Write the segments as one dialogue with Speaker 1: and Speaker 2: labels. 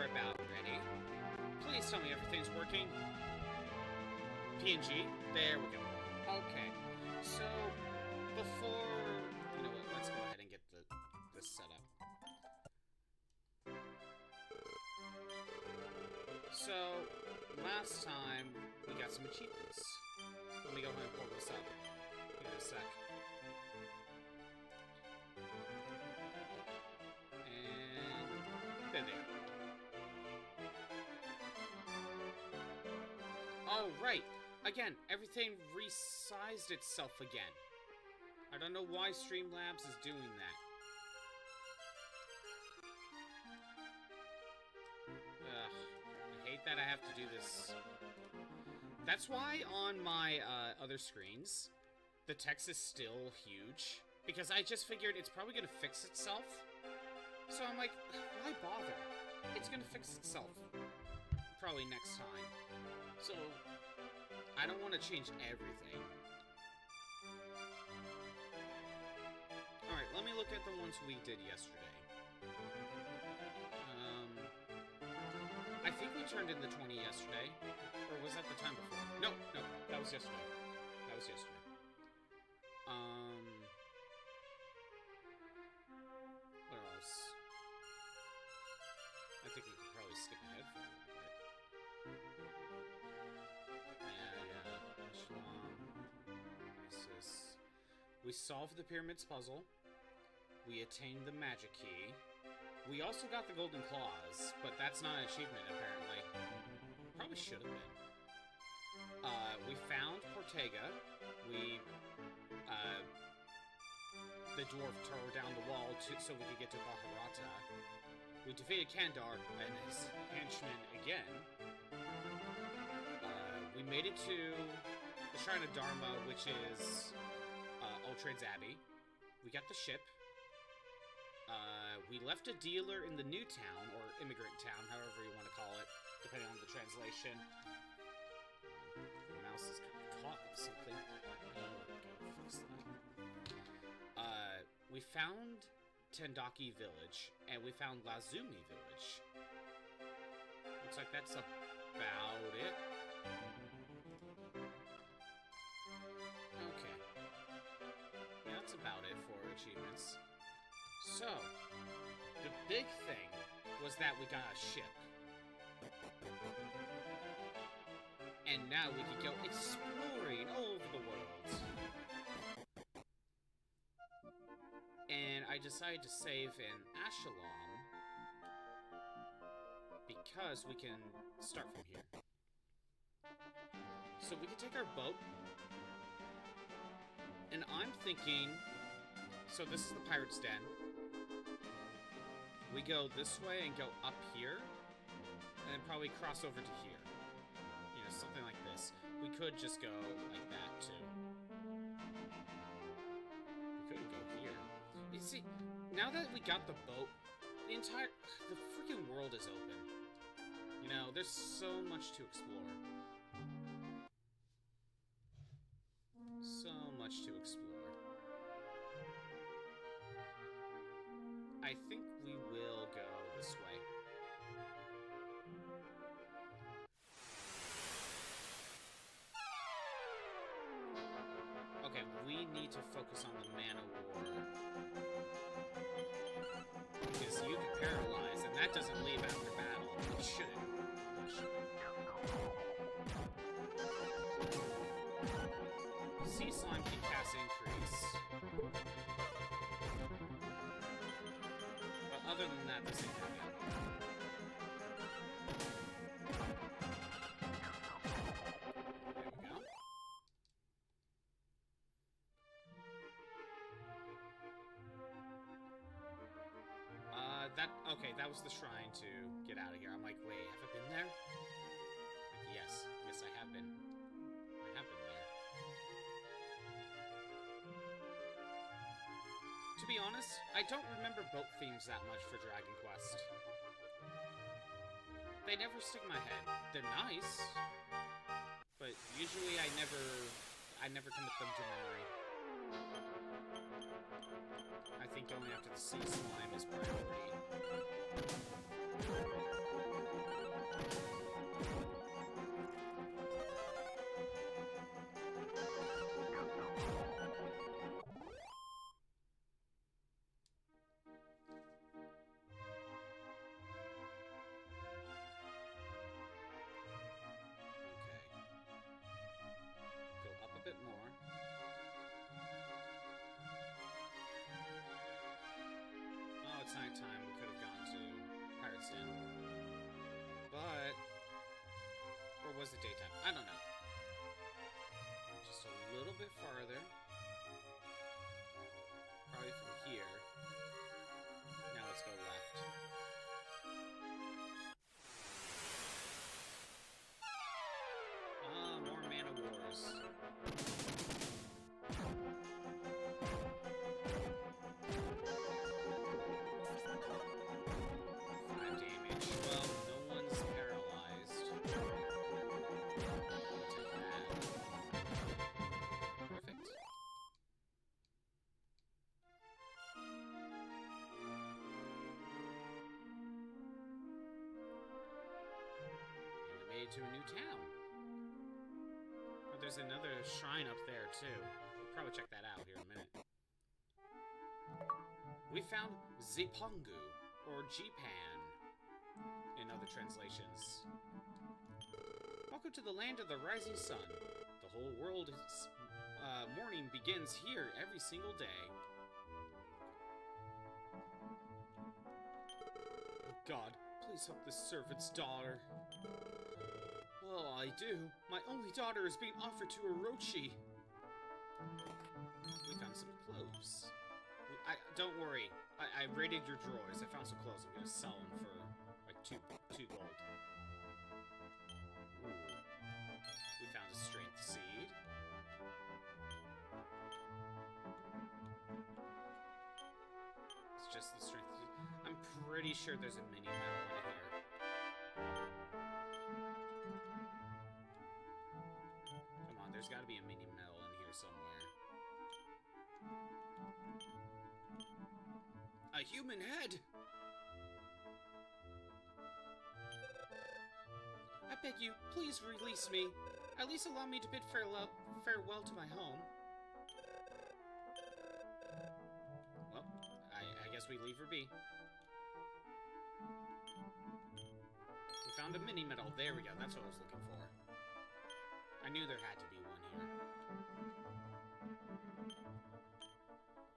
Speaker 1: are about ready. Please tell me everything's working. PNG. There we go. Okay. So, before... You know what? Let's go ahead and get this set up. So, last time, we got some achievements. Let me go ahead and pull this up. Give me a sec. And... there they are. Oh, right! Again, everything resized itself again. I don't know why Streamlabs is doing that. Ugh, I hate that I have to do this. That's why on my other screens, the text is still huge. Because I just figured it's probably going to fix itself. So I'm like, why bother? It's going to fix itself. Probably next time. So, I don't want to change everything. Alright, let me look at the ones we did yesterday. I think we turned in the 20 yesterday. Or was that the time before? No, that was yesterday. That was yesterday. What else? I think we could probably skip ahead for a little bit. Yeah. Echelon. Isis. We solved the pyramids puzzle. We attained the magic key. We also got the golden claws, but that's not an achievement, apparently. Probably should have been. We found Ortega. The dwarf tore down the wall so we could get to Baharata. We defeated Kandar and his henchmen again. We made it to the Shrine of Dharma, which is Ultrade's Abbey. We got the ship. We left a dealer in the new town, or immigrant town, however you want to call it, depending on the translation. The mouse is kind of caught with something. Go fix that. We found Tendaki Village, and we found Lazumi Village. Looks like that's about it. Okay. Yeah, that's about it for achievements. So, the big thing was that we got a ship. And now we can go exploring all over the world. And I decided to save in Ashelon because we can start from here. So we can take our boat. And I'm thinking... So this is the Pirate's Den. We go this way and go up here, and then probably cross over to here. You know, something like this. We could just go like that, too. We could go here. You see, now that we got the boat, the freaking world is open. You know, there's so much to explore. So much to explore. I think we will go this way. Okay, we need to focus on the Man of War. Because you can paralyze, and that doesn't leave after battle. It shouldn't. Sea Slime can cast increase. Other than that, this ain't that bad. There we go. Okay, that was the shrine to get out of here. I'm like, wait, have I been there? Like, yes, I have been. I have been there. To be honest, I don't remember boat themes that much for Dragon Quest. They never stick in my head. They're nice, but usually I never commit them to memory. I think going after the sea slime is priority. it's nighttime, we could have gone to Pirate's Den. But... Or was it daytime? I don't know. Just a little bit farther. Probably from here. Now let's go left. Ah, more Mana Wars. 5 damage. Well, no one's paralyzed. Take that. Perfect. And we made it to a new town. Oh, there's another shrine up there, too. We'll probably check that out here in a minute. We found Zipangu, or Jipang, in other translations. Welcome to the land of the rising sun. The whole world's morning begins here every single day. Oh God, please help this servant's daughter. Well, I do. My only daughter is being offered to Orochi. We found some clothes. Don't worry. I raided your drawers. I found some clothes. I'm gonna sell them for like two gold. Ooh. We found a strength seed. It's just the strength seed. I'm pretty sure there's a mini medal in here. Come on, there's gotta be a mini medal in here somewhere. A human head! I beg you, please release me. At least allow me to bid farewell to my home. Well, I guess we leave her be. We found a mini medal. There we go. That's what I was looking for. I knew there had to be one here.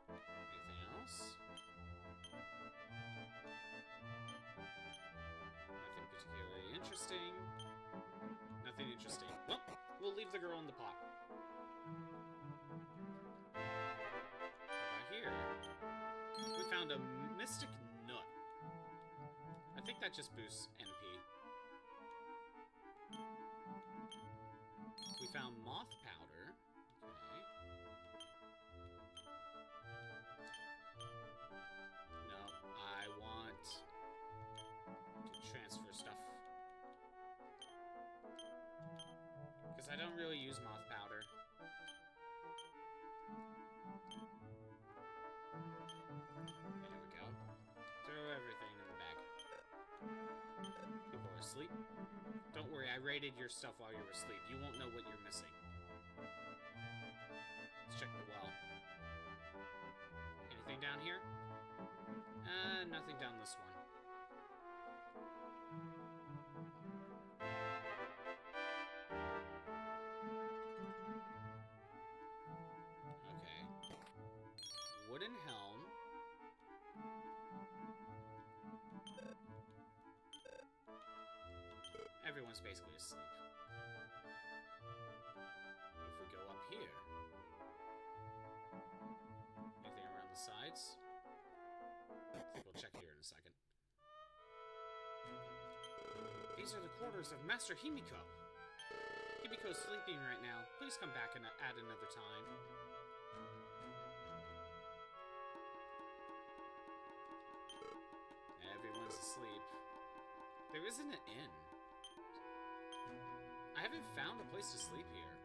Speaker 1: Anything else? Nothing particularly interesting. Nothing interesting. Well, we'll leave the girl in the pot. Over here, we found a mystic nut. I think that just boosts NP. We found moth powder. Okay. No, I want to transfer stuff. Because I don't really use moth powder. There we go. Throw everything in the bag. People are asleep. Don't worry, I raided your stuff while you were asleep. You won't know what you're missing. Let's check the well. Anything down here? Nothing down this one. Okay. Wooden helm. Everyone's basically asleep. If we go up here... Anything around the sides? I think we'll check here in a second. These are the quarters of Master Himiko. Himiko's sleeping right now. Please come back at another time. Everyone's asleep. There isn't an inn. I haven't found a place to sleep here.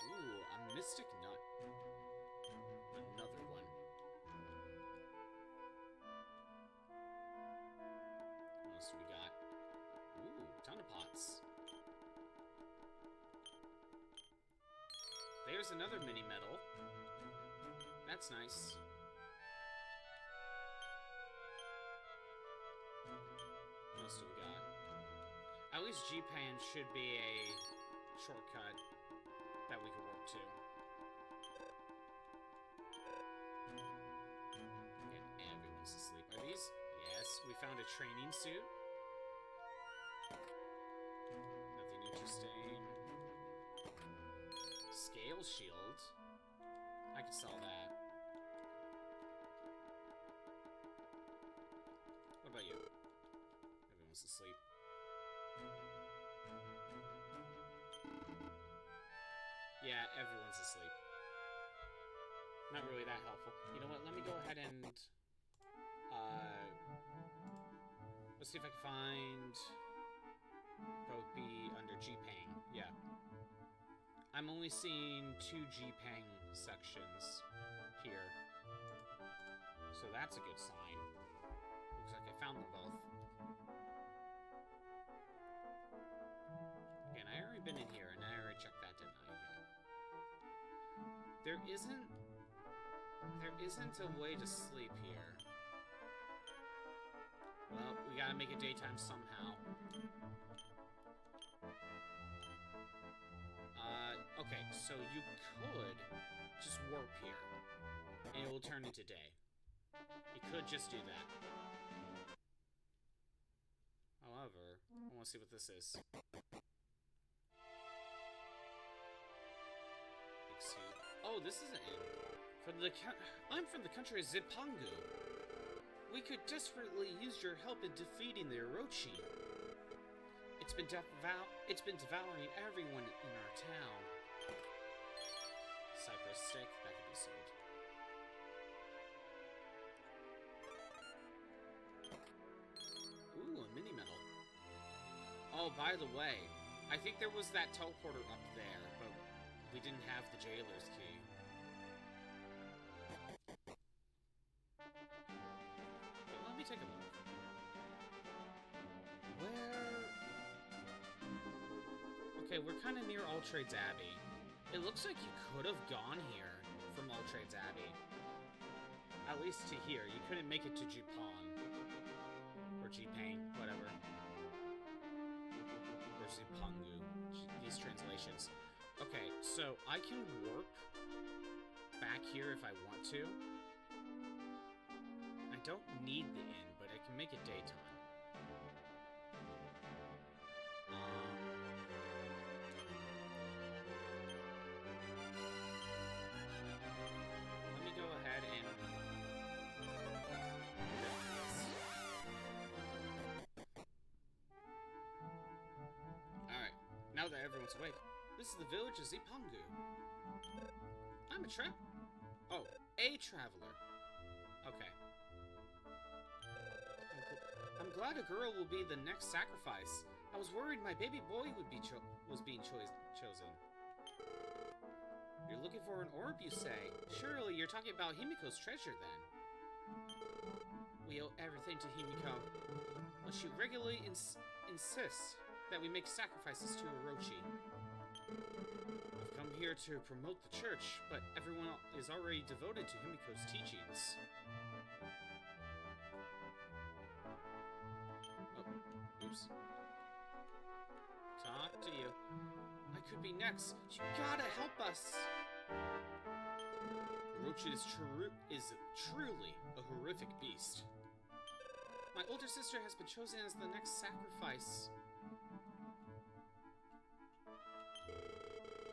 Speaker 1: Ooh, a mystic nut. Another one. What else do we got? Ooh, ton of pots. There's another mini medal. That's nice. What else do we got? At least Jipang should be a shortcut that we can work to. We found a training suit. Nothing interesting. Scale shield. I could sell that. What about you? Everyone's asleep. Yeah, everyone's asleep. Not really that helpful. You know what? Let me go ahead and let's see if I can find both be under Jipang. Yeah. I'm only seeing 2 Jipang sections here. So that's a good sign. Looks like I found them both. Again, I already been in here and I already checked that, didn't I? Yeah. There isn't a way to sleep here. Well, we gotta make it daytime somehow. Okay, so you could just warp here, and it will turn into day. You could just do that. However, I want to see what this is. Oh, this is an inn. I'm from the country of Jipang. We could desperately use your help in defeating the Orochi. It's been devouring everyone in our town. Cypress stick, that could be sold. Ooh, a mini medal. Oh, by the way, I think there was that teleporter up there, but we didn't have the jailer's key. Okay, let me take a look. Okay, we're kind of near All Trades Abbey. It looks like you could have gone here from All Trades Abbey. At least to here. You couldn't make it to Jipang. Or Jipang, whatever. Or Jipangu. These translations. Okay, so I can warp back here if I want to. I don't need the inn, but I can make it daytime. Now that everyone's awake, this is the village of Jipangu. I'm a traveler. Okay. I'm glad a girl will be the next sacrifice. I was worried my baby boy would be was being chosen. You're looking for an orb, you say? Surely you're talking about Himiko's treasure, then. We owe everything to Himiko. Well, she regularly insists that we make sacrifices to Orochi. I've come here to promote the church, but everyone is already devoted to Himiko's teachings. Oh, oops. Talk to you. I could be next. You gotta help us! Orochi is truly a horrific beast. My older sister has been chosen as the next sacrifice.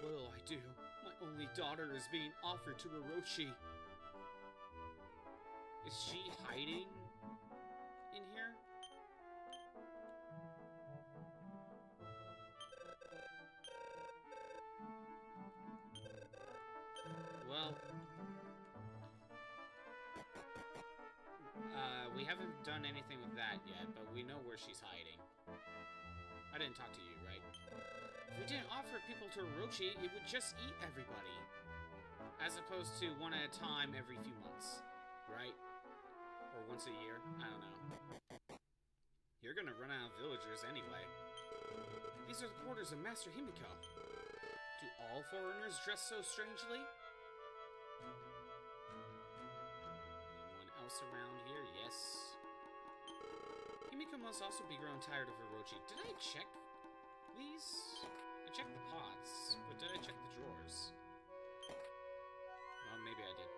Speaker 1: What will I do? My only daughter is being offered to Orochi. Is she hiding in here? Well, we haven't done anything with that yet, but we know where she's hiding. I didn't talk to you, right? If we didn't offer people to Orochi, it would just eat everybody. As opposed to one at a time every few months, right? Or once a year, I don't know. You're gonna run out of villagers anyway. These are the quarters of Master Himiko. Do all foreigners dress so strangely? Anyone else around here? Yes. Himiko must also be growing tired of Orochi. Did I check these? I checked the pots, but did I check the drawers? Well, maybe I did.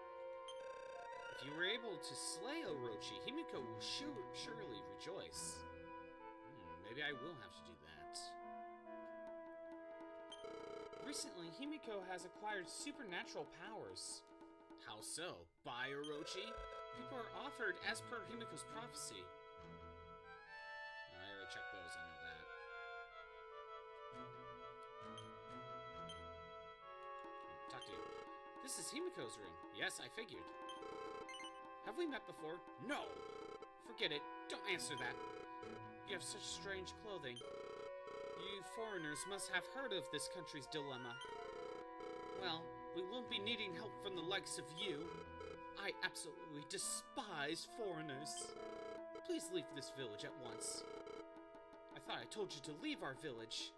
Speaker 1: If If you were able to slay Orochi, Himiko will surely rejoice. Maybe I will have to do that. Recently, Himiko has acquired supernatural powers. How so? By Orochi? People are offered as per Himiko's prophecy. I already checked those, I know that. Talk to you. This is Himiko's room. Yes, I figured. Have we met before? No! Forget it. Don't answer that. You have such strange clothing. You foreigners must have heard of this country's dilemma. Well, we won't be needing help from the likes of you. I absolutely despise foreigners. Please leave this village at once. I thought I told you to leave our village.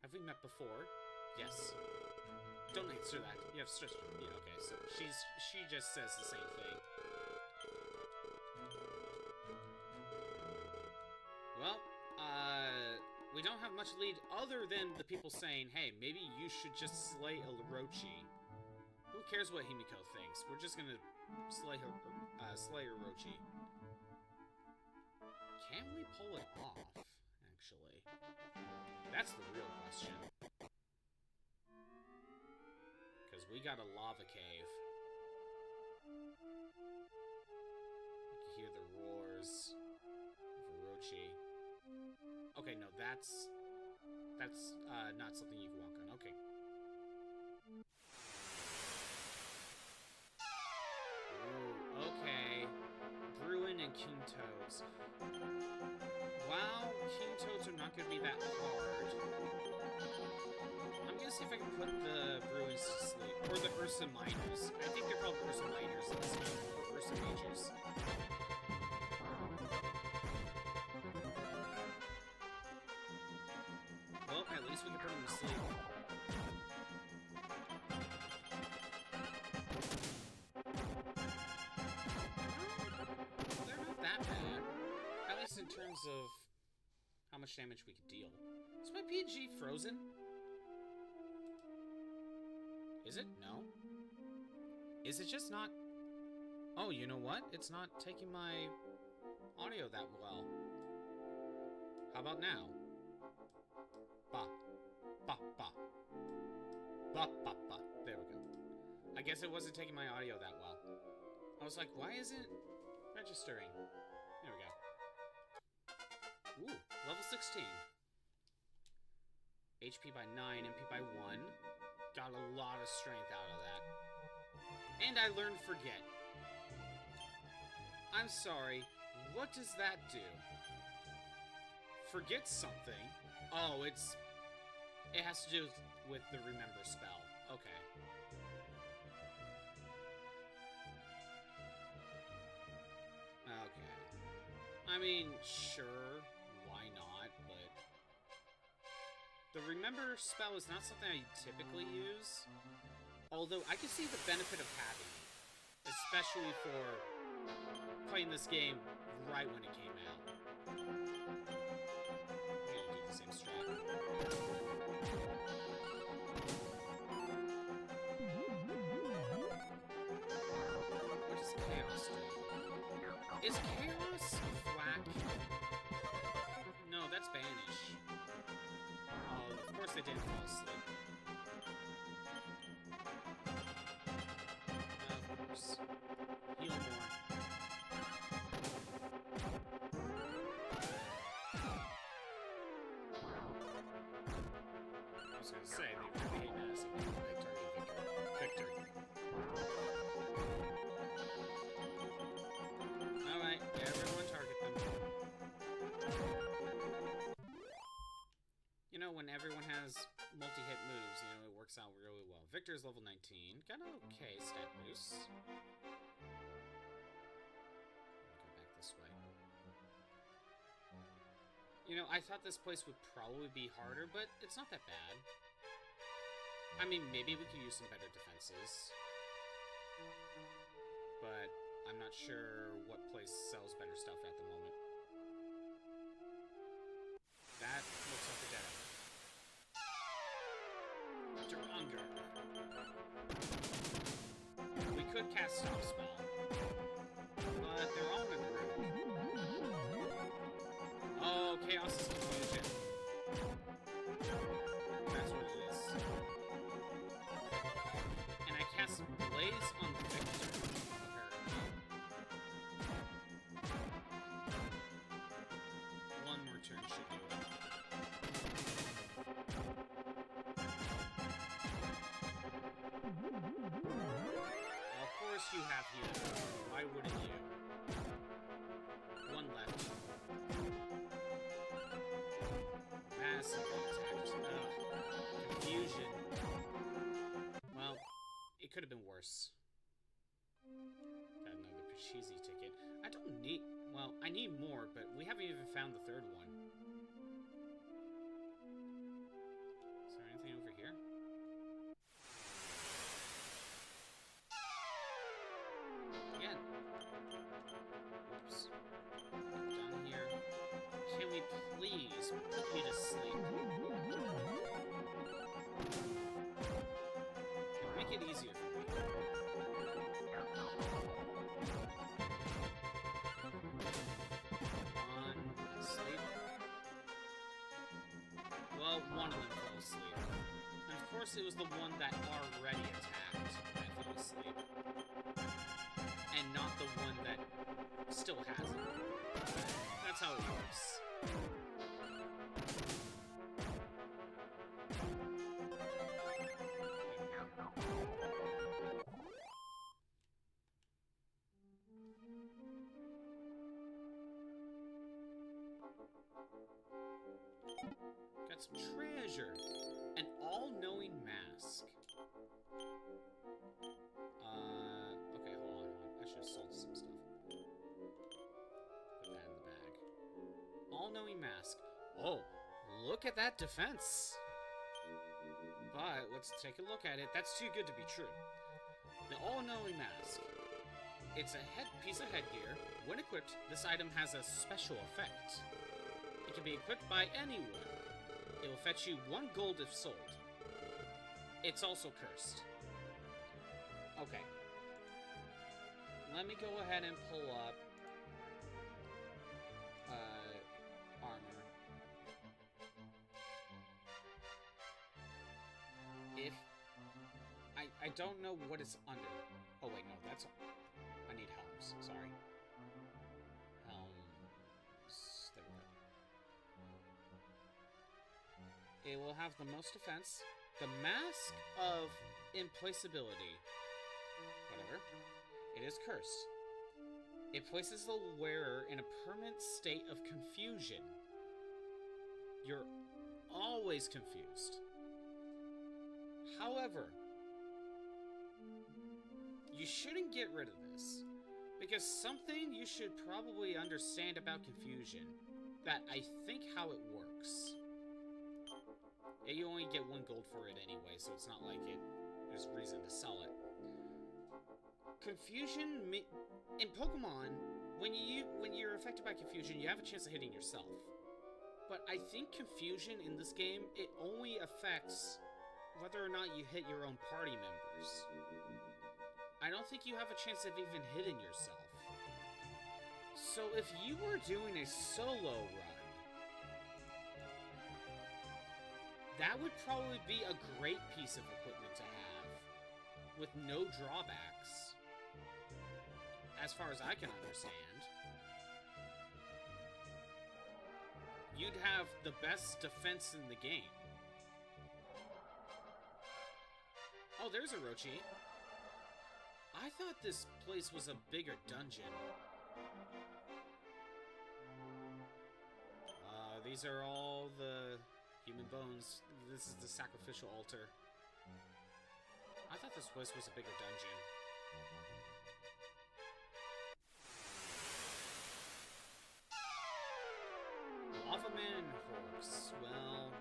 Speaker 1: Have we met before? Yes. Don't answer that. You have such... Yeah, okay, so she just says the same thing. Well, we don't have much lead other than the people saying, hey, maybe you should just slay Orochi. Who cares what Himiko thinks? We're just gonna slay Orochi. Can we pull it off, actually? That's the real question. Because we got a lava cave. You can hear the roars of Orochi. Okay, no, that's not something you can walk on. Okay. Ooh, okay. Bruin and King Toads. Wow, King Toads are not going to be that hard. I'm going to see if I can put the Bruins to sleep. Or the Ursa Miners. I think they're called Ursa Miners in this game. Or Ursa Majors. Well, at least we can put them to sleep. They're not that bad. At least in terms of how much damage we could deal. Is my PNG frozen? Is it? No. Is it just not... Oh, you know what? It's not taking my audio that well. How about now? Ba. Ba, ba. Ba, ba, ba. There we go. I guess it wasn't taking my audio that well. I was like, why isn't it registering? There we go. Ooh, level 16. HP by 9, MP by 1. Got a lot of strength out of that. And I learned Forget. I'm sorry, what does that do? Forget something? Oh, it has to do with the Remember spell. Okay. Okay. I mean, sure, why not, but... The Remember spell is not something I typically use. Although, I can see the benefit of having it. Especially for playing this game right when it came out. I'm gonna do the same strat. What does Chaos do? Is Chaos Thwack? No, that's Banish. Oh, of course they didn't fall asleep. Of course. Heal more. I was gonna say, they really hate Madison. They target Victor. Alright, everyone target them. You know, when everyone has multi-hit moves, you know, it works out really well. Victor is level 19. Got an okay stat boost. Go back this way. You know, I thought this place would probably be harder, but it's not that bad. I mean, maybe we could use some better defenses. But I'm not sure what place sells better stuff at the moment. That looks like a dead end. Duranga. We could cast Stop Spell. you have healing. Why wouldn't you? One left. Massive attacks. Confusion. Well, it could have been worse. Got another Pachisi ticket. I don't need... Well, I need more, but we haven't even found the third one. Is there anything over here? Again. Oops. Down here. Can we please put me to sleep? Make it easier for me. On, sleep. Well, one of them fell asleep. And of course it was the one that already attacked that fell asleep. And not the one that still hasn't. That's how it works. Got some treasure. An all-knowing mask. Okay, hold on. I should have sold some stuff. Put that in the bag. All-knowing mask. Oh, look at that defense. But let's take a look at it. That's too good to be true. The all-knowing mask. It's a piece of headgear. When equipped, this item has a special effect. It can be equipped by anyone. It will fetch you 1 gold if sold. It's also cursed. Okay. Let me go ahead and pull up armor. If I don't know what it's under. Oh wait, no, that's... I need helms, sorry. Helms. There we go. It will have the most defense. The Mask of Implacability. Whatever. It is cursed. It places the wearer in a permanent state of confusion. You're always confused. However, you shouldn't get rid of this, because something you should probably understand about confusion, that I think how it works. You only get 1 gold for it anyway, so it's not like there's reason to sell it. Confusion in Pokemon, when you're affected by confusion, you have a chance of hitting yourself. But I think confusion in this game, it only affects whether or not you hit your own party members. I don't think you have a chance of even hitting yourself. So if you were doing a solo run, that would probably be a great piece of equipment to have, with no drawbacks, as far as I can understand. You'd have the best defense in the game. Oh, there's Orochi. I thought this place was a bigger dungeon. These are all the human bones. This is the sacrificial altar. I thought this place was a bigger dungeon. Lava Man Horse. Well,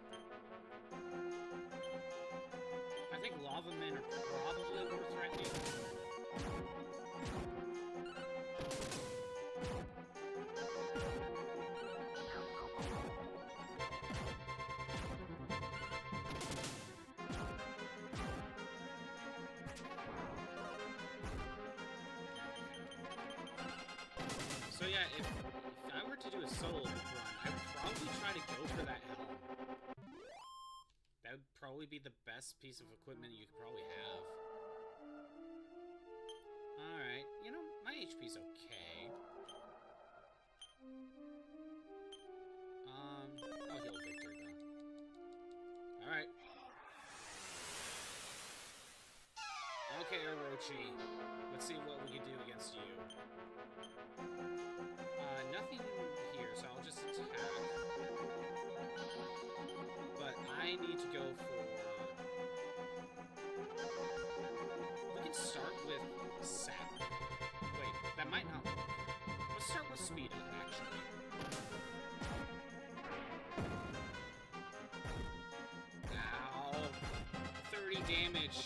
Speaker 1: I think Lava Men are probably more threatening. So yeah, if I were to do a solo run, I would probably try to go for that helm. That would probably be the best piece of equipment you could probably have. Alright, you know, my HP's okay. I'll heal Victor though. Alright. Okay, Orochi. Let's see what we speed up, actually. Ow. 30 damage.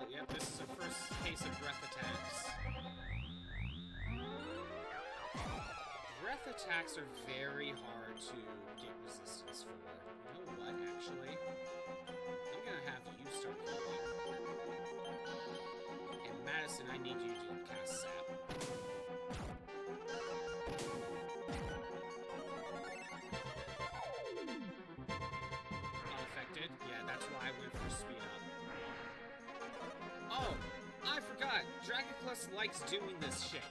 Speaker 1: Yep, this is the first case of breath attacks. Breath attacks are very hard to get resistance for. You know what, actually? I'm gonna have you start healing. And Madison, I need you to cast Sap. Unaffected? Yeah, that's why I went for speed up. Oh, I forgot. Dragon Quest likes doing this shit.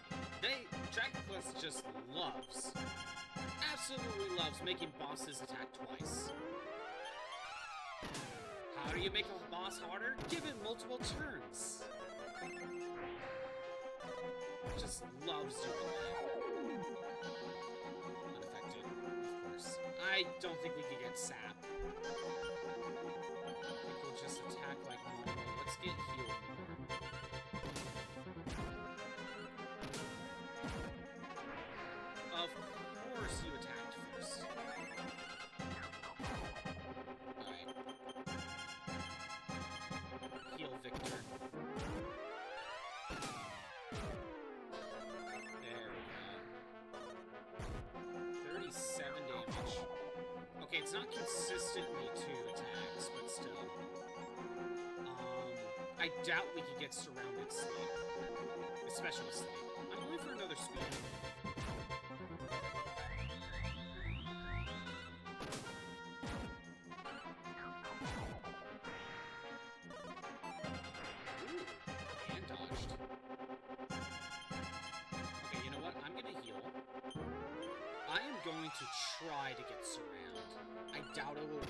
Speaker 1: Dragon Quest just loves, absolutely loves making bosses attack twice. How do you make a boss harder? Give it multiple turns. Just loves doing that. Unaffected, of course. I don't think we could get Sap. I think we'll just attack like normal. Let's get healed more. Of course you attacked first. Alright. Heal Victor. There we go. 37 damage. Okay, it's not consistently 2 attacks, but still. I doubt we could get surrounded sleep. Especially sleep. I'm going for another speed. To try to get surround. I doubt it will work.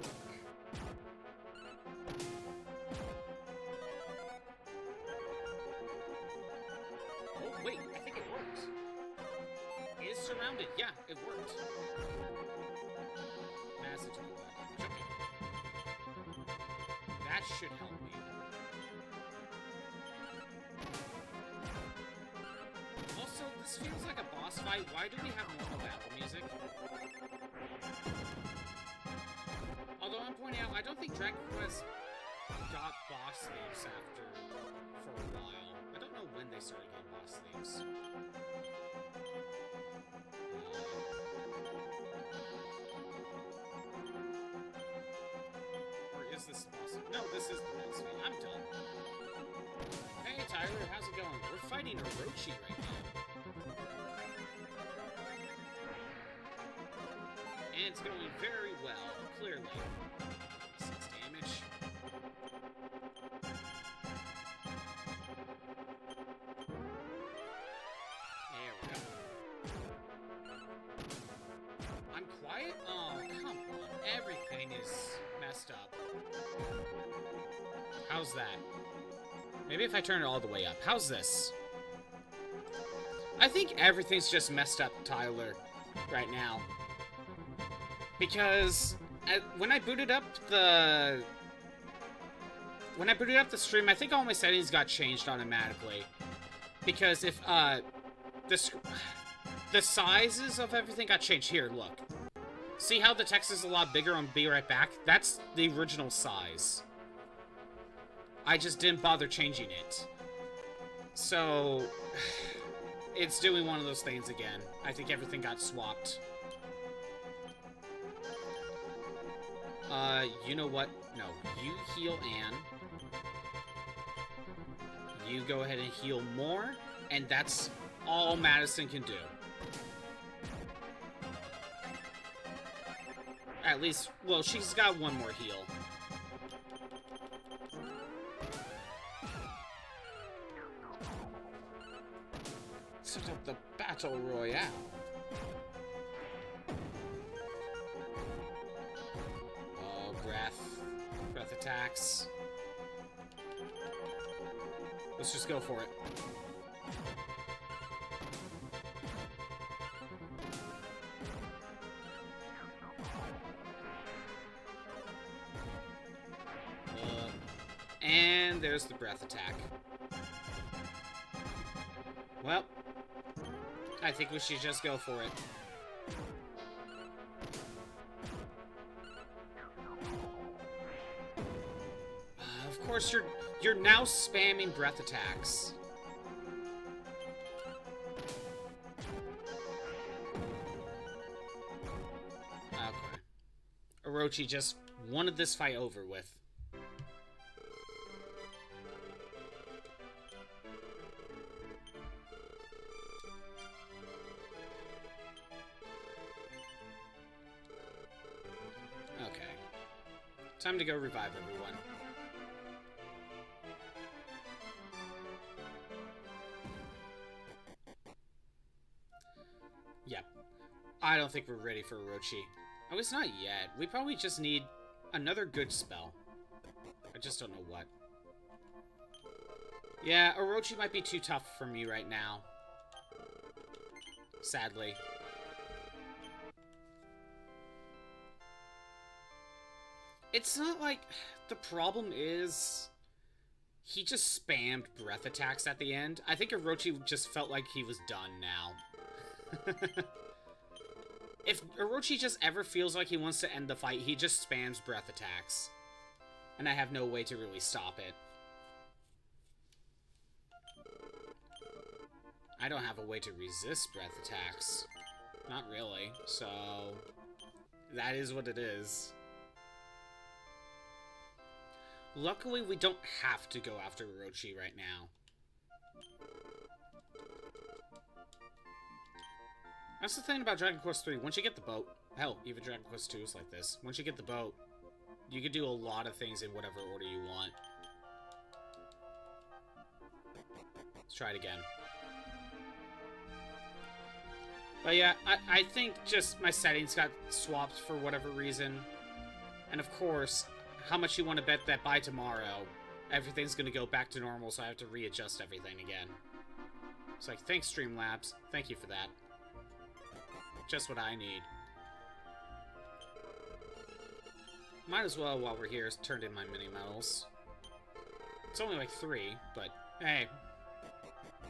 Speaker 1: Oh, wait, I think it worked. It is surrounded. Yeah, it worked. Massive took a lot of damage. Okay. That should help me. Also, this feels like a boss fight. Why do we have normal battle music? Although I'm pointing out, I don't think Dragon Quest got boss themes for a while. I don't know when they started getting boss themes. Or is this the boss? No, this is the boss theme. I'm done. Hey Tyler, how's it going? We're fighting Orochi right now. And it's going very well, clearly. 6 damage. There we go. I'm quiet? Oh, come on. Everything is messed up. How's that? Maybe if I turn it all the way up. How's this? I think everything's just messed up, Tyler, right now. Because when I booted up the stream, I think all my settings got changed automatically. Because if the sizes of everything got changed. Here, look. See how the text is a lot bigger on Be Right Back? That's the original size. I just didn't bother changing it. So it's doing one of those things again. I think everything got swapped. You know what? No, you heal Anne. You go ahead and heal more, and that's all Madison can do. At least, well, she's got one more heal. Set up the Battle Royale. Oh, breath attacks. Let's just go for it. And there's the breath attack. Well, I think we should just go for it. Of course, you're now spamming breath attacks. Okay. Orochi just wanted this fight over with. Okay. Time to go revive everyone. Yep. I don't think we're ready for Orochi. Oh, it's not yet. We probably just need another good spell. I just don't know what. Yeah, Orochi might be too tough for me right now. Sadly. It's not like... The problem is... He just spammed breath attacks at the end. I think Orochi just felt like he was done now. If Orochi just ever feels like he wants to end the fight, he just spams breath attacks. And I have no way to really stop it. I don't have a way to resist breath attacks. Not really, so... That is what it is. Luckily, we don't have to go after Orochi right now. That's the thing about Dragon Quest 3. Once you get the boat, hell, even Dragon Quest 2 is like this. Once you get the boat, you can do a lot of things in whatever order you want. Let's try it again. But yeah, I think just my settings got swapped for whatever reason. And of course, how much you want to bet that by tomorrow, everything's going to go back to normal, so I have to readjust everything again. It's like, thanks, Streamlabs. Thank you for that. Just what I need. Might as well, while we're here, turn in my mini-medals. It's only like 3, but hey,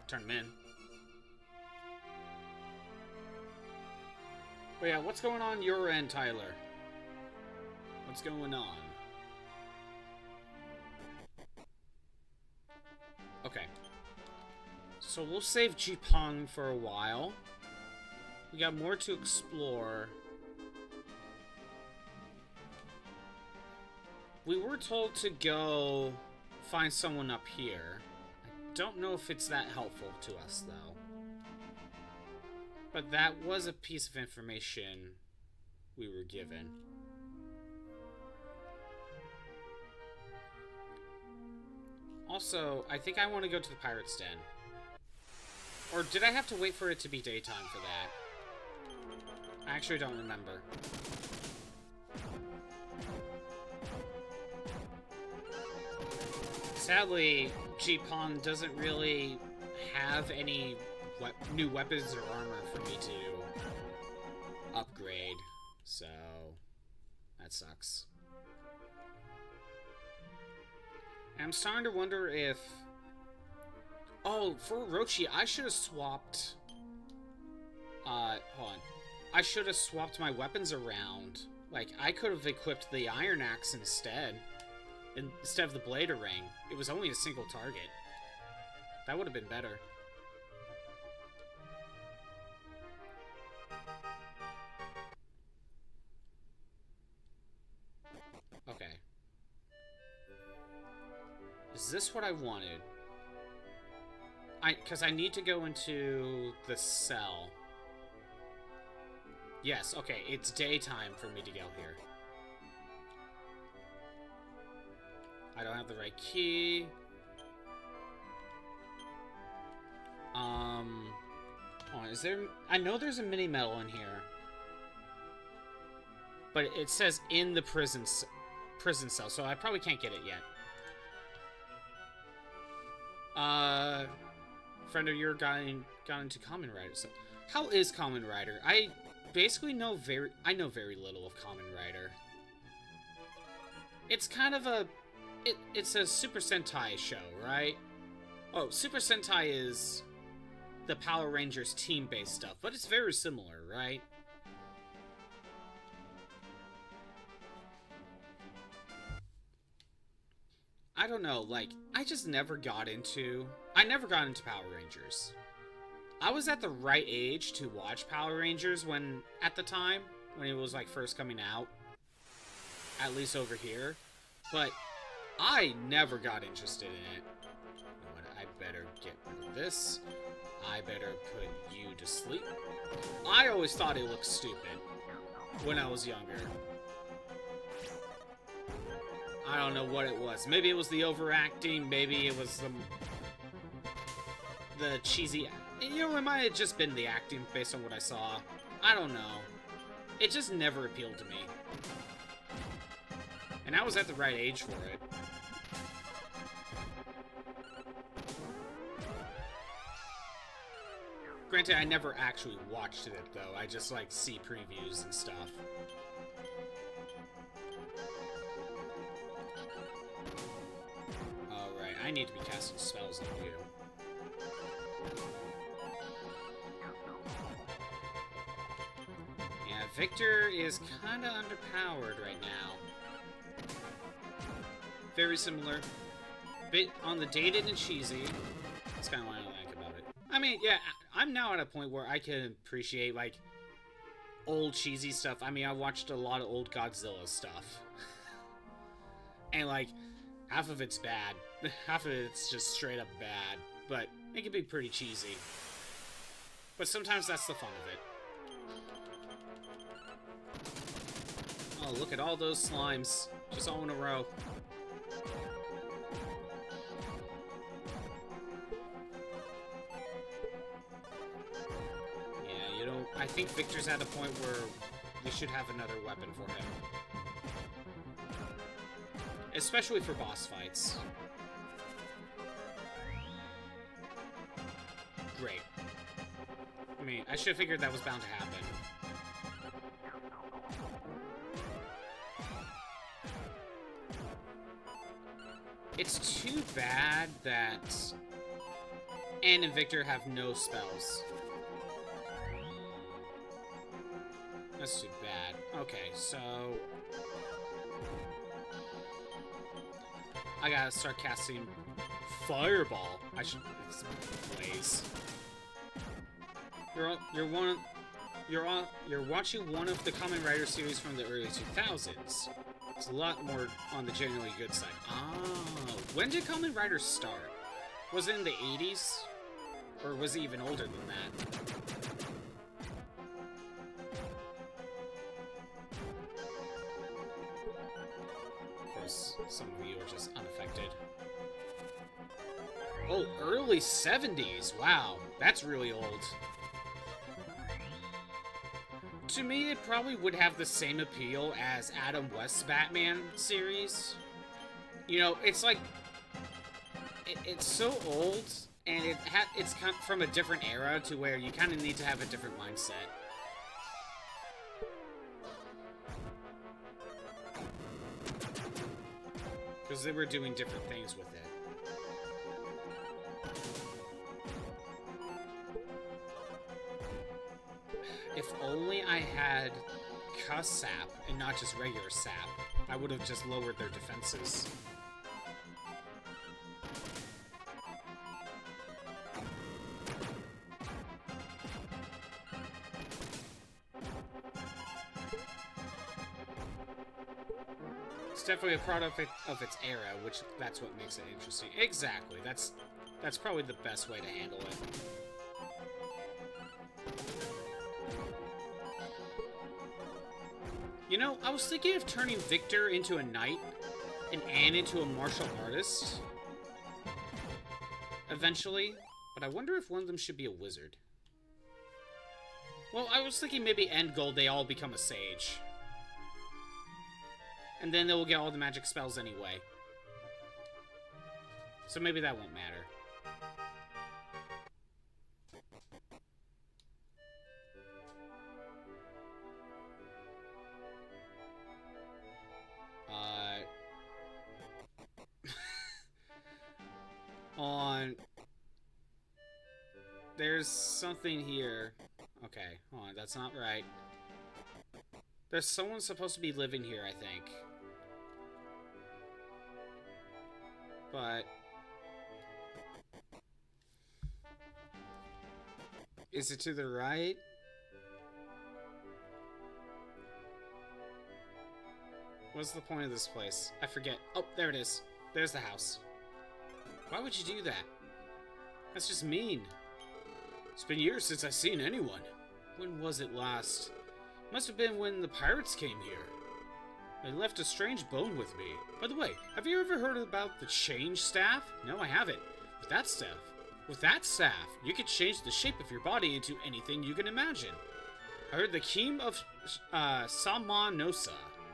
Speaker 1: turn them in. But yeah, what's going on your end, Tyler? What's going on? Okay. So we'll save Jipang for a while. We got more to explore. We were told to go find someone up here. I don't know if it's that helpful to us, though. But that was a piece of information we were given. Also, I think I want to go to the Pirate's Den. Or did I have to wait for it to be daytime for that? I actually don't remember. Sadly, Jipang doesn't really have any new weapons or armor for me to upgrade, so that sucks. And I'm starting to wonder if... Oh, for Orochi, I should have swapped... hold on. I should have swapped my weapons around. Like, I could have equipped the Iron Axe instead of the Blader Ring. It was only a single target. That would have been better. Okay. Is this what I wanted? Because I need to go into the cell. Yes, okay, it's daytime for me to go here. I don't have the right key. Hold on, is there... I know there's a mini-medal in here. But it says in the prison cell, so I probably can't get it yet. Friend of yours got into Kamen Rider. So, how is Kamen Rider? I basically know very little of Kamen Rider. It's kind of a... It's a Super Sentai show, right? Oh, Super Sentai is the Power Rangers team-based stuff, but it's very similar, right? I don't know, like, I never got into Power Rangers. I was at the right age to watch Power Rangers at the time, when it was, like, first coming out. At least over here. But I never got interested in it. You know what, I better get rid of this. I better put you to sleep. I always thought it looked stupid when I was younger. I don't know what it was. Maybe it was the overacting. Maybe it was the cheesy... You know, it might have just been the acting based on what I saw. I don't know. It just never appealed to me. And I was at the right age for it. Granted, I never actually watched it, though. I just, like, see previews and stuff. Alright, I need to be casting spells on you. Yeah, Victor is kinda underpowered right now. Very similar. Bit on the dated and cheesy. That's kinda what I like about it. I mean, yeah, I'm now at a point where I can appreciate, like, old cheesy stuff. I mean, I watched a lot of old Godzilla stuff. And, like, half of it's bad. Half of it's just straight up bad. But it can be pretty cheesy. But sometimes that's the fun of it. Oh, look at all those slimes. Just all in a row. Yeah, you don't... I think Victor's at a point where we should have another weapon for him. Especially for boss fights. Great. I mean, I should have figured that was bound to happen. It's too bad that Anne and Victor have no spells. That's too bad. Okay, so... I gotta start casting Fireball. I should... It's Blaze. You're watching one of the Kamen Rider series from the early 2000s. It's a lot more on the generally good side. Ah, when did Kamen Rider start? Was it in the 80s? Or was it even older than that? Of course, some of you are just unaffected. Oh, early 70s! Wow, that's really old. To me, it probably would have the same appeal as Adam West's Batman series. You know, it's like... It's so old, and it's come from a different era to where you kind of need to have a different mindset. Because they were doing different things with it. If only I had Cuss Sap and not just regular Sap, I would have just lowered their defenses. It's definitely a product of its era, which that's what makes it interesting. Exactly, that's probably the best way to handle it. You know, I was thinking of turning Victor into a knight and Anne into a martial artist eventually, but I wonder if one of them should be a wizard. Well, I was thinking maybe end goal, they all become a sage. And then they will get all the magic spells anyway. So maybe that won't matter. there's something here. Okay, hold on, that's not right. There's someone supposed to be living here, I think. But... is it to the right? What's the point of this place? I forget. Oh, there it is. There's the house. Why would you do that? That's just mean. It's been years since I've seen anyone. When was it last? Must have been when the pirates came here. They left a strange bone with me. By the way, have you ever heard about the change staff? No, I haven't. With that staff, you could change the shape of your body into anything you can imagine. I heard the King of Samanosa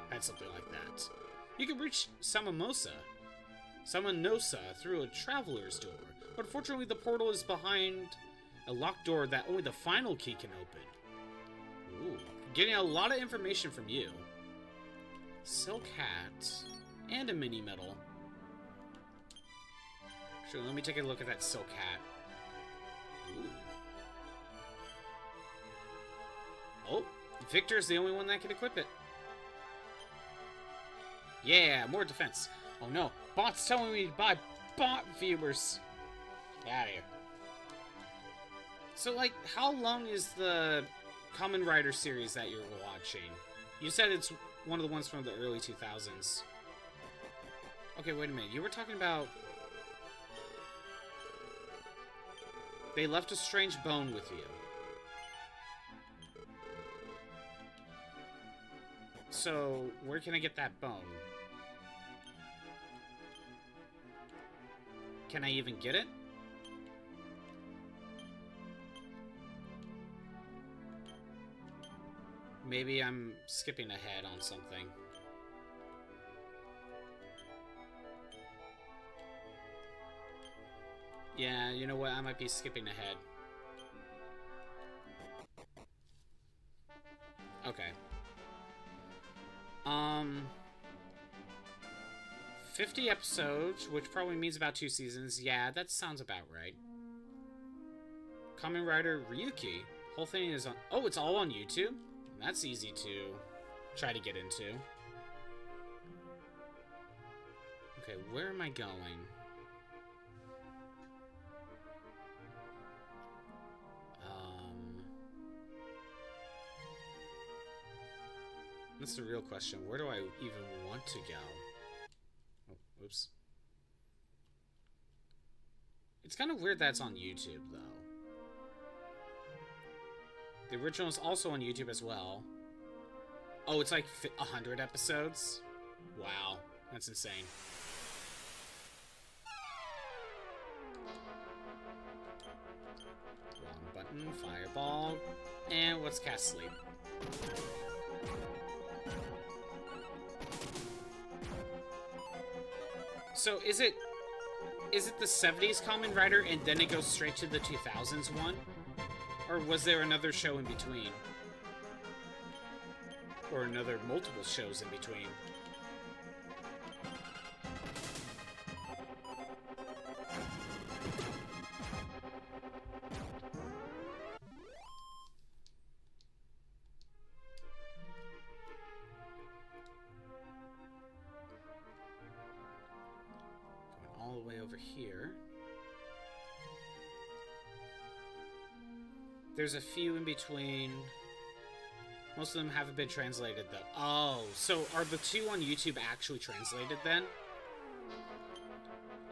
Speaker 1: had something like that. You can reach Samanosa through a traveler's door, but unfortunately the portal is behind a locked door that only the final key can open. Ooh, getting a lot of information from you. Silk hat and a mini medal. Sure, let me take a look at that silk hat. Ooh. Oh, Victor's the only one that can equip it. Yeah, more defense. Oh no, bot's telling me to buy bot viewers. Get out of here. So, like, how long is the Kamen Rider series that you're watching? You said it's one of the ones from the early 2000s. Okay, wait a minute. You were talking about... they left a strange bone with you. So, where can I get that bone? Can I even get it? Maybe I'm skipping ahead on something. Yeah, you know what? I might be skipping ahead. Okay. 50 episodes, which probably means about 2 seasons. Yeah, that sounds about right. Kamen Rider Ryuki. Whole thing is on... oh, it's all on YouTube? That's easy to try to get into. Okay, where am I going? That's the real question. Where do I even want to go? Oh, oops. It's kind of weird that's on YouTube, though. The original is also on YouTube as well. Oh, it's like 100 episodes? Wow, that's insane. Wrong button, fireball, and let's cast sleep. So is it the 70s Kamen Rider and then it goes straight to the 2000s one? Or was there another show in between? Or another multiple shows in between? Going all the way over here. There's a few in between. Most of them haven't been translated, though. Oh, so are the 2 on YouTube actually translated, then?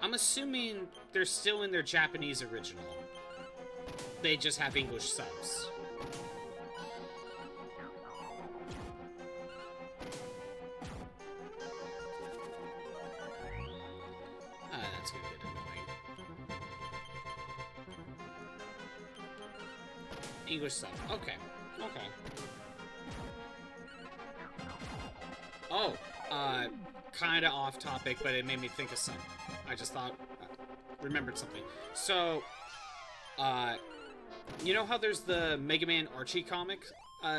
Speaker 1: I'm assuming they're still in their Japanese original. They just have English subs. That's gonna get annoying. English sub. Okay. Okay. Oh, kind of off topic, but it made me think of something. I just thought, remembered something. So, you know how there's the Mega Man Archie comic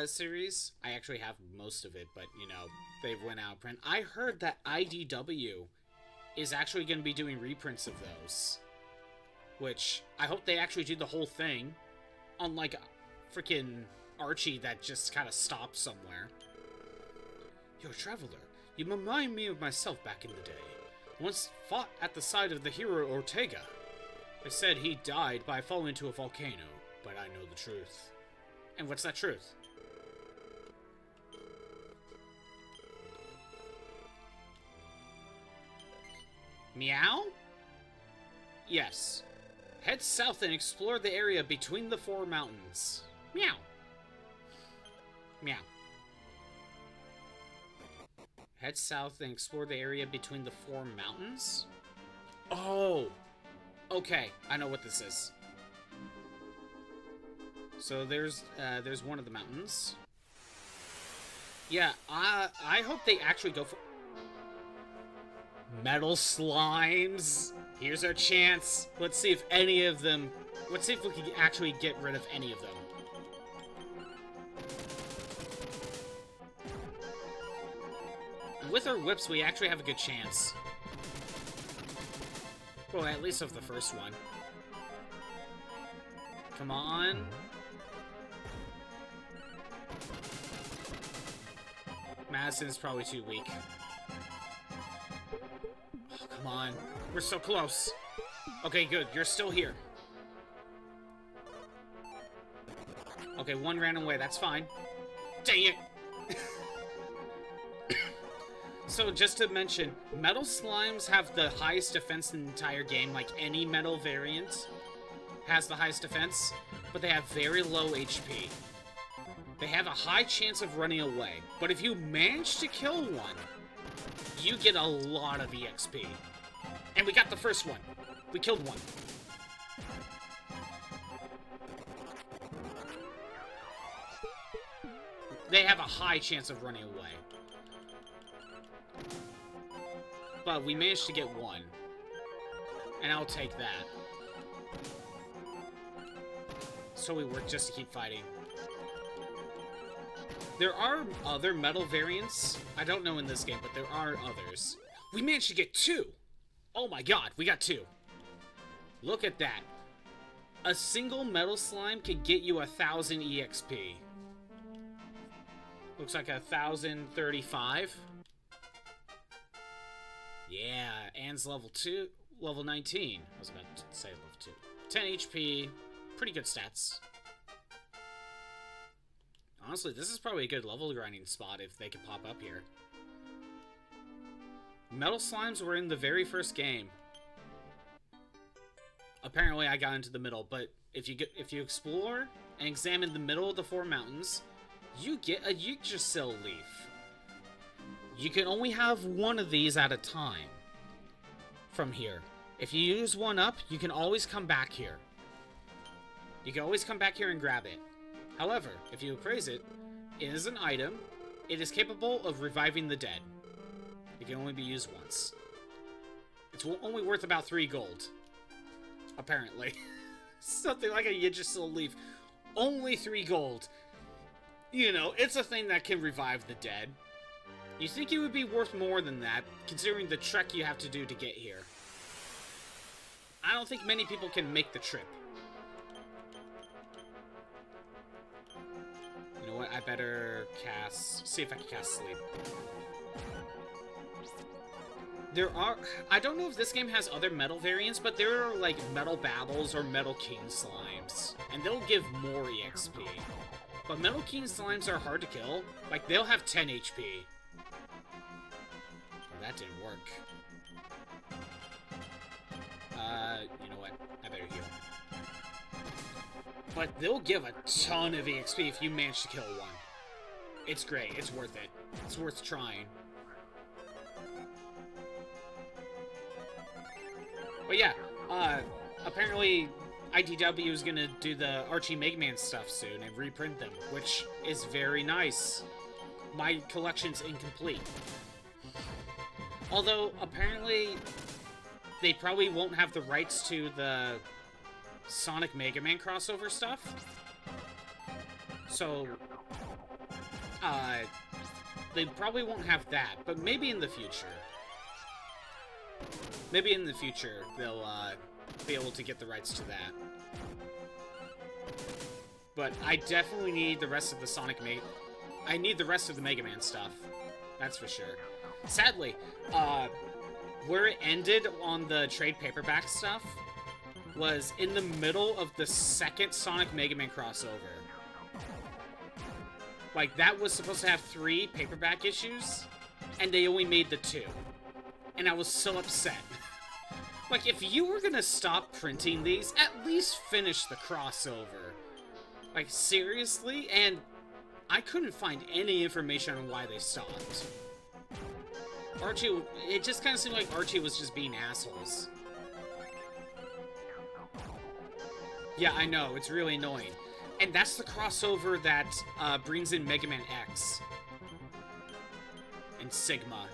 Speaker 1: series? I actually have most of it, but, you know, they went out of print. I heard that IDW is actually going to be doing reprints of those. Which, I hope they actually do the whole thing. Unlike freaking Archie that just kind of stops somewhere. You're a traveler. You remind me of myself back in the day. Once fought at the side of the hero Ortega. They said he died by falling into a volcano, but I know the truth. And what's that truth? Meow? Yes. Head south and explore the area between the 4 mountains. Meow. Meow. Head south and explore the area between the 4 mountains? Oh! Okay, I know what this is. So there's one of the mountains. Yeah, I hope they actually go for... Metal slimes! Here's our chance. Let's see if any of them... Let's see if we can actually get rid of any of them. With our whips, we actually have a good chance. Well, at least of the first one. Come on. Madison's probably too weak. Oh, come on. We're so close. Okay, good. You're still here. Okay, one ran away. That's fine. Dang it! So, just to mention, metal slimes have the highest defense in the entire game. Like, any metal variant has the highest defense, but they have very low HP. They have a high chance of running away, but if you manage to kill one, you get a lot of EXP. And we got the first one. We killed one. They have a high chance of running away. But we managed to get one. And I'll take that. So we work just to keep fighting. There are other metal variants. I don't know in this game, but there are others. We managed to get 2! Oh my god, we got 2. Look at that. A single metal slime could get you 1,000 EXP. Looks like 1,035. Yeah, Anne's level 2, level 19. I was about to say level 2. 10 HP, pretty good stats. Honestly, this is probably a good level grinding spot if they could pop up here. Metal slimes were in the very first game. Apparently, I got into the middle, but if you explore and examine the middle of the 4 mountains, you get a Yggdrasil leaf. You can only have one of these at a time from here. If you use one up, you can always come back here. You can always come back here and grab it. However, if you appraise it, it is an item. It is capable of reviving the dead. It can only be used once. It's only worth about 3 gold. Apparently. Something like a Yggdrasil leaf. Only 3 gold. You know, it's a thing that can revive the dead. You think it would be worth more than that, considering the trek you have to do to get here. I don't think many people can make the trip. You know what, I better see if I can cast Sleep. I don't know if this game has other metal variants, but there are like Metal Babbles or Metal King Slimes, and they'll give more EXP. But Metal King Slimes are hard to kill. Like, they'll have 10 HP. Oh, that didn't work. You know what? I better heal. But they'll give a ton of EXP if you manage to kill one. It's great. It's worth it. It's worth trying. But yeah, apparently IDW is gonna do the Archie Mega Man stuff soon and reprint them, which is very nice. My collection's incomplete. Although, apparently, they probably won't have the rights to the Sonic Mega Man crossover stuff. So, they probably won't have that, but maybe in the future. Maybe in the future, they'll, be able to get the rights to that. But I definitely need the rest of the I need the rest of the Mega Man stuff. That's for sure. Sadly, where it ended on the trade paperback stuff was in the middle of the second Sonic Mega Man crossover. Like, that was supposed to have 3 paperback issues, and they only made the 2. And I was so upset. Like, if you were gonna stop printing these, at least finish the crossover. Like, seriously? And I couldn't find any information on why they stopped. Orochi, it just kind of seemed like Orochi was just being assholes. Yeah, I know, it's really annoying. And that's the crossover that brings in Mega Man X. And Sigma.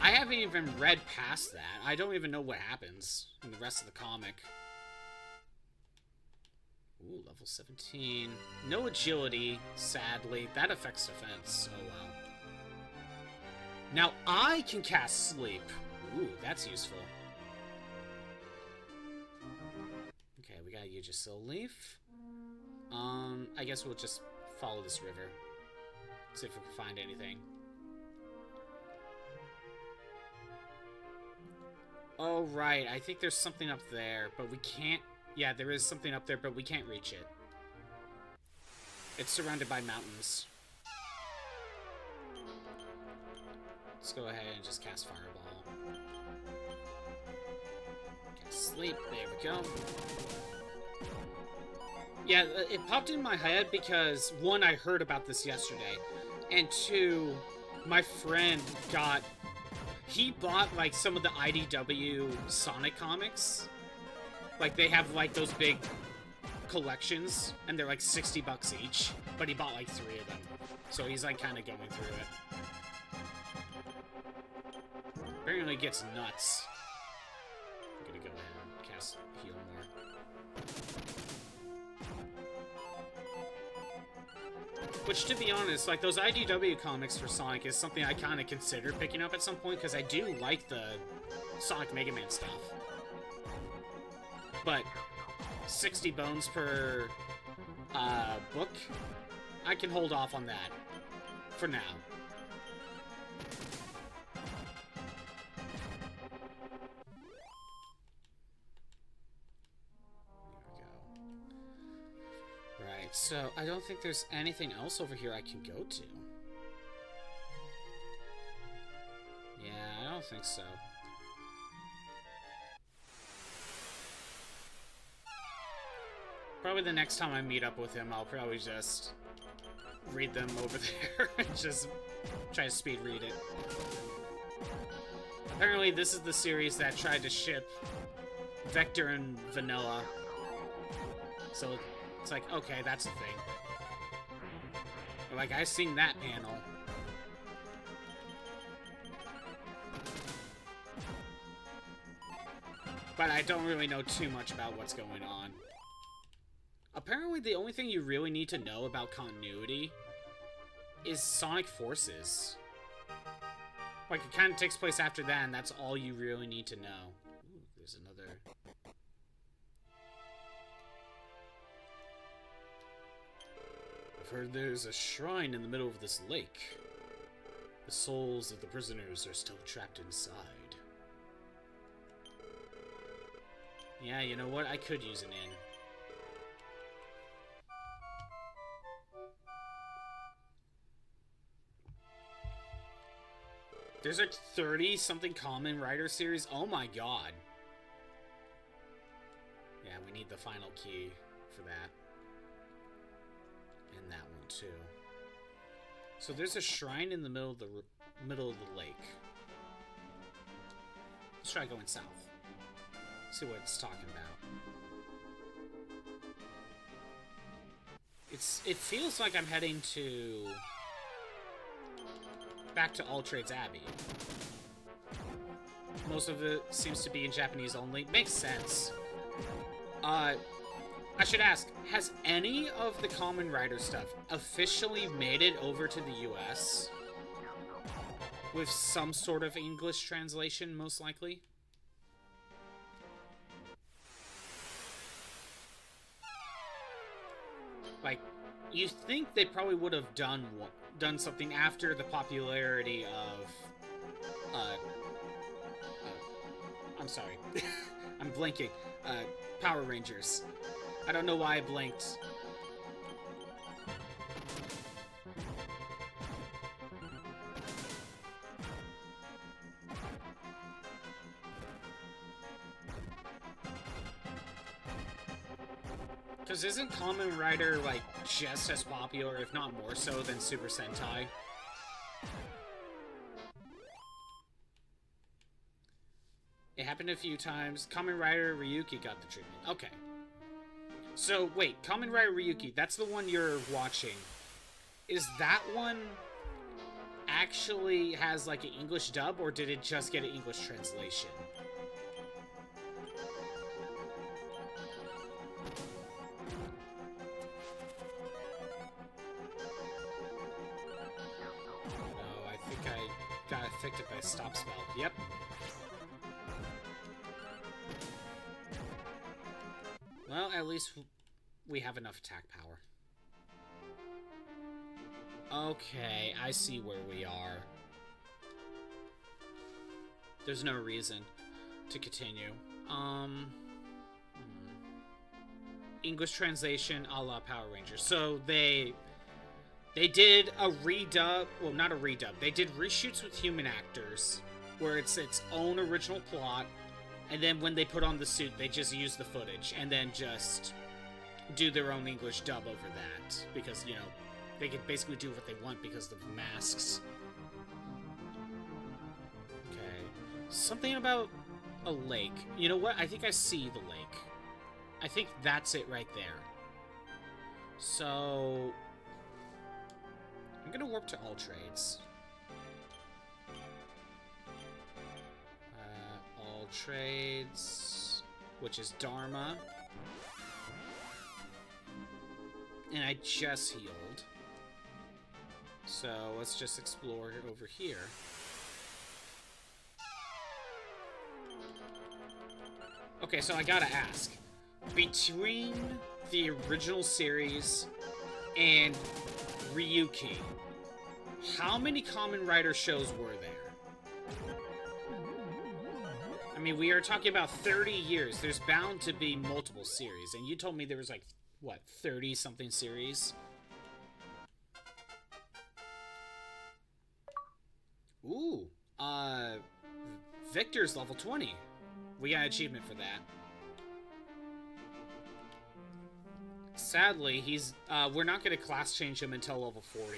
Speaker 1: I haven't even read past that. I don't even know what happens in the rest of the comic. Ooh, level 17. No agility, sadly. That affects defense. Oh, well. Now I can cast Sleep. Ooh, that's useful. Okay, we got Yuja Leaf. I guess we'll just follow this river. See if we can find anything. Oh, right. I think there's something up there, but we can't... Yeah, there is something up there, but we can't reach it. It's surrounded by mountains. Let's go ahead and just cast Fireball. Cast Sleep. There we go. Yeah, it popped in my head because, 1, I heard about this yesterday, and 2, my friend got... He bought, like, some of the IDW Sonic comics. Like, they have, like, those big collections, and they're, like, $60 each. But he bought, like, 3 of them. So he's, like, kind of going through it. Apparently it gets nuts. I'm gonna go ahead and cast Heal more. Which, to be honest, like, those IDW comics for Sonic is something I kind of considered picking up at some point, because I do like the Sonic Mega Man stuff. But 60 bones per book, I can hold off on that for now. Right, so I don't think there's anything else over here I can go to. Yeah, I don't think so. Probably the next time I meet up with him, I'll probably just read them over there and just try to speed read it. Apparently, this is the series that tried to ship Vector and Vanilla. So it's like, okay, that's a thing. But like, I've seen that panel. But I don't really know too much about what's going on. Apparently, the only thing you really need to know about continuity is Sonic Forces. Like, it kind of takes place after that, and that's all you really need to know. Ooh, there's another... I've heard there's a shrine in the middle of this lake. The souls of the prisoners are still trapped inside. Yeah, you know what? I could use an inn. There's a 30-something Kamen Rider series? Oh my god. Yeah, we need the final key for that. And that one, too. So there's a shrine in the middle of the lake. Let's try going south. See what it's talking about. It feels like I'm heading to... back to All Trades Abbey. Most of it seems to be in Japanese only. Makes sense. I should ask, has any of the Kamen Rider stuff officially made it over to the US? With some sort of English translation, most likely? Like, you think they probably would have done something after the popularity of, I'm sorry, I'm blinking, Power Rangers. I don't know why I blinked. Because isn't Kamen Rider, like, just as popular, if not more so, than Super Sentai? It happened a few times. Kamen Rider Ryuki got the treatment. Okay. So, wait, Kamen Rider Ryuki, that's the one you're watching. Is that one actually has, like, an English dub, or did it just get an English translation? Got affected by stop spell. Yep. Well, at least we have enough attack power. Okay, I see where we are. There's no reason to continue. English translation a la Power Rangers. So they did a redub, well, not a redub, they did reshoots with human actors, where it's its own original plot, and then when they put on the suit, they just use the footage, and then just do their own English dub over that, because, you know, they could basically do what they want because of the masks. Okay. Something about a lake. You know what? I think I see the lake. I think that's it right there. So I'm gonna warp to all trades. All trades, which is Dharma. And I just healed. So let's just explore over here. Okay, so I gotta ask. Between the original series and Ryuki, how many Kamen Rider shows were there? I mean, we are talking about 30 years. There's bound to be multiple series. And you told me there was like, what, 30-something series? Ooh, Victor's level 20. We got an achievement for that. Sadly, he's, we're not going to class change him until level 40.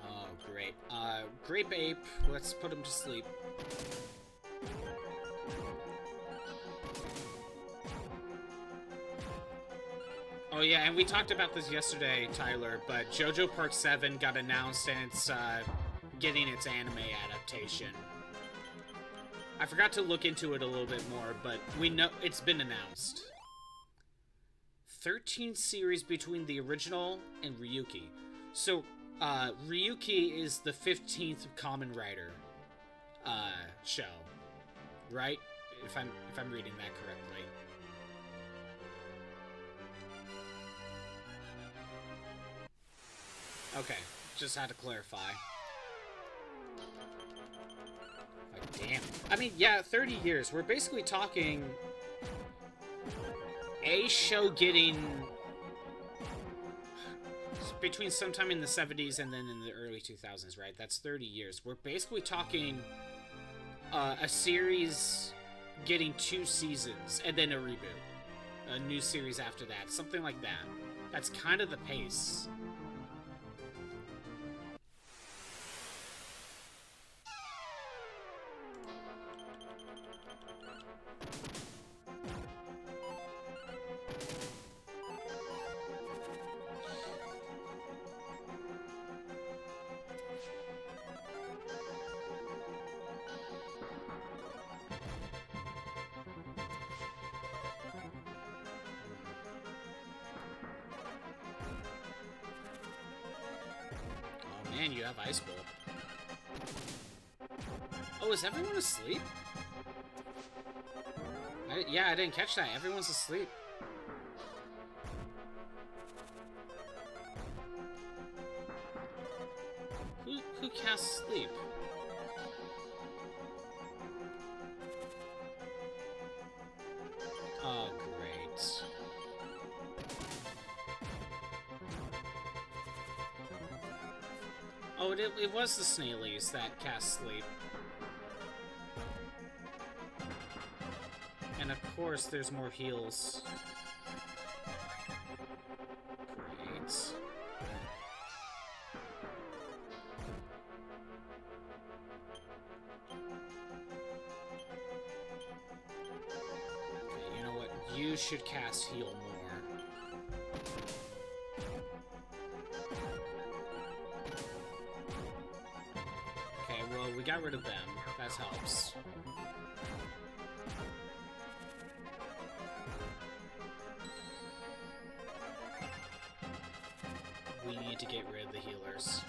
Speaker 1: Oh, great. Grape Ape, let's put him to sleep. Oh yeah, and we talked about this yesterday, Tyler, but JoJo Part 7 got announced and it's, getting its anime adaptation. I forgot to look into it a little bit more, but we know it's been announced. 13 series between the original and Ryuki. So, Ryuki is the 15th Kamen Rider show, right? If I'm reading that correctly. Okay, just had to clarify. Damn. I mean, yeah, 30 years. We're basically talking a show getting between sometime in the 70s and then in the early 2000s, right? That's 30 years. We're basically talking a series getting 2 seasons and then a reboot. A new series after that. Something like that. That's kind of the pace. Man, you have Ice Bolt. Oh, is everyone asleep? I Yeah, I didn't catch that. Everyone's asleep. Who casts sleep? Oh, great. Oh, it was the Snailies that cast sleep. And of course, there's more heals. Great. Okay, you know what? You should cast heal more. Okay, well, we got rid of them. That helps. We need to get rid of the healers.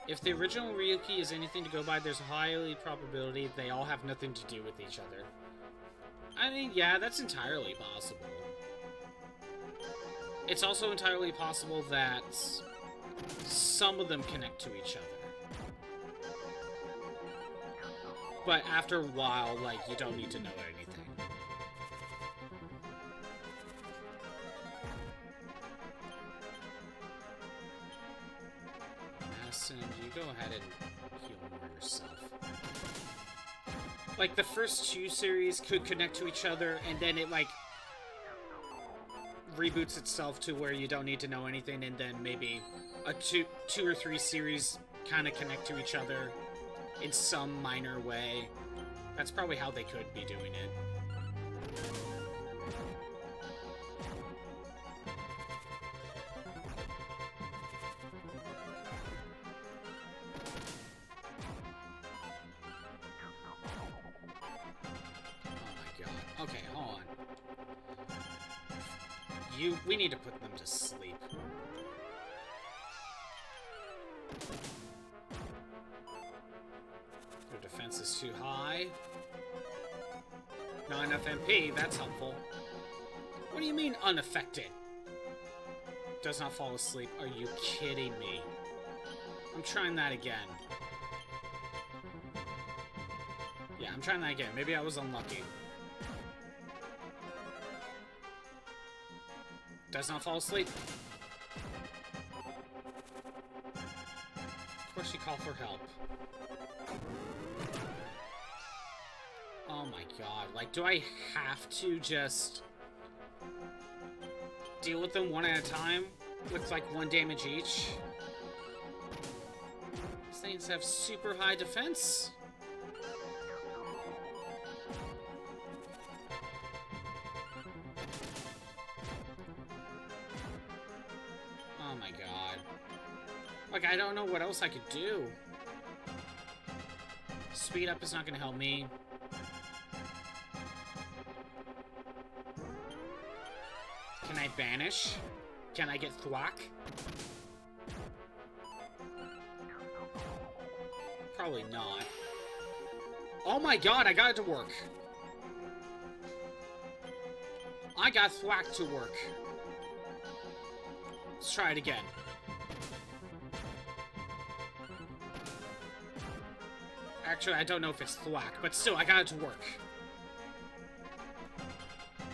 Speaker 1: If the original Ryuki is anything to go by, there's a high probability they all have nothing to do with each other. I mean, yeah, that's entirely possible. It's also entirely possible that some of them connect to each other. But after a while, like, you don't need to know anything. Madison, you go ahead and heal more yourself. Like, the first two series could connect to each other, and then it, like, reboots itself to where you don't need to know anything, and then maybe a two or three series kind of connect to each other in some minor way. That's probably how they could be doing it. Okay, hold on. We need to put them to sleep. Their defense is too high. Not enough MP, that's helpful. What do you mean, unaffected? Does not fall asleep. Are you kidding me? I'm trying that again. Yeah, I'm trying that again. Maybe I was unlucky. Does not fall asleep. Of course you call for help. Oh my god. Like, do I have to just deal with them one at a time with, like, 1 damage each? These things have super high defense. Oh my god. Like, I don't know what else I could do. Speed up is not going to help me. Can I banish? Can I get thwack? Probably not. Oh my god, I got it to work. I got thwack to work. Let's try it again. Actually, I don't know if it's thwack, but still, I got it to work.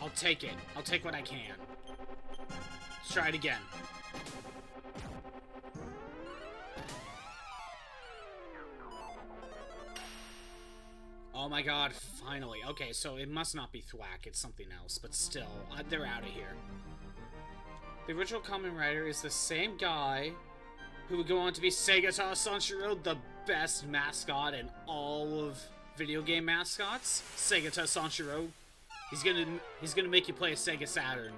Speaker 1: I'll take it. I'll take what I can. Let's try it again. Oh my god, finally. Okay, so it must not be thwack, it's something else, but still, they're out of here. The original Kamen Rider is the same guy who would go on to be Segata Sanshiro, the best mascot in all of video game mascots. Segata Sanshiro. He's gonna make you play a Sega Saturn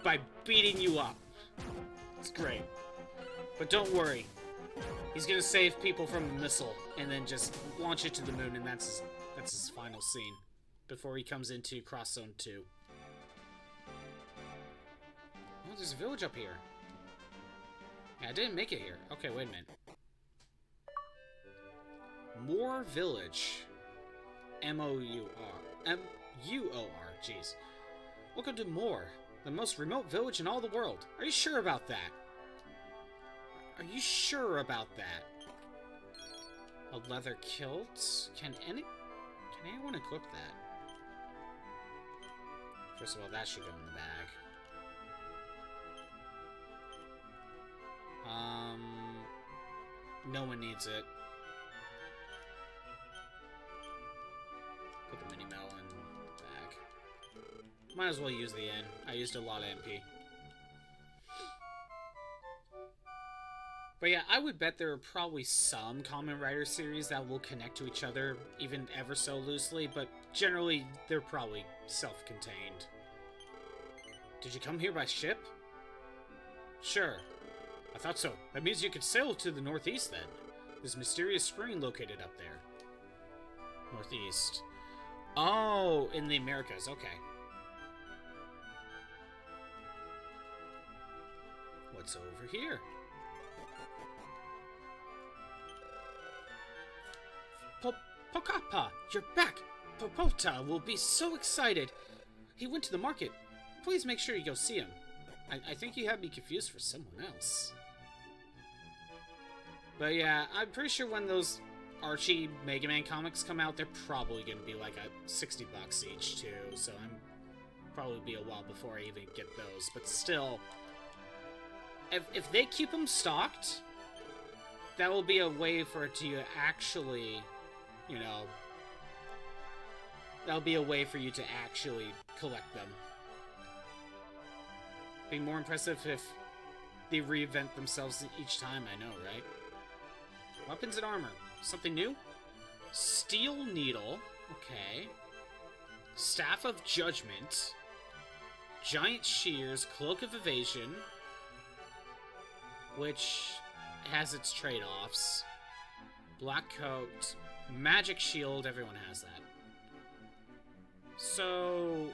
Speaker 1: by beating you up. It's great. But don't worry. He's gonna save people from a missile and then just launch it to the moon, and that's his final scene before he comes into Cross Zone 2. Oh, there's a village up here. Yeah, I didn't make it here. Okay, wait a minute. More village. M-O-U-R. M-U-O-R. Jeez. Welcome to Moor, the most remote village in all the world. Are you sure about that? Are you sure about that? A leather kilt? Can anyone equip that? First of all, that should go in the bag. No one needs it. Put the mini mel in the bag. Might as well use the N. I used a lot of MP. But yeah, I would bet there are probably some Kamen Rider series that will connect to each other, even ever so loosely, but generally, they're probably self-contained. Did you come here by ship? Sure. I thought so. That means you could sail to the northeast, then. There's a mysterious spring located up there. Northeast. Oh, in the Americas. Okay. What's over here? Pokapa, you're back! Popota will be so excited. He went to the market. Please make sure you go see him. I think you had me confused for someone else. But yeah, I'm pretty sure when those Archie Mega Man comics come out, they're probably going to be like a $60 each too, so I'm probably be a while before I even get those. But still, if they keep them stocked, that will be a way for it to actually, you know, that'll be a way for you to actually collect them. Be more impressive if they reinvent themselves each time, I know, right? Weapons and armor. Something new? Steel needle. Okay. Staff of Judgment. Giant shears. Cloak of Evasion. Which has its trade-offs. Black coat. Magic shield. Everyone has that. So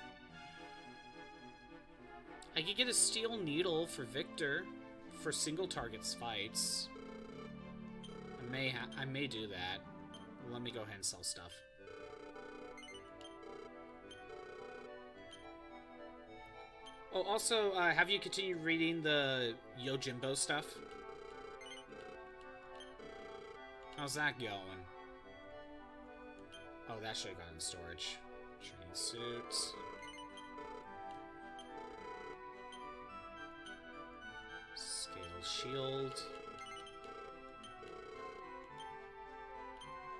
Speaker 1: I could get a steel needle for Victor for single targets fights. I may do that. Let me go ahead and sell stuff. Oh, also, have you continued reading the Yojimbo stuff? How's that going? Oh, that should have gone in storage. Training suits. Scale shield.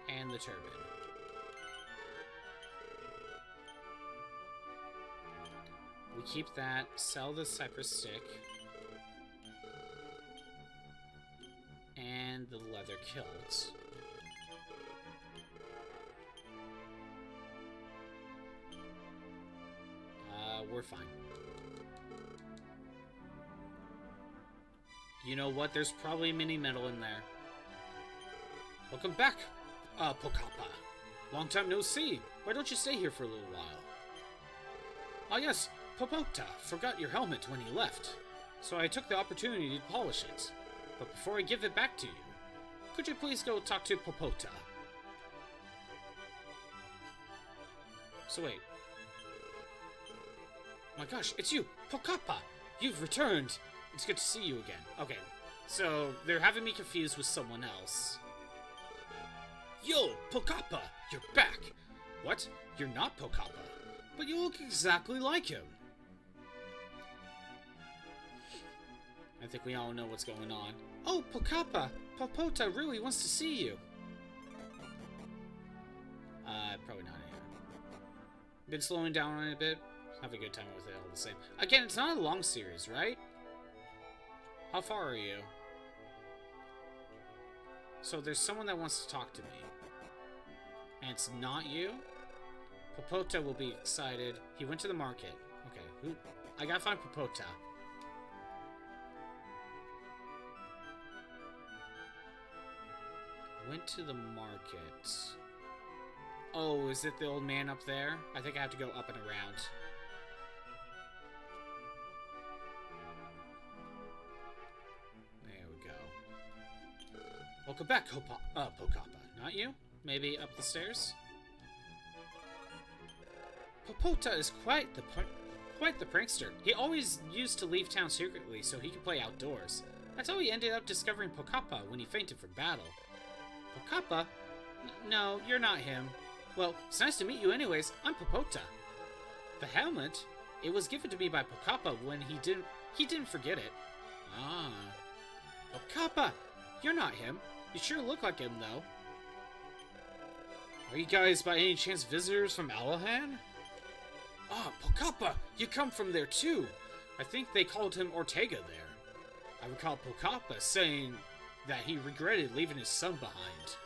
Speaker 1: And the turban. We keep that. Sell the cypress stick. And the leather kilt. We're fine. You know what? There's probably mini metal in there. Welcome back, Pokapa. Long time no see. Why don't you stay here for a little while? Ah yes, Popota forgot your helmet when he left, so I took the opportunity to polish it. But before I give it back to you, could you please go talk to Popota? So wait. My gosh, it's you, Pokapa! You've returned! It's good to see you again. Okay, so they're having me confused with someone else. Yo, Pokapa! You're back! What? You're not Pokapa, but you look exactly like him. I think we all know what's going on. Oh, Pokapa! Popota really wants to see you. Probably not here. Been slowing down on it a bit. Have a good time with it all the same. Again, it's not a long series, right? How far are you? So there's someone that wants to talk to me. And it's not you? Popota will be excited. He went to the market. Okay, who? I gotta find Popota. Went to the market. Oh, is it the old man up there? I think I have to go up and around. There we go. Welcome back, Pokapa. Not you? Maybe up the stairs? Popota is quite the prankster. He always used to leave town secretly so he could play outdoors. That's how he ended up discovering Pocapa when he fainted from battle. Pocapa? No, you're not him. Well, it's nice to meet you anyways. I'm Popota. The helmet? It was given to me by Pocapa when he didn't forget it. Ah. Pocapa! You're not him. You sure look like him, though. Are you guys by any chance visitors from Alahan? Ah, Pocapa! You come from there too! I think they called him Ortega there. I recall Pocapa saying that he regretted leaving his son behind.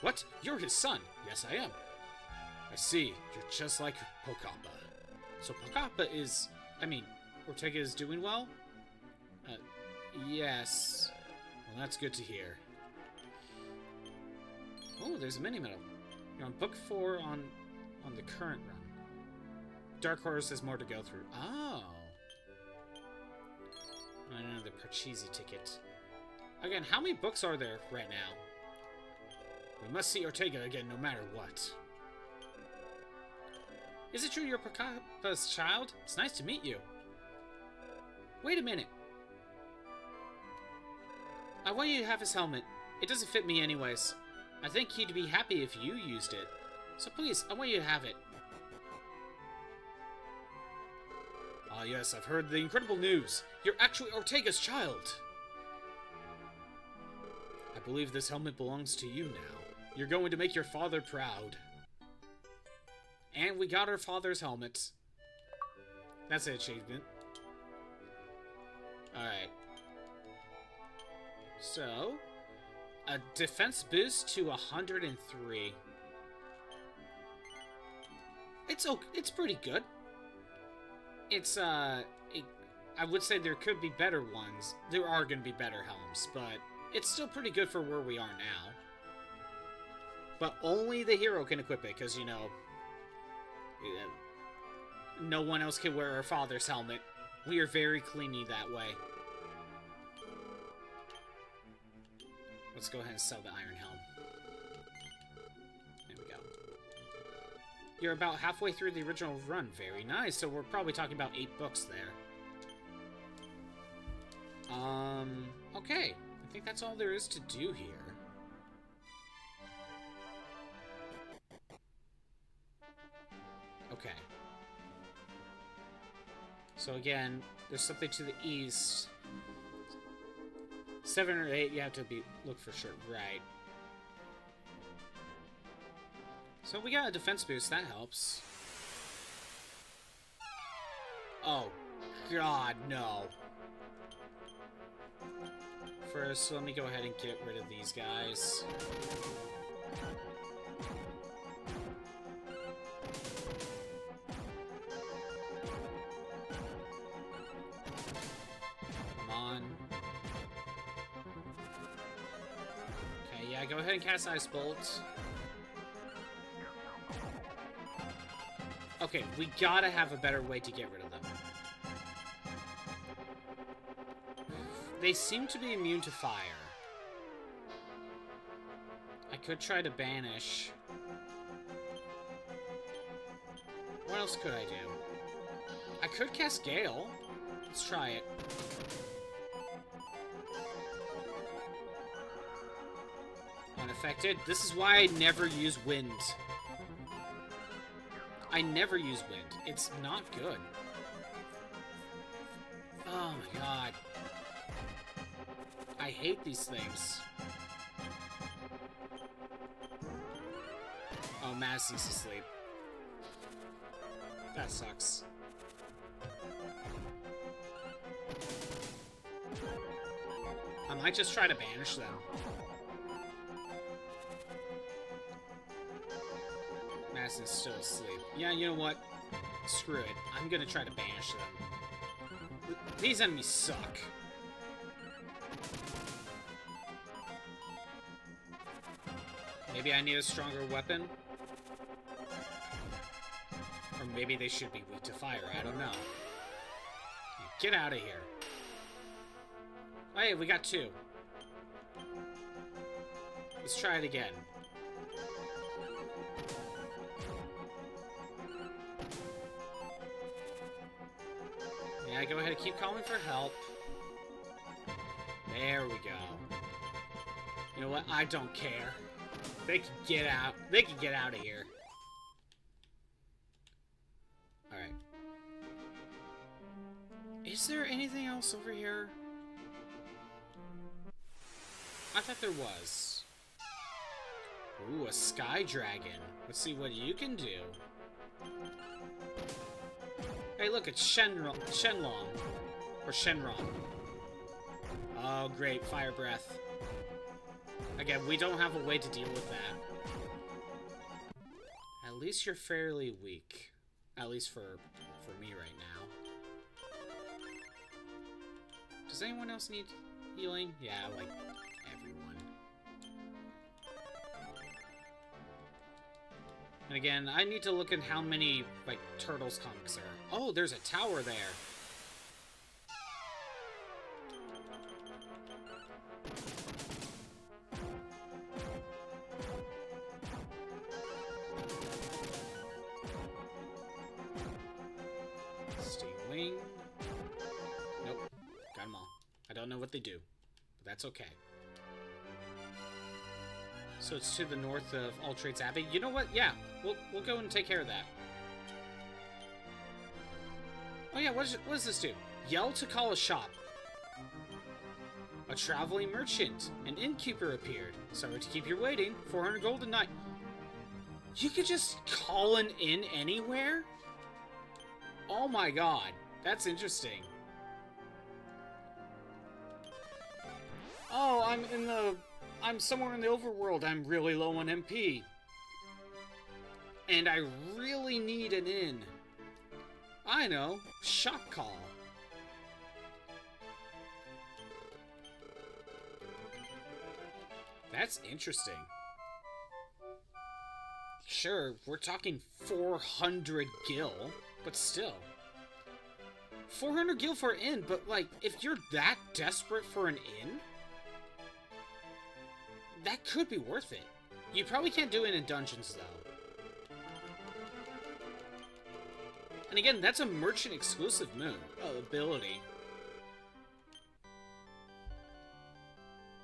Speaker 1: What? You're his son? Yes, I am. I see. You're just like Pocapa. So Pocapa is... Ortega is doing well? Yes. Well, that's good to hear. Oh, there's a mini-medal. You're on book 4 on the current run. Dark Horse has more to go through. Oh. Another Parcheesi ticket. Again, how many books are there right now? We must see Ortega again no matter what. Is it true you're Pocapa's child? It's nice to meet you. Wait a minute. I want you to have his helmet. It doesn't fit me anyways. I think he'd be happy if you used it. So please, I want you to have it. Ah yes, I've heard the incredible news. You're actually Ortega's child. I believe this helmet belongs to you now. You're going to make your father proud. And we got our father's helmet. That's an achievement. Alright. So, a defense boost to 103. It's pretty good. I would say there could be better ones. There are going to be better helms, but it's still pretty good for where we are now. But only the hero can equip it, because, you know, no one else can wear our father's helmet. We are very cleany that way. Let's go ahead and sell the Iron Helm. There we go. You're about halfway through the original run. Very nice. So we're probably talking about 8 books there. Okay. I think that's all there is to do here. Okay. So again, there's something to the east. 7 or 8, you have to look for sure. Right. So we got a defense boost, that helps. Oh, God, no. First, let me go ahead and get rid of these guys. Come on. Okay, yeah, go ahead and cast Ice Bolt. Okay, we gotta have a better way to get rid of them. They seem to be immune to fire. I could try to banish. What else could I do? I could cast Gale. Let's try it. Unaffected. This is why I never use wind. I never use wind. It's not good. Oh my god. I hate these things. Oh, Madison's asleep. That sucks. I might just try to banish them. Madison's still asleep. Yeah, you know what? Screw it. I'm gonna try to banish them. These enemies suck. Maybe I need a stronger weapon? Or maybe they should be weak to fire, I don't know. Get out of here. Oh, hey, we got 2. Let's try it again. gotta go ahead and keep calling for help. There we go. You know what? I don't care. They can get out. They can get out of here. Alright. Is there anything else over here? I thought there was. Ooh, a sky dragon. Let's see what you can do. Hey, look, it's Shenlong. Or Shenron. Oh, great. Fire breath. Again, we don't have a way to deal with that. At least you're fairly weak. At least for me right now. Does anyone else need healing? Yeah, like everyone. And again, I need to look at how many, like, Turtles comics there are. Oh, there's a tower there. Wing. Nope. Got them all. I don't know what they do, but that's okay. So it's to the north of All Trades Abbey. You know what? Yeah, we'll go and take care of that. Oh yeah, what does this do? Yell to call a shop. A traveling merchant. An innkeeper appeared. Sorry to keep you waiting. 400 gold a night. You could just call an inn anywhere? Oh my god, that's interesting. Oh, I'm somewhere in the overworld. I'm really low on MP. And I really need an inn. I know, shop call. That's interesting. Sure, we're talking 400 gil. But still. 400 gil for an inn, but like, if you're that desperate for an inn, that could be worth it. You probably can't do it in dungeons, though. And again, that's a merchant exclusive ability.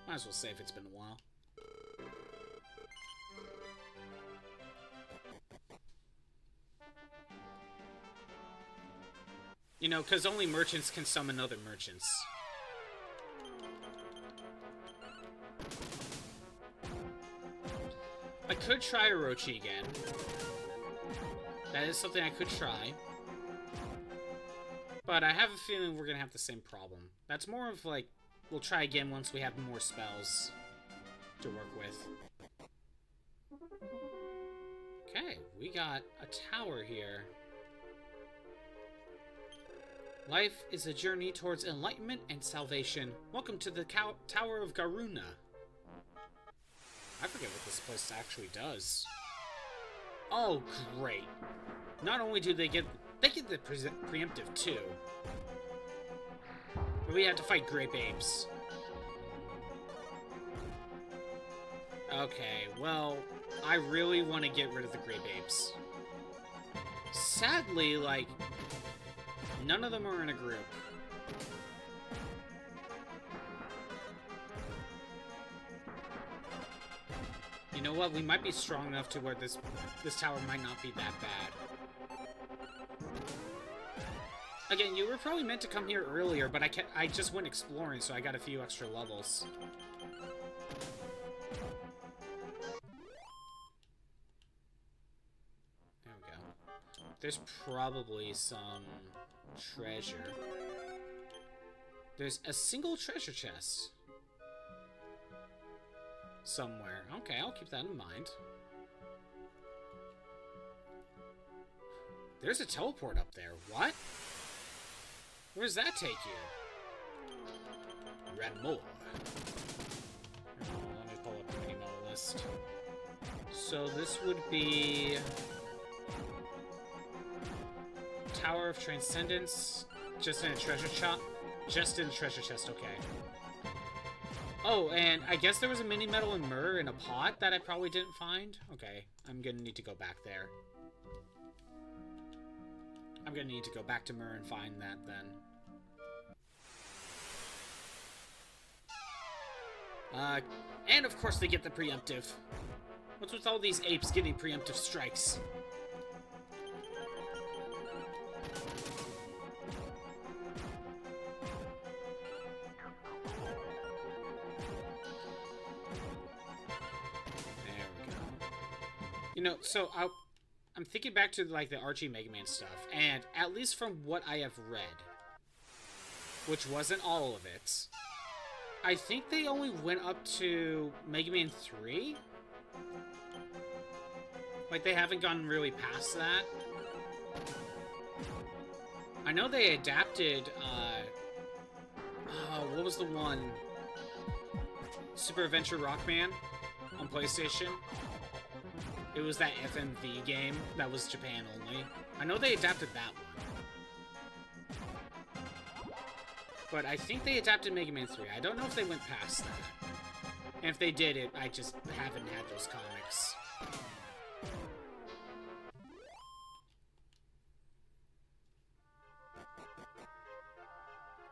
Speaker 1: Might as well say if it's been a while. You know, because only merchants can summon other merchants. I could try Orochi again. That is something I could try. But I have a feeling we're gonna have the same problem. That's more of like, we'll try again once we have more spells to work with. Okay, we got a tower here. Life is a journey towards enlightenment and salvation. Welcome to the Tower of Garuna. I forget what this place actually does. Oh, great. Not only do they get the preemptive too. But we have to fight grape apes. Okay, well, I really want to get rid of the grape apes. Sadly, like, none of them are in a group. You know what? We might be strong enough to where this tower might not be that bad. Again, you were probably meant to come here earlier, but I just went exploring, so I got a few extra levels. There we go. There's probably some treasure. There's a single treasure chest. Somewhere. Okay, I'll keep that in mind. There's a teleport up there. What? Where does that take you? Ranmore. Let me pull up the mini-memo list. So this would be Tower of Transcendence, just in a treasure shop? Just in a treasure chest, okay. Oh, and I guess there was a mini metal and myrrh in a pot that I probably didn't find? Okay, I'm gonna need to go back there. I'm gonna need to go back to myrrh and find that then. And of course they get the preemptive. What's with all these apes getting preemptive strikes? There we go. You know, so I'm thinking back to, like, the Archie Mega Man stuff, and at least from what I have read, which wasn't all of it, I think they only went up to Mega Man 3? Like, they haven't gone really past that. I know they adapted, what was the one? Super Adventure Rockman on PlayStation. It was that FMV game that was Japan only. I know they adapted that one. But I think they adapted Mega Man 3. I don't know if they went past that. And if they did it, I just haven't had those comics.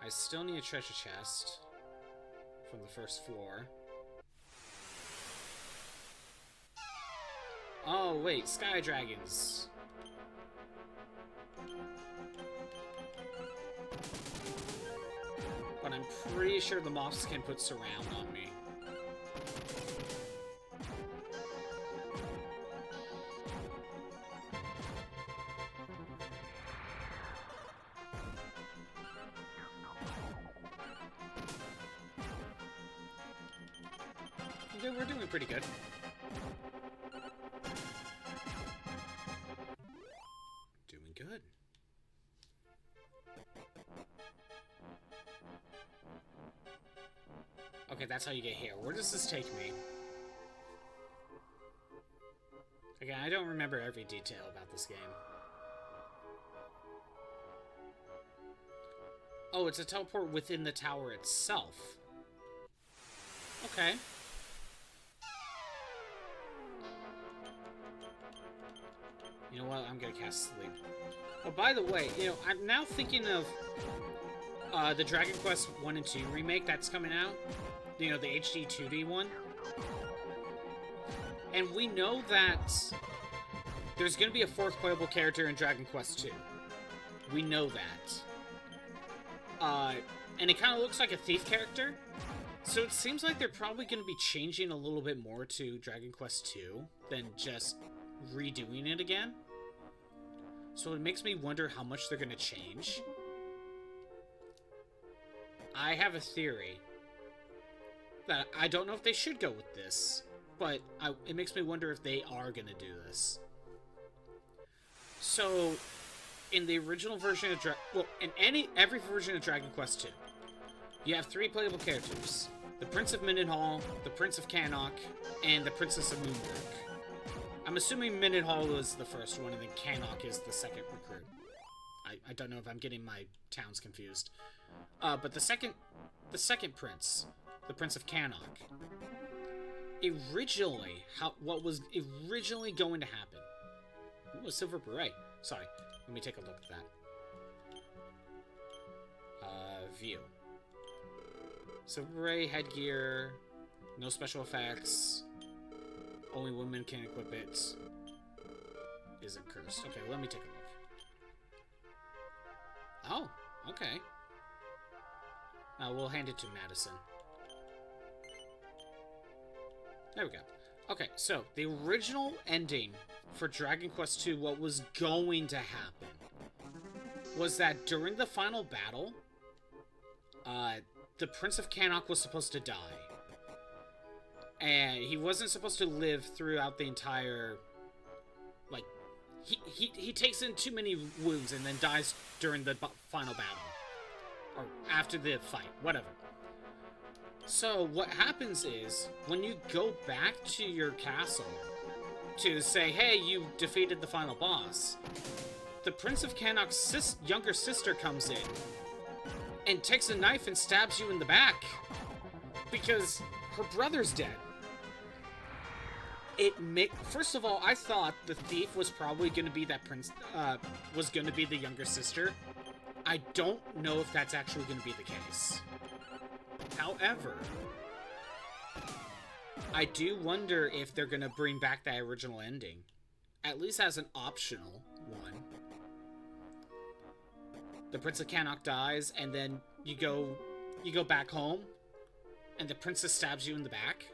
Speaker 1: I still need a treasure chest from the first floor. Oh, wait, Sky Dragons. But I'm pretty sure the moths can put surround on me. Okay, we're doing pretty good. Doing good. Okay, that's how you get here. Where does this take me? Again, I don't remember every detail about this game. Oh, it's a teleport within the tower itself. Okay. You know what? I'm gonna cast Sleep. Oh, by the way, you know, I'm now thinking of the Dragon Quest 1 and 2 remake that's coming out. You know, the HD 2D one. And we know that there's gonna be a fourth playable character in Dragon Quest 2. We know that. And it kind of looks like a thief character. So it seems like they're probably going to be changing a little bit more to Dragon Quest 2 than just redoing it again. So it makes me wonder how much they're going to change. I have a theory that I don't know if they should go with this, but it makes me wonder if they are going to do this. So, in the original version of every version of Dragon Quest 2, you have 3 playable characters. The Prince of Mendenhall, the Prince of Cannock, and the Princess of Moonbrook. I'm assuming Mendenhall is the first one, and then Cannock is the second recruit. I don't know if I'm getting my towns confused. But the second prince, the Prince of Cannock, what was originally going to happen? Ooh, a silver beret. Sorry, let me take a look at that. View. Silver beret, headgear, no special effects, only women can equip it, isn't cursed. Okay, let me take a look. Oh, okay. We'll hand it to Madison. There we go. Okay, so the original ending for Dragon Quest II, what was going to happen, was that during the final battle, the Prince of Cannock was supposed to die. And he wasn't supposed to live throughout the entire... Like, he takes in too many wounds and then dies during the final battle. Or after the fight, whatever. So, what happens is, when you go back to your castle to say, hey, you defeated the final boss, the Prince of Cannock's younger sister comes in and takes a knife and stabs you in the back because her brother's dead. First of all, I thought the thief was probably going to be that was going to be the younger sister. I don't know if that's actually going to be the case. However, I do wonder if they're gonna bring back that original ending. At least as an optional one. The Prince of Cannock dies, and then you go back home, and the princess stabs you in the back.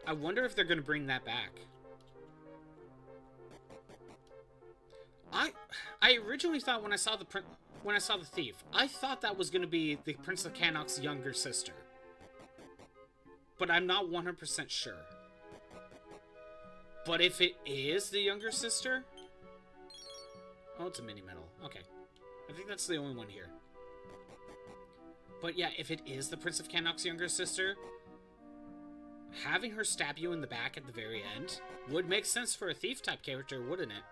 Speaker 1: I wonder if they're gonna bring that back. I originally thought when I saw the thief, I thought that was gonna be the Prince of Cannock's younger sister. But I'm not 100% sure. But if it is the younger sister... Oh, it's a mini-medal. Okay. I think that's the only one here. But yeah, if it is the Prince of Cannock's younger sister, having her stab you in the back at the very end would make sense for a thief-type character, wouldn't it?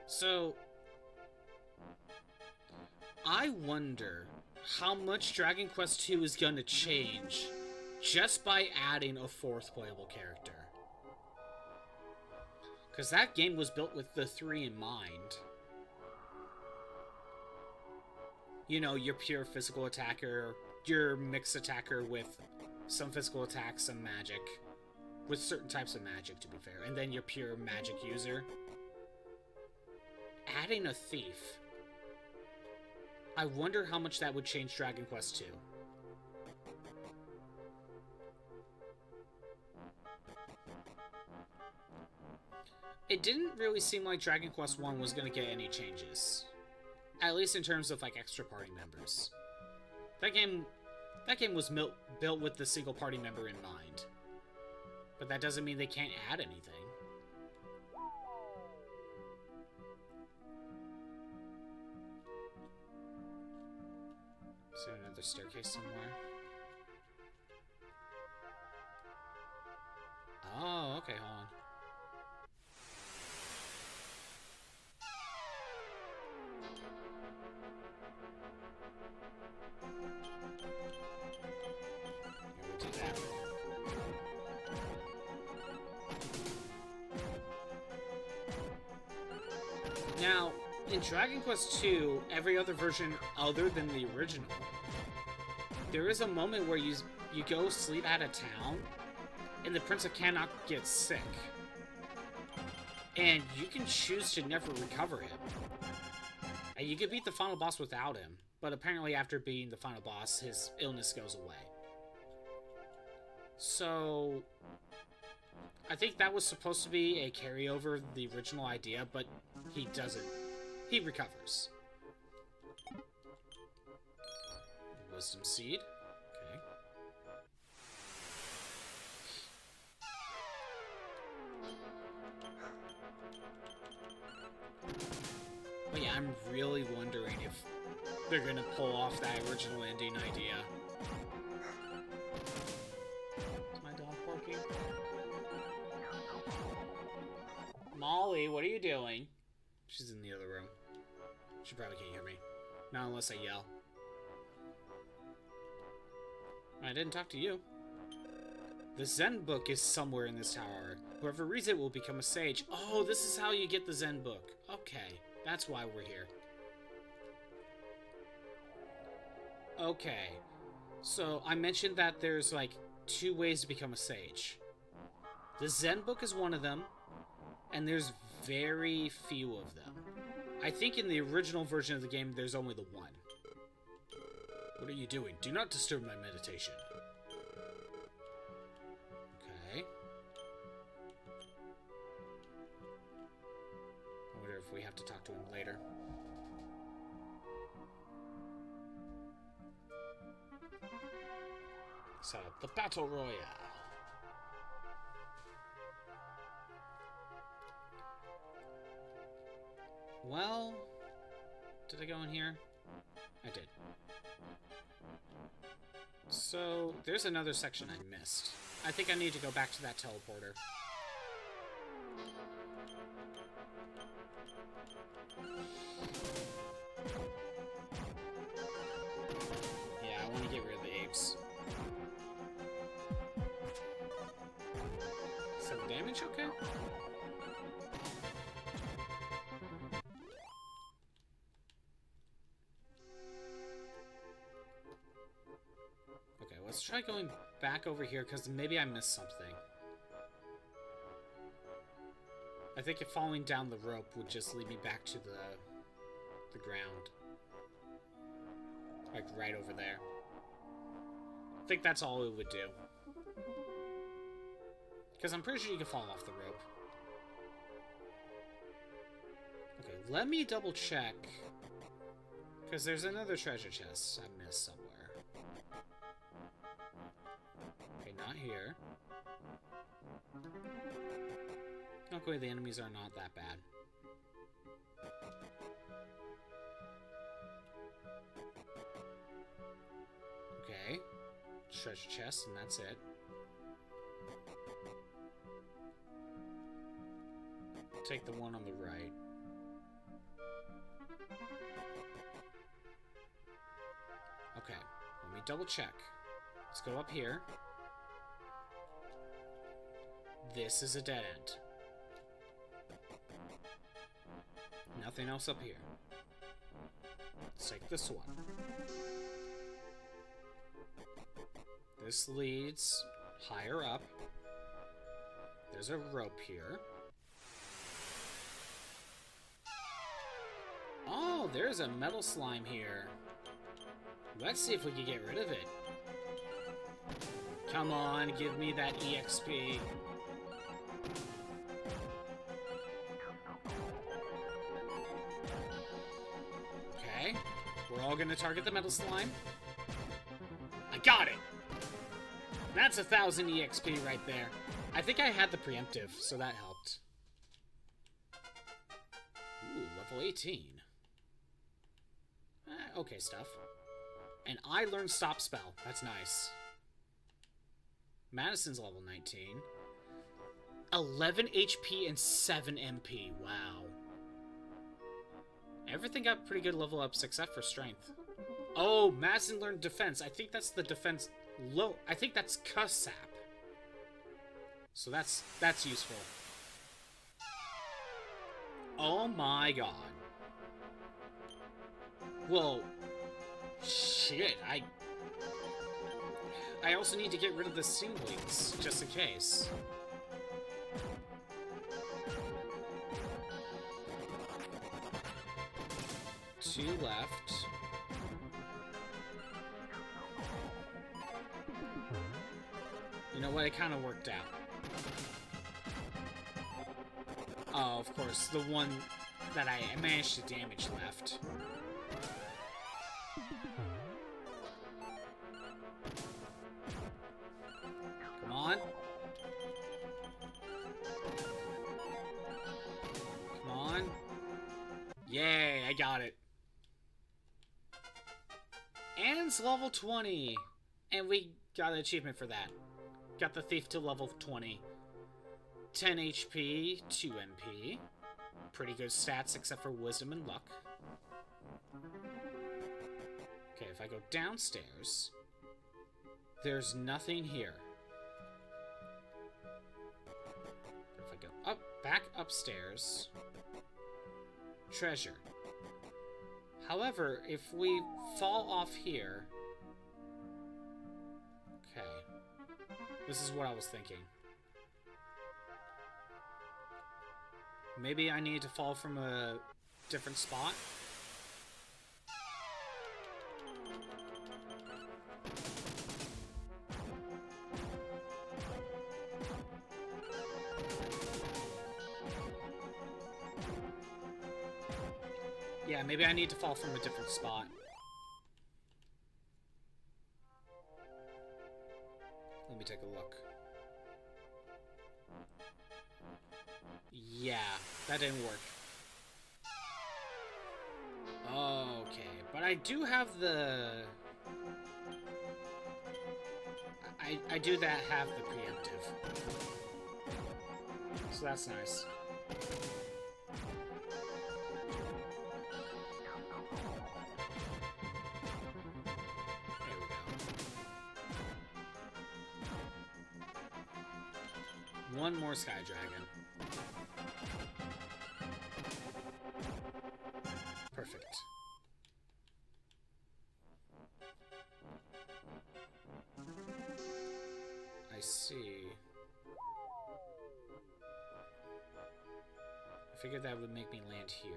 Speaker 1: So... I wonder how much Dragon Quest II is going to change just by adding a fourth playable character. Because that game was built with the 3 in mind. You know, your pure physical attacker, your mixed attacker with some physical attacks, some magic. With certain types of magic, to be fair. And then your pure magic user. Adding a thief... I wonder how much that would change Dragon Quest II. It didn't really seem like Dragon Quest I was going to get any changes. At least in terms of, like, extra party members. That game was built with the single party member in mind. But that doesn't mean they can't add anything. Is there another staircase somewhere? Oh, okay, hold on. We'll do that. Now, in Dragon Quest II, every other version other than the original, there is a moment where you go sleep at a town, and the Prince of Cannock gets sick. And you can choose to never recover him. And you can beat the final boss without him, but apparently after beating the final boss, his illness goes away. So, I think that was supposed to be a carryover of the original idea, but he doesn't. He recovers. Wisdom seed. Okay. But yeah, I'm really wondering if they're gonna pull off that original ending idea. Is my dog barking? Molly, what are you doing? She's in the other room. She probably can't hear me. Not unless I yell. I didn't talk to you. The Zen book is somewhere in this tower. Whoever reads it will become a sage. Oh, this is how you get the Zen book. Okay, that's why we're here. Okay, so I mentioned that there's like 2 ways to become a sage. The Zen book is one of them, and there's very few of them. I think in the original version of the game, there's only the 1. What are you doing? Do not disturb my meditation. Okay. I wonder if we have to talk to him later. Set up the Battle Royale. Well, did I go in here? I did. So, there's another section I missed. I think I need to go back to that teleporter. Yeah, I want to get rid of the apes. 7 damage, okay? let's try going back over here, because maybe I missed something. I think if falling down the rope would just lead me back to the ground. Like, right over there. I think that's all it would do. Because I'm pretty sure you can fall off the rope. Okay, let me double check. Because there's another treasure chest I missed somewhere. Okay, not here. Okay, the enemies are not that bad. Okay. Treasure chest, and that's it. Take the one on the right. Okay, let me double check. Let's go up here. This is a dead end. Nothing else up here. Let's take this one. This leads higher up. There's a rope here. Oh, there's a metal slime here. Let's see if we can get rid of it. Come on, give me that EXP. Okay, we're all gonna target the metal slime. I got it! That's 1,000 EXP right there. I think I had the preemptive, so that helped. Ooh, level 18. Okay, stuff. And I learned Stop Spell. That's nice. Madison's level 19. 11 HP and 7 MP. Wow. Everything got pretty good level ups except for strength. Oh, Madison learned defense. I think that's the defense low. I think that's Cuss Sap. So that's useful. Oh my god. Well, shit, I also need to get rid of the singlings, just in case. Two left. You know what, it kind of worked out. Oh, of course, the one that I managed to damage left. Come on. Come on. Yay, I got it. And it's level 20. And we got an achievement for that. Got the thief to level 20. 10 HP, 2 MP. Pretty good stats except for wisdom and luck. Okay, if I go downstairs, there's nothing here. If I go up, back upstairs, treasure. However, if we fall off here... Okay. This is what I was thinking. Maybe I need to fall from a different spot? Yeah, maybe I need to fall from a different spot. Let me take a look. Yeah, that didn't work. Okay, but I do have the... I do have the preemptive. So that's nice. There we go. One more Sky Dragon. Perfect. I see. I figured that would make me land here.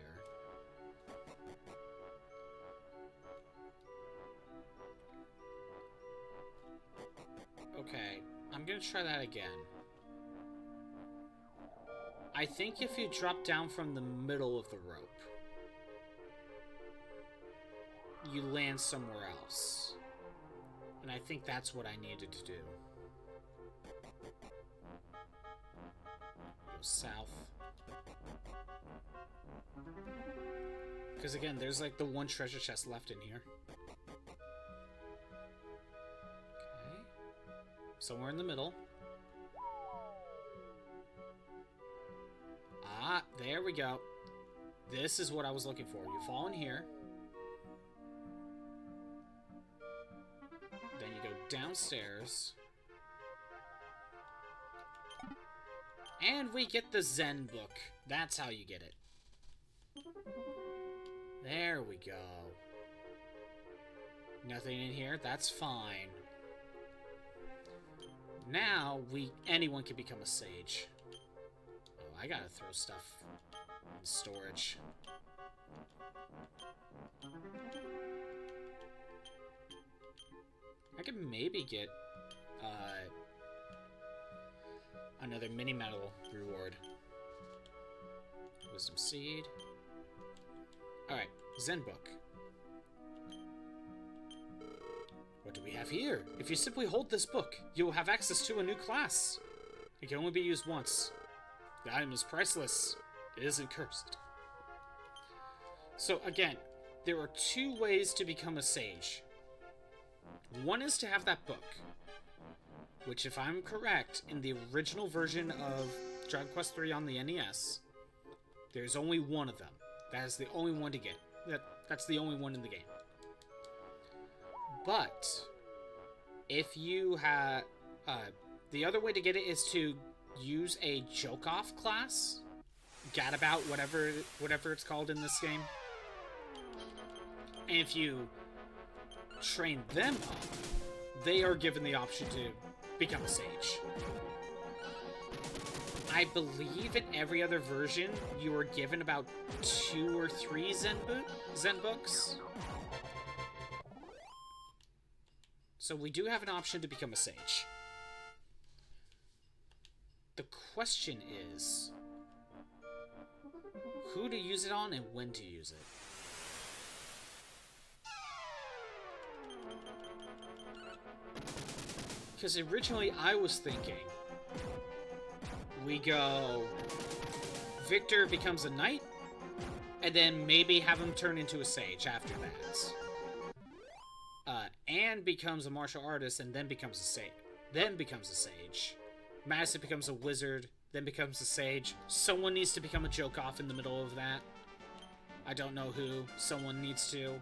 Speaker 1: Okay, I'm gonna try that again. I think if you drop down from the middle of the rope, you land somewhere else. And I think that's what I needed to do. Go south. Because again, there's like the one treasure chest left in here. Okay. Somewhere in the middle. Ah, there we go. This is what I was looking for. You fall in here. Then you go downstairs. And we get the Zen book. That's how you get it. There we go. Nothing in here? That's fine. Now, anyone can become a sage. Oh, I gotta throw stuff in storage. I could maybe get another mini medal reward. Wisdom seed. Alright, Zen book. What do we have here? If you simply hold this book, you will have access to a new class. It can only be used once. The item is priceless. It isn't cursed. So again, there are two ways to become a sage. One is to have that book, which, if I'm correct, in the original version of Dragon Quest III on the NES, there's only one of them. That is the only one to get. That's the only one in the game. But if you have the other way to get it is to use a joke-off class, gadabout, whatever it's called in this game. And if you train them up, they are given the option to become a sage. I believe in every other version, you are given about 2 or 3 Zen books. So we do have an option to become a sage. The question is, who to use it on and when to use it. Because originally I was thinking, we go, Victor becomes a knight, and then maybe have him turn into a sage after that. Anne becomes a martial artist and then becomes a sage. Madison becomes a wizard, then becomes a sage. Someone needs to become a joke-off in the middle of that. I don't know who. Someone needs to.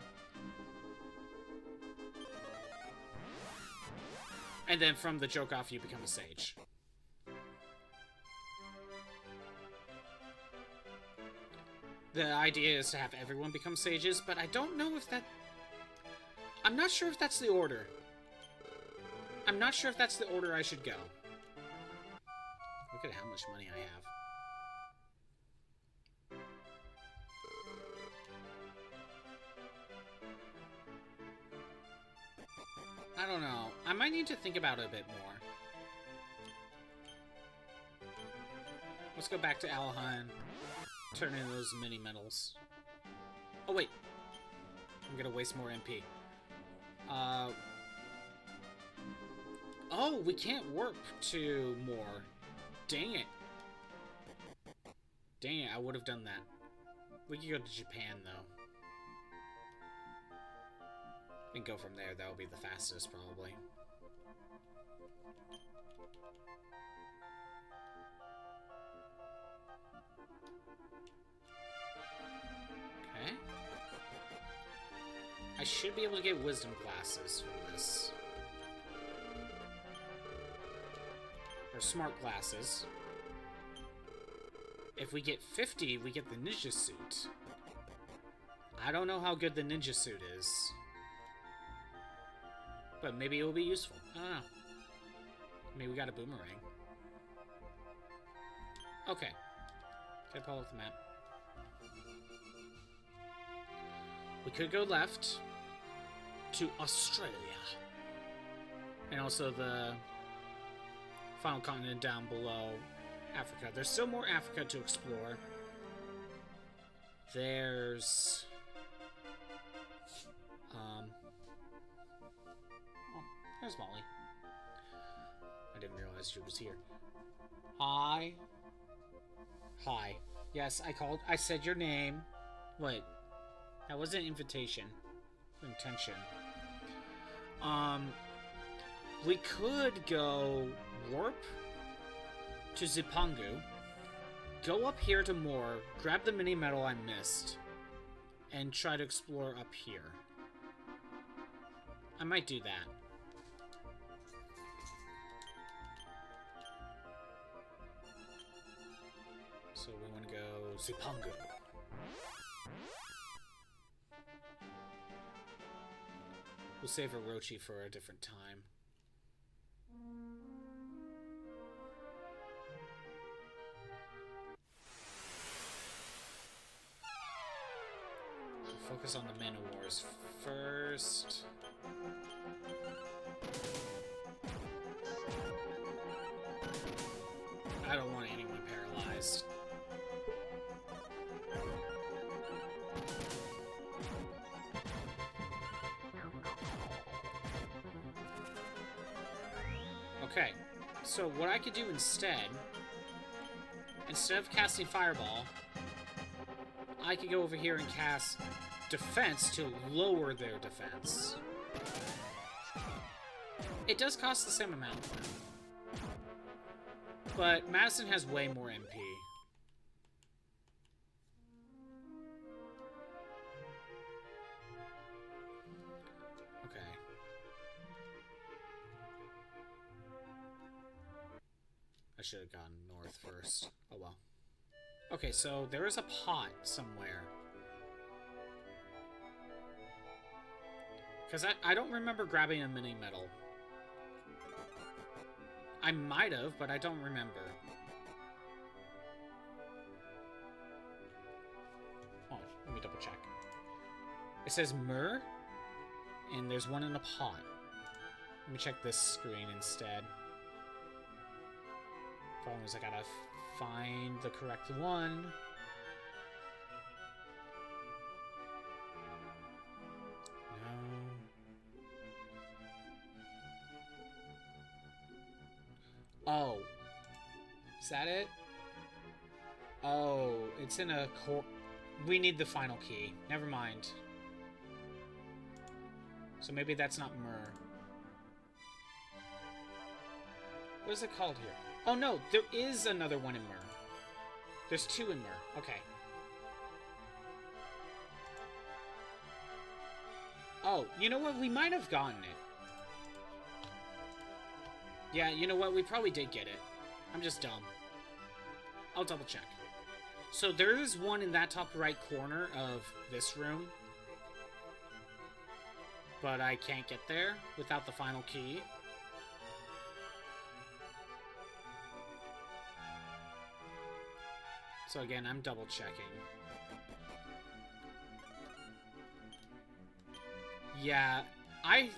Speaker 1: And then from the joke-off, you become a sage. The idea is to have everyone become sages, but I don't know if that... I'm not sure if that's the order. I'm not sure if that's the order I should go. Look at how much money I have. I don't know. I might need to think about it a bit more. Let's go back to Alahan. Turn in those mini medals. Oh, wait. I'm gonna waste more MP. Oh, we can't warp to more. Dang it. Dang it, I would have done that. We could go to Japan, though. And go from there. That'll be the fastest, probably. Okay. I should be able to get wisdom classes from this. Or smart classes. If we get 50, we get the ninja suit. I don't know how good the ninja suit is. But maybe it will be useful. I don't know. I mean, we got a boomerang. Okay. Can I pull up the map? We could go left to Australia. And also the final continent down below, Africa. There's still more Africa to explore. There's... Oh, there's Molly. I didn't realize she was here. Hi. Hi. Yes, I said your name. Wait. That wasn't an invitation. Intention. We could go warp to Zipangu, go up here to Moor, grab the mini medal I missed, and try to explore up here. I might do that. So we want to go Zipangu. We'll save Orochi for a different time. We'll focus on the Man of Wars first. I don't want anyone paralyzed. Okay, so what I could do instead of casting Fireball, I could go over here and cast Defense to lower their defense. It does cost the same amount, but Madison has way more MP. I should have gone north first. Oh well. Okay, so there is a pot somewhere. Because I don't remember grabbing a mini medal. I might have, but I don't remember. Oh, let me double check. It says Myrrh, and there's one in a pot. Let me check this screen instead. Problem is I gotta find the correct one. No. Oh. Is that it? Oh, it's in a core. We need the final key. Never mind. So maybe that's not Myrrh. What is it called here? Oh no, there is another one in Myrrh. There's two in Myrrh. Okay. Oh, you know what? We might have gotten it. Yeah, you know what? We probably did get it. I'm just dumb. I'll double check. So there is one in that top right corner of this room. But I can't get there without the final key. So again, I'm double checking. Yeah, I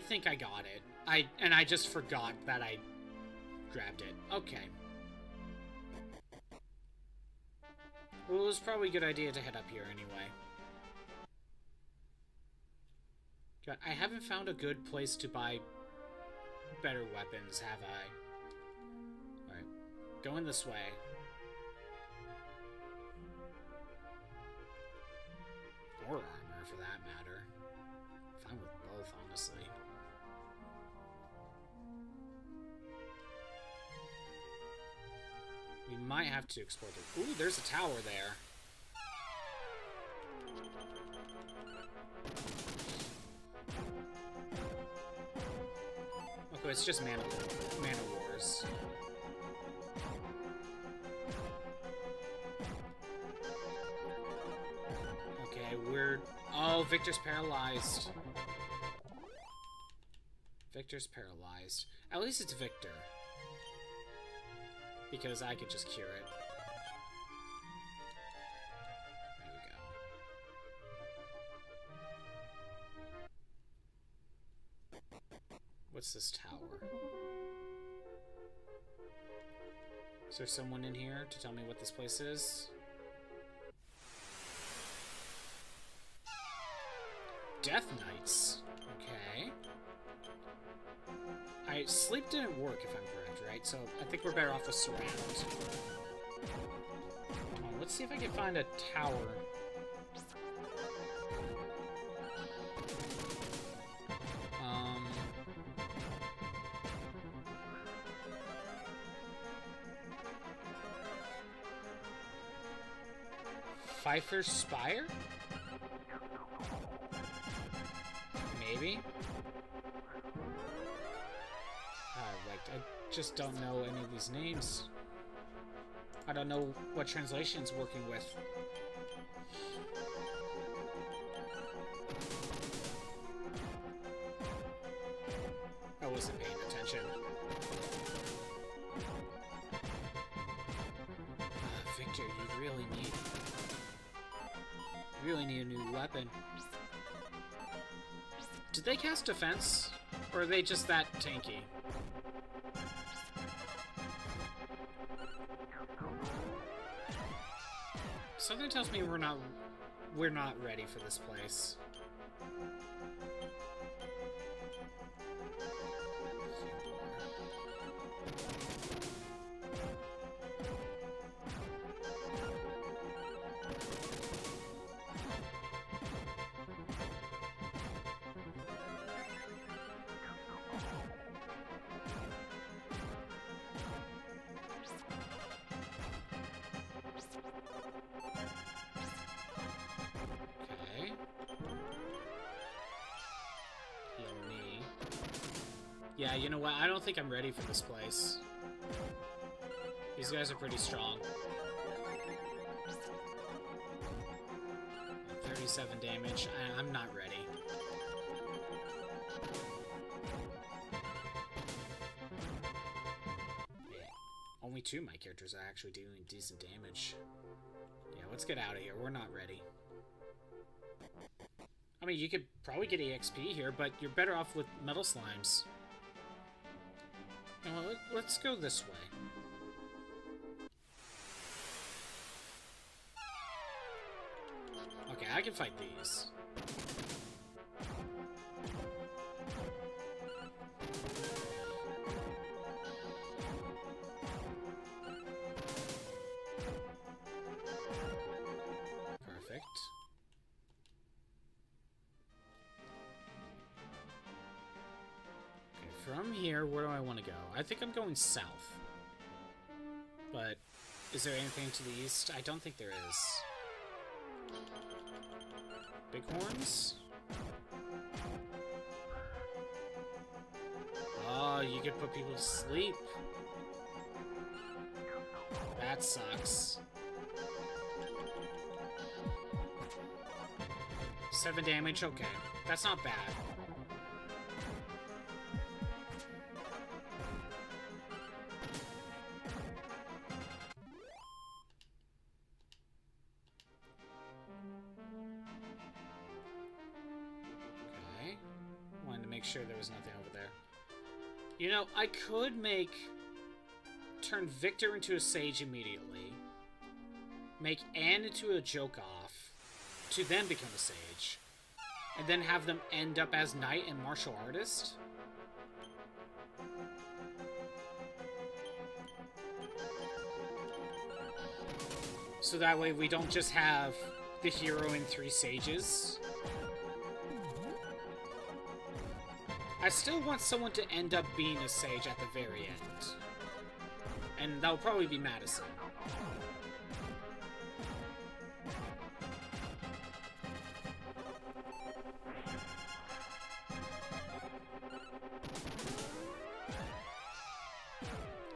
Speaker 1: think I got it. I just forgot that I grabbed it. Okay. Well, it was probably a good idea to head up here anyway. God, I haven't found a good place to buy better weapons, have I? Alright. Going this way. Or armor, for that matter. Fine with both, honestly. We might have to explore the... Ooh, there's a tower there. Okay, it's just Mana Wars. We're... Oh, Victor's paralyzed. Victor's paralyzed. At least it's Victor. because I could just cure it. There we go. What's this tower? Is there someone in here to tell me what this place is? Death Knights. Okay. Sleep didn't work, if I'm correct, right? So I think we're better off with surround. Let's see if I can find a tower. Pfeiffer's Spire? Maybe? I just don't know any of these names. I don't know what translation's working with. I wasn't paying attention. Victor, you really need a new weapon. Did they cast defense? Or are they just that tanky? Something tells me we're not ready for this place. Yeah, you know what? I don't think I'm ready for this place. These guys are pretty strong. 37 damage. I'm not ready. Yeah. Only 2 of my characters are actually dealing decent damage. Yeah, let's get out of here. We're not ready. I mean, you could probably get EXP here, but you're better off with metal slimes. Well, let's go this way. Okay, I can fight these. Perfect. From here, where do I want to go? I think I'm going south. But is there anything to the east? I don't think there is. Bighorns? Oh, you could put people to sleep. That sucks. 7 damage? Okay. That's not bad. Sure there was nothing over there. You know, I could turn Victor into a sage immediately, make Anne into a joke-off, to then become a sage, and then have them end up as knight and martial artist. So that way we don't just have the hero and 3 sages. I still want someone to end up being a sage at the very end. And that'll probably be Madison.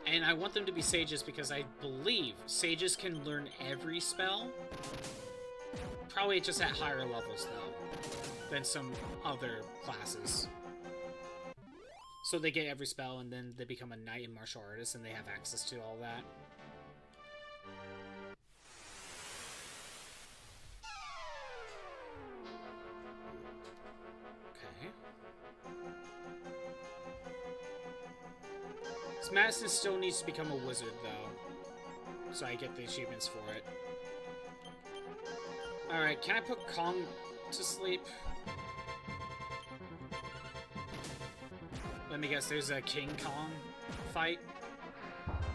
Speaker 1: And I want them to be sages because I believe sages can learn every spell. Probably just at higher levels, though, than some other classes. So they get every spell, and then they become a knight and martial artist, and they have access to all that. Okay. So Madison still needs to become a wizard, though. So I get the achievements for it. Alright, can I put Kong to sleep? Let me guess, there's a King Kong fight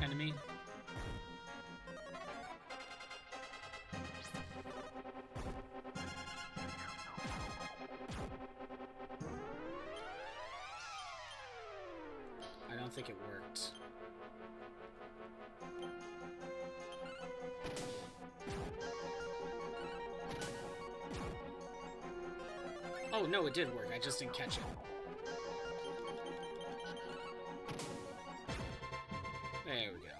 Speaker 1: enemy. I don't think it worked. Oh, no, it did work. I just didn't catch it. There we go.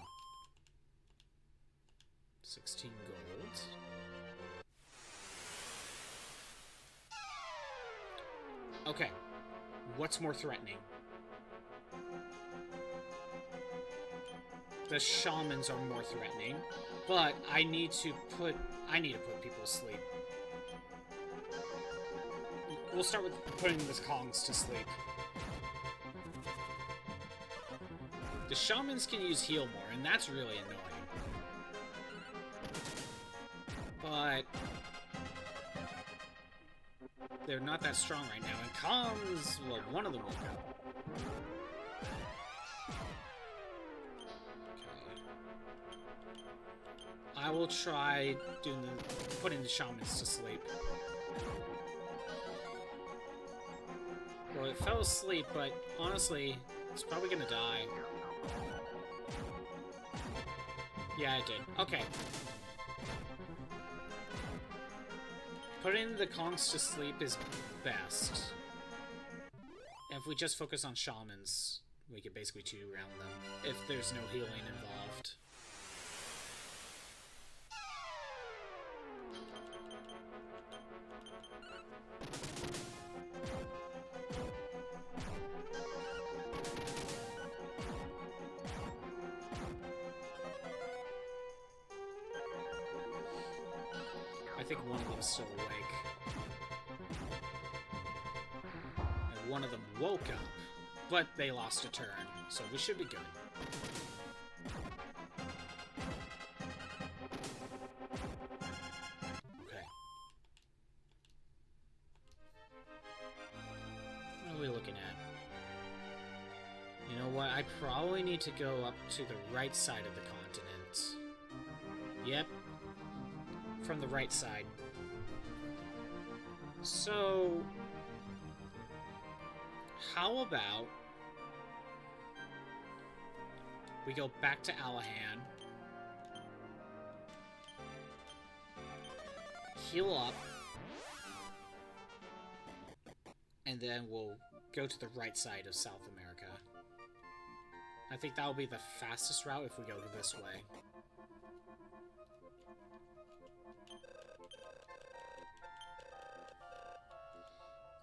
Speaker 1: 16 gold. Okay. What's more threatening? The shamans are more threatening, but I need to put people to sleep. We'll start with putting the Kongs to sleep. The shamans can use heal more, and that's really annoying. But they're not that strong right now, and Kongs, well, one of them will go. I will try putting the shamans to sleep. Well, it fell asleep, but honestly, it's probably gonna die. Yeah, it did. Okay. Putting the Kongs to sleep is best. And if we just focus on shamans, we could basically 2-round them, if there's no healing involved. I think one of them is still awake. And one of them woke up, but they lost a turn, so we should be good. Okay. What are we looking at? You know what? I probably need to go up to the right side of the continent. Yep. From the right side. So, how about we go back to Alahan, heal up, and then we'll go to the right side of South America. I think that'll be the fastest route if we go this way.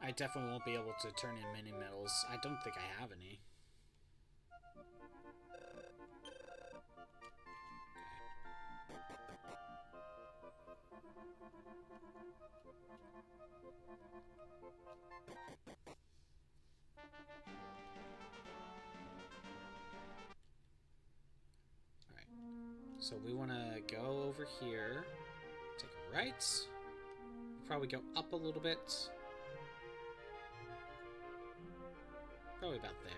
Speaker 1: I definitely won't be able to turn in mini medals. I don't think I have any. Alright. So we want to go over here, take a right, probably go up a little bit. Probably about there.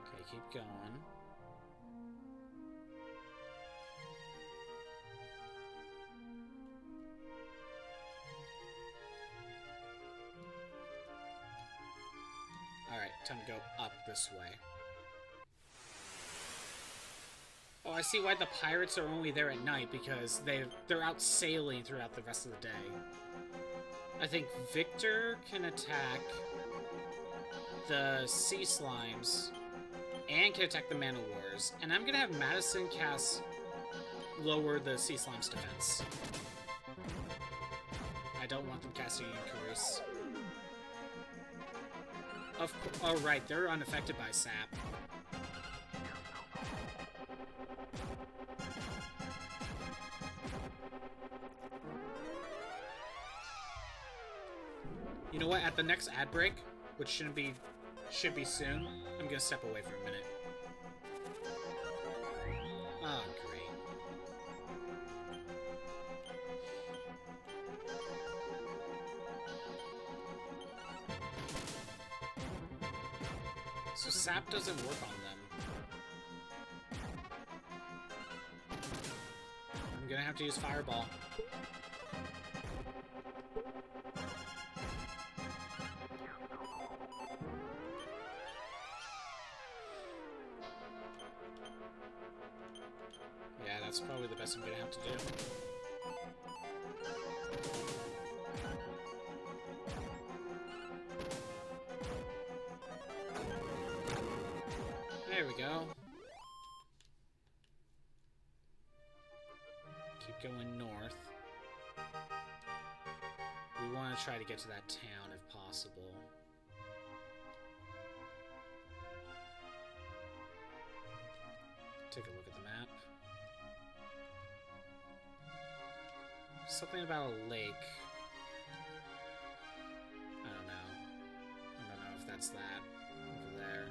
Speaker 1: Okay, keep going. Alright, time to go up this way. Oh, I see why the pirates are only there at night, because they're out sailing throughout the rest of the day. I think Victor can attack the sea slimes and can attack the Man-O-Wars. And I'm gonna have Madison cast lower the sea slimes defense. I don't want them casting Increase. Oh right, they're unaffected by sap. You know what? At the next ad break, which should be soon, I'm gonna step away for a minute. Oh, great. So sap doesn't work on them. I'm gonna have to use Fireball. Yeah, that's probably the best I'm gonna have to do. There we go. Keep going north. We want to try to get to that town if possible. Take a look at the map. Something about a lake. I don't know if that's that over there.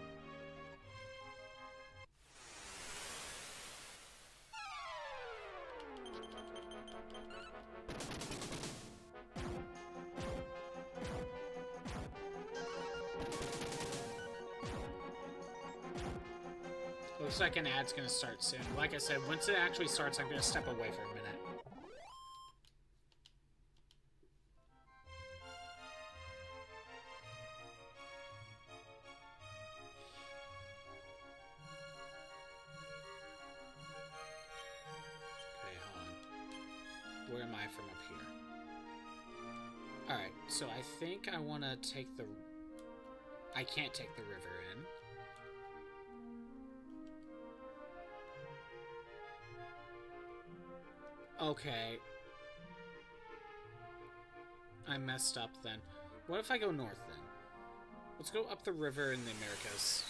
Speaker 1: Looks like an ad's gonna start soon. Like I said, once it actually starts, I'm gonna step away for a minute. Where am I from up here? Alright, so I think I want to take the... I can't take the river in. Okay. I messed up then. What if I go north then? Let's go up the river in the Americas.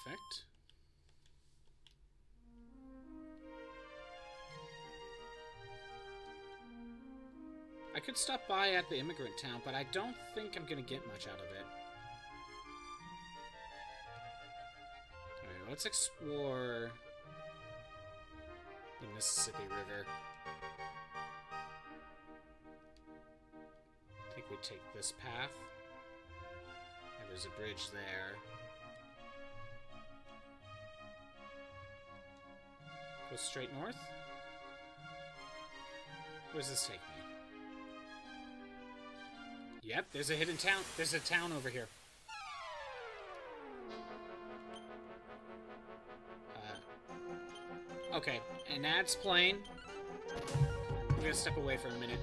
Speaker 1: Perfect. I could stop by at the immigrant town, but I don't think I'm gonna get much out of it. Alright, let's explore the Mississippi River. I think we take this path. And there's a bridge there. Go straight north? Where does this take me? Yep, there's a hidden town. There's a town over here. Okay, and that's playing. I'm gonna step away for a minute.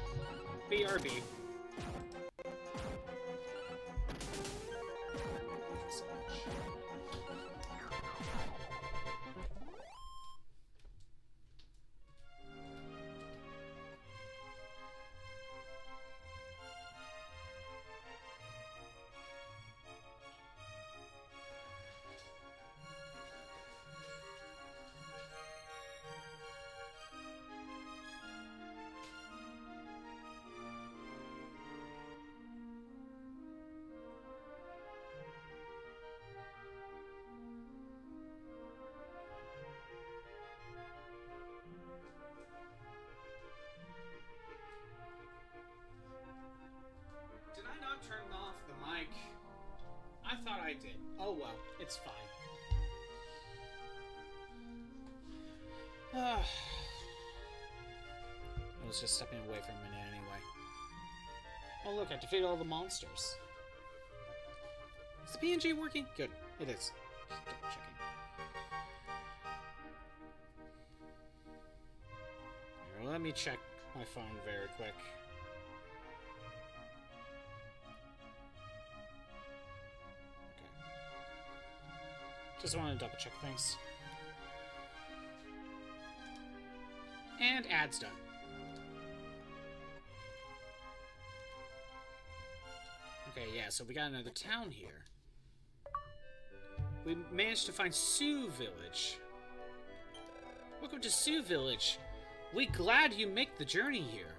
Speaker 1: BRB. I did. Oh well, it's fine. I was just stepping away for a minute anyway. Oh look, I defeated all the monsters. Is the PNG working? Good, it is. Just double checking. Here, let me check my phone very quick. Okay. Just wanted to double check things. And ads done. Okay, yeah, so we got another town here. We managed to find Sioux Village. Welcome to Sioux Village. We glad you make the journey here.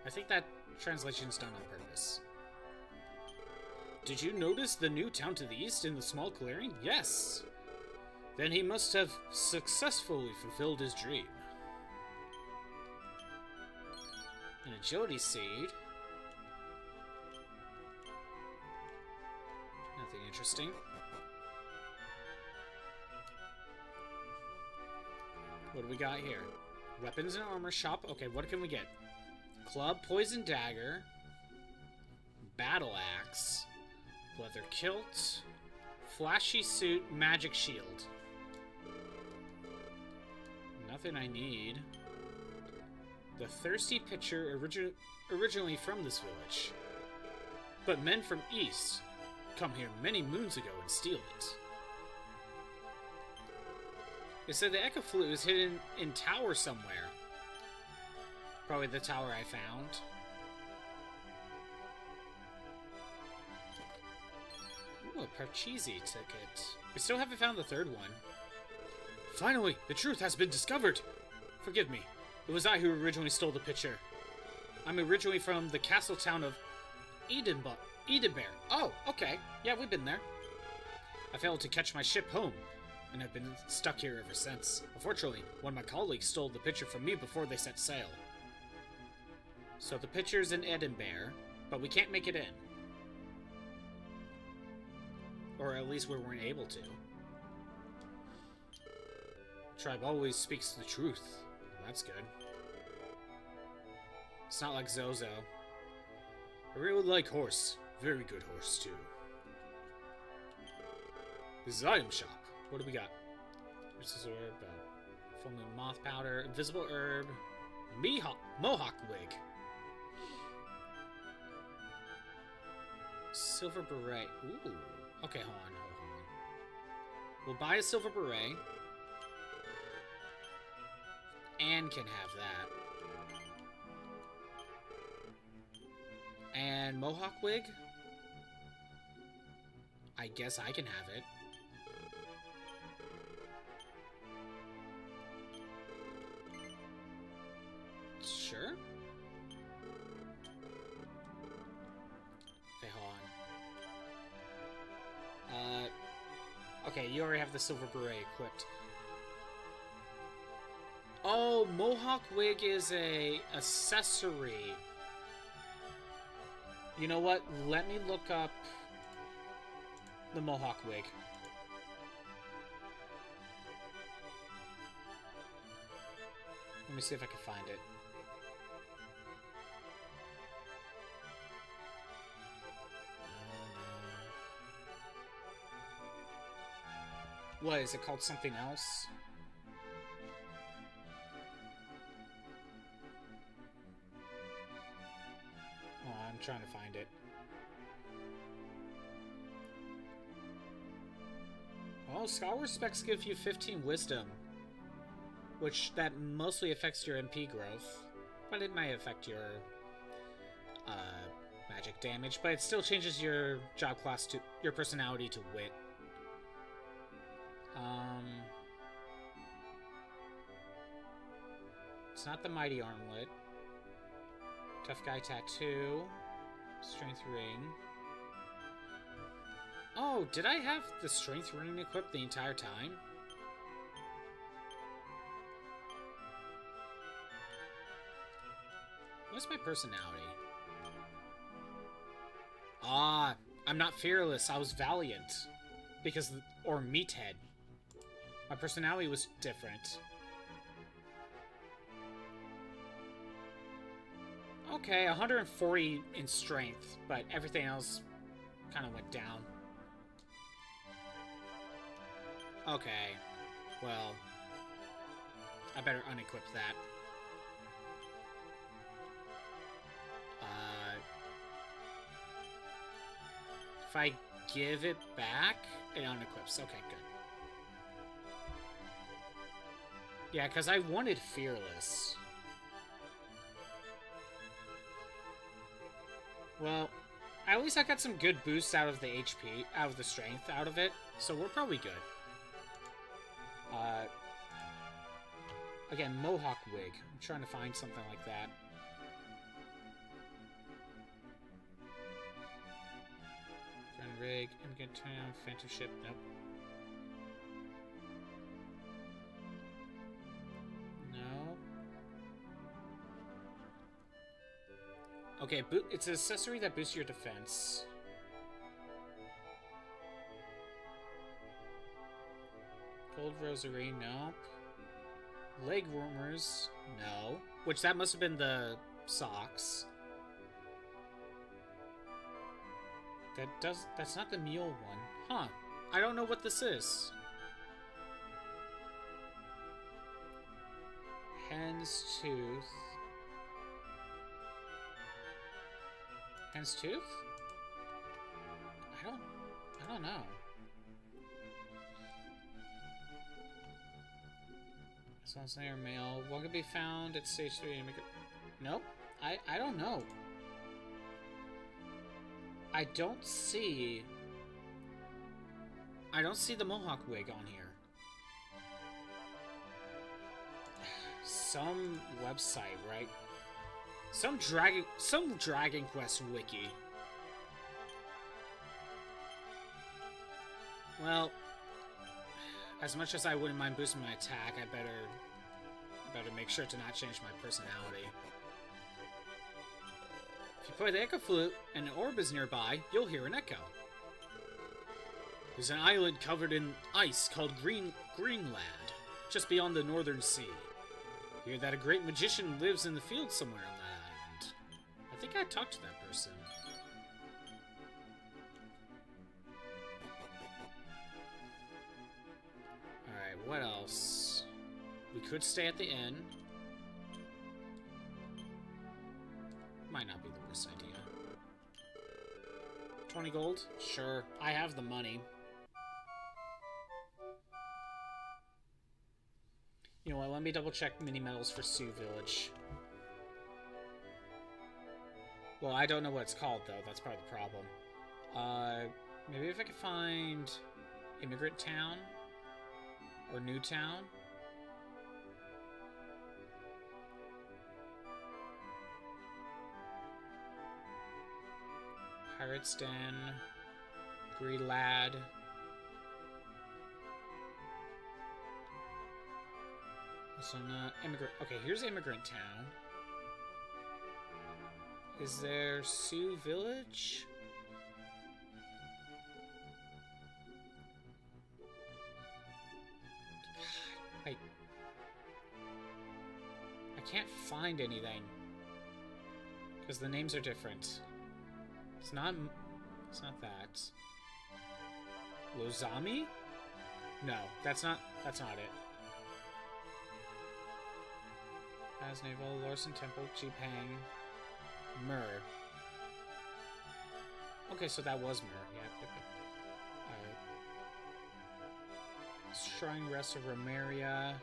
Speaker 1: I think that translation's done on purpose. Did you notice the new town to the east in the small clearing? Yes. Then he must have successfully fulfilled his dream. An agility seed. Nothing interesting. What do we got here? Weapons and armor shop. Okay, what can we get? Club, poison dagger, battle axe, leather kilt, flashy suit, magic shield. Nothing I need. The thirsty pitcher originally from this village. But men from east come here many moons ago and steal it. They said the echo flute is hidden in tower somewhere. Probably the tower I found. Ooh, a Parcheesi ticket. We still haven't found the third one. Finally, the truth has been discovered. Forgive me. It was I who originally stole the pitcher. I'm originally from the castle town of Edenbear. Oh, okay. Yeah, we've been there. I failed to catch my ship home, and have been stuck here ever since. Unfortunately, one of my colleagues stole the pitcher from me before they set sail. So the pitcher's in Edenbear, but we can't make it in. Or at least we weren't able to. Tribe always speaks the truth. That's good. It's not like Zozo. I really like horse. Very good horse, too. This is item shop. What do we got? This is herb, full moon moth powder, invisible herb, mohawk wig, silver beret. Ooh. Okay, hold on. We'll buy a silver beret. And can have that. And mohawk wig? I guess I can have it. Sure. Okay, hold on. Okay, you already have the silver beret equipped. Oh, mohawk wig is a accessory. You know what? Let me look up the mohawk wig. Let me see if I can find it. What, is it called something else? Oh, I'm trying to find it. Oh, Scholar specs give you 15 wisdom, which that mostly affects your MP growth, but it may affect your magic damage, but it still changes your job class to your personality to wit. It's not the mighty armlet. Tough guy tattoo. Strength ring. Oh, did I have the strength ring equipped the entire time? What's my personality? Ah, I'm not fearless. I was valiant. Because, or meathead. My personality was different. Okay, 140 in strength, but everything else kind of went down. Okay, well, I better unequip that. If I give it back, it unequips. Okay, good. Yeah, because I wanted Fearless. Well, at least I got some good boosts out of the HP, out of the strength, out of it, so we're probably good. Again, Mohawk Wig. I'm trying to find something like that. Grand Rig, Immigrant Town, Phantom Ship, nope. No. Okay, it's an accessory that boosts your defense. Gold Rosary, nope. Leg Warmers, no. Which, that must have been the socks. That's not the mule one. Huh. I don't know what this is. Hen's Tooth. Hen's Tooth? I don't know. Slayer male. One could be found at stage 3 immigrant. Nope. I don't know. I don't see the Mohawk Wig on here. Some website, right? Some Dragon Quest wiki. Well, as much as I wouldn't mind boosting my attack, I better make sure to not change my personality. If you play the Echo Flute and an orb is nearby, you'll hear an echo. There's an island covered in ice called Greenland, just beyond the Northern Sea. Hear that a great magician lives in the field somewhere on that island. I think I talked to that person. Alright, what else? We could stay at the inn. Might not be the worst idea. 20 gold? Sure, I have the money. You know what, let me double check mini medals for Sioux Village. Well, I don't know what it's called, though. That's part of the problem. Maybe if I could find Immigrant Town? Or New Town? Pirate's Den. Green Lad. So not Immigrant... Okay, here's Immigrant Town. Is there Sioux Village? God, I can't find anything. Because the names are different. It's not that. Lozami? No, that's not it. As Naval, Larson Temple, Jipang, Myrrh. Okay, so that was Myrrh. Yep. Shrine Rest of Remeria,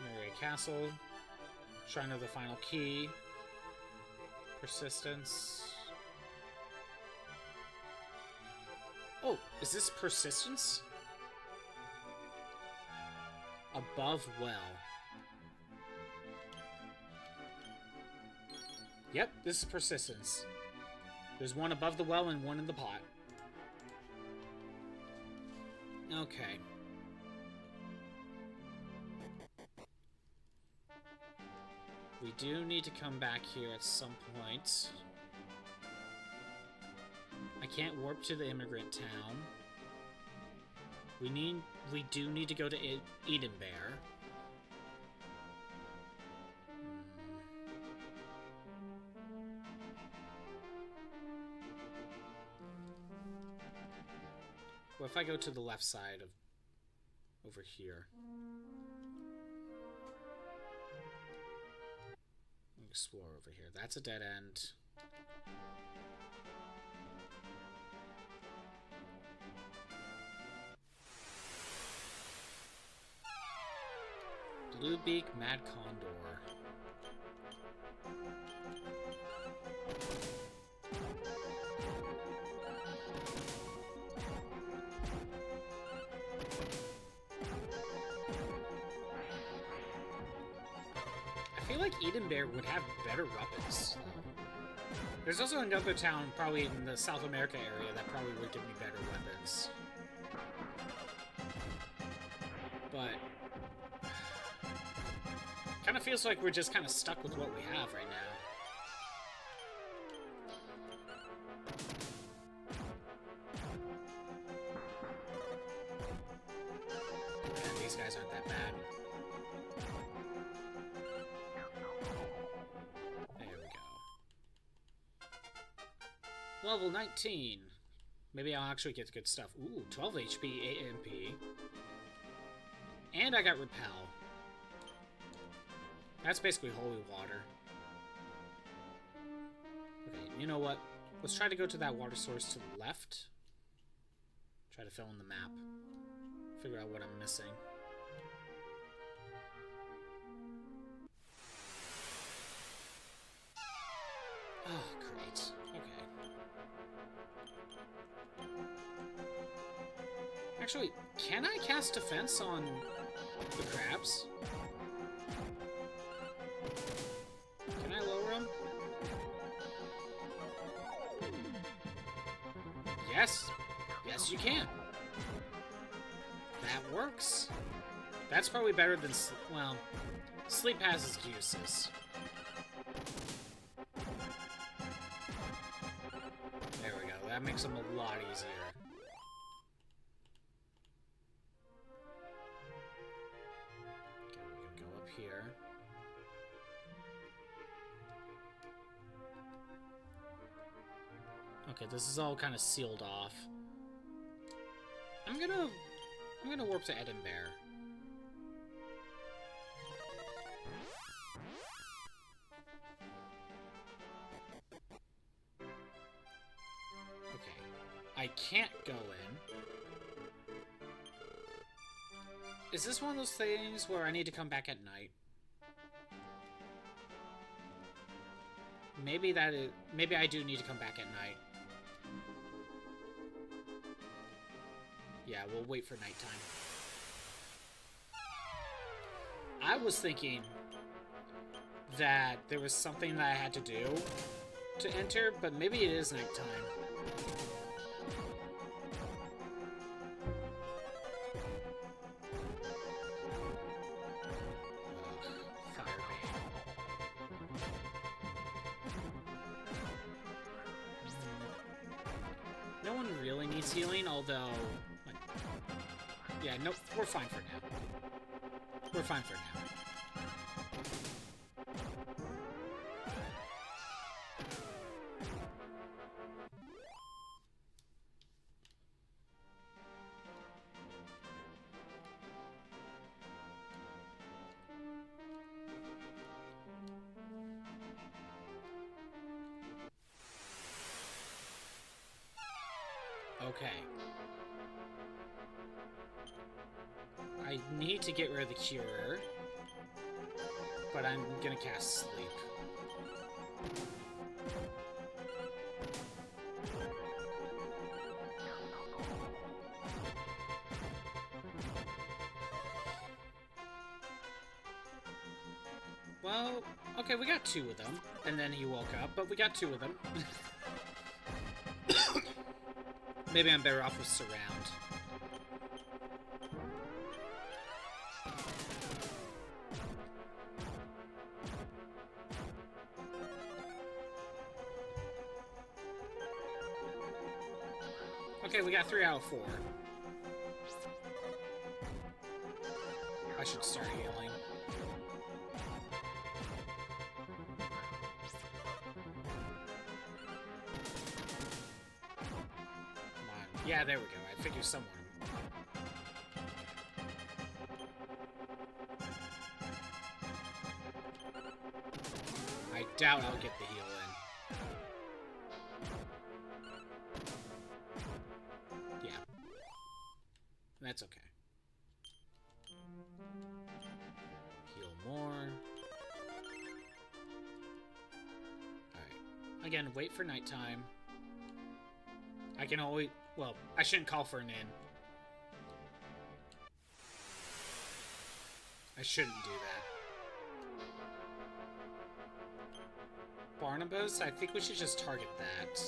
Speaker 1: Remeria Castle, Shrine of the Final Key, Persistence. Oh, is this Persistence? Above Well. Yep, this is Persistence. There's one above the well and one in the pot. Okay. We do need to come back here at some point. I can't warp to the Immigrant Town. We do need to go to Eden Bear. What if I go to the left side of over here? Explore over here. That's a dead end. Bluebeak Mad Condor. I feel like Eden Bear would have better weapons. There's also another town, probably in the South America area, that probably would give me better weapons. But kind of feels like we're just kind of stuck with what we have right now. Man, these guys aren't that bad. There we go. Level 19. Maybe I'll actually get good stuff. Ooh, 12 HP, AMP. And I got Repel. That's basically holy water. Okay, you know what? Let's try to go to that water source to the left. Try to fill in the map. Figure out what I'm missing. Oh, great. Okay. Actually, can I cast defense on the crabs? Can I lower them? Yes. Yes, you can. That works. That's probably better than... Well, sleep has its uses. There we go. That makes them a lot easier. Okay, we can go up here. Okay, this is all kind of sealed off. I'm gonna warp to Eden Bear. Okay, I can't go in. Is this one of those things where I need to come back at night? Maybe that is. Maybe I do need to come back at night. Yeah, we'll wait for nighttime. I was thinking that there was something that I had to do to enter, but maybe it is nighttime. No one really needs healing, although... Yeah, nope, we're fine for now. We're fine for now. Okay. I need to get rid of the cure, but I'm gonna cast sleep. Well, okay, we got two of them, and then he woke up, but we got two of them. Maybe I'm better off with Surround. Okay, we got 3 out of 4. I should start healing. Come on. Yeah, there we go. I figured someone. I doubt I'll get the heal in. Yeah. That's okay. Heal more. Alright. Again, wait for nighttime. I can always... Well, I shouldn't call for an inn. I shouldn't do that. Barnabas? I think we should just target that.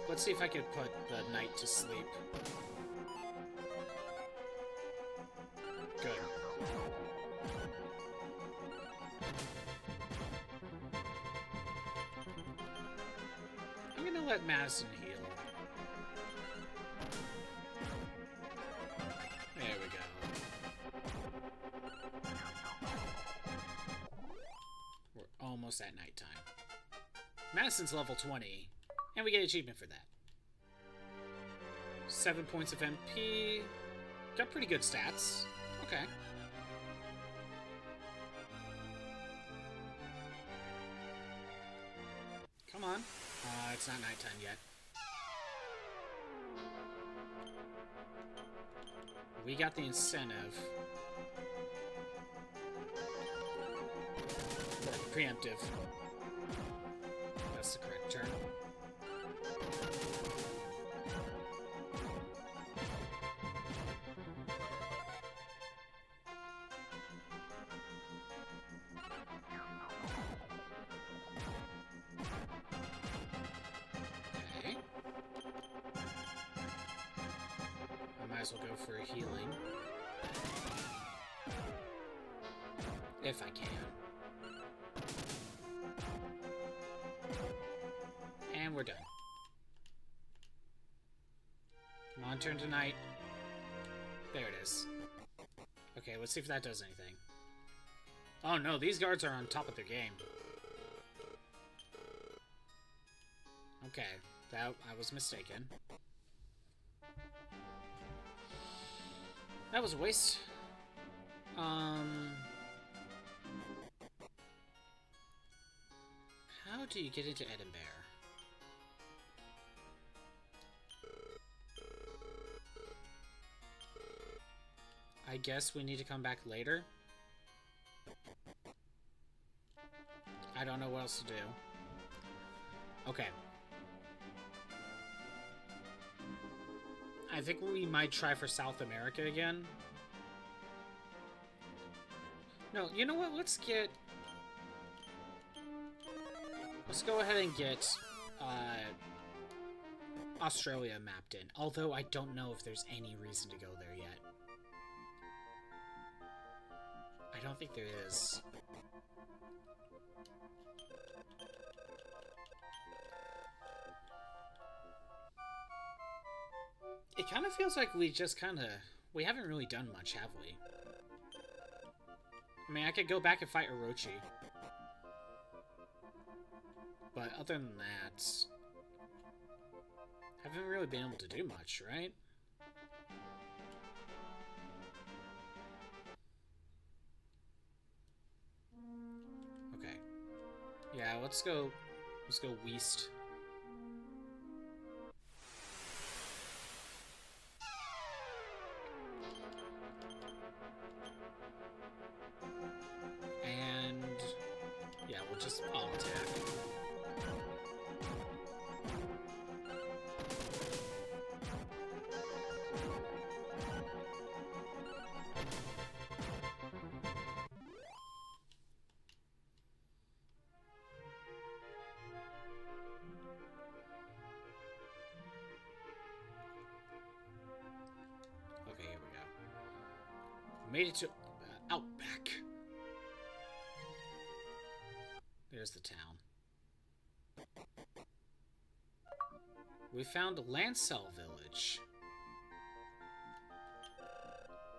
Speaker 1: Let's see if I can put the knight to sleep. Good. I'm gonna let Madison heal. There we go. We're almost at nighttime. Madison's level 20, and we get an achievement for that. 7 points of MP. Got pretty good stats. Okay. Come on. It's not nighttime yet. We got the incentive. Preemptive. That's the correct term. Okay. I might as well go for a healing. If I can. And we're done. Come on, turn tonight. There it is. Okay, let's see if that does anything. Oh no, these guards are on top of their game. Okay, I was mistaken. That was a waste. How do you get into Edinburgh? I guess we need to come back later. I don't know what else to do. Okay. I think we might try for South America again. No, you know what? Let's go ahead and get Australia mapped in. Although I don't know if there's any reason to go there yet. I don't think there is. It kind of feels like we haven't really done much, have we? I mean, I could go back and fight Orochi. But other than that, haven't really been able to do much, right? Okay. Yeah, let's go west. And yeah, we'll just all attack. Okay, here we go. Made it to Outback. There's the town. We found a Lancel village.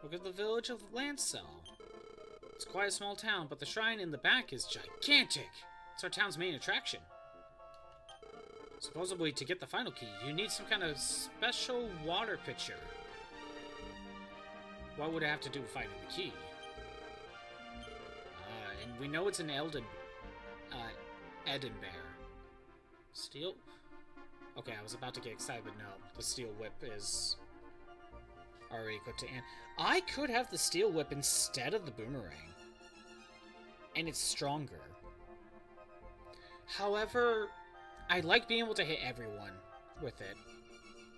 Speaker 1: Look at the village of Lancel. It's quite a small town, but the shrine in the back is gigantic. It's our town's main attraction. Supposedly, to get the final key, you need some kind of special water pitcher. What would it have to do with finding the key? And we know it's an Edinburgh. Steel? Okay, I was about to get excited, but no. The steel whip is already equipped to... And I could have the steel whip instead of the boomerang. And it's stronger. However, I like being able to hit everyone with it.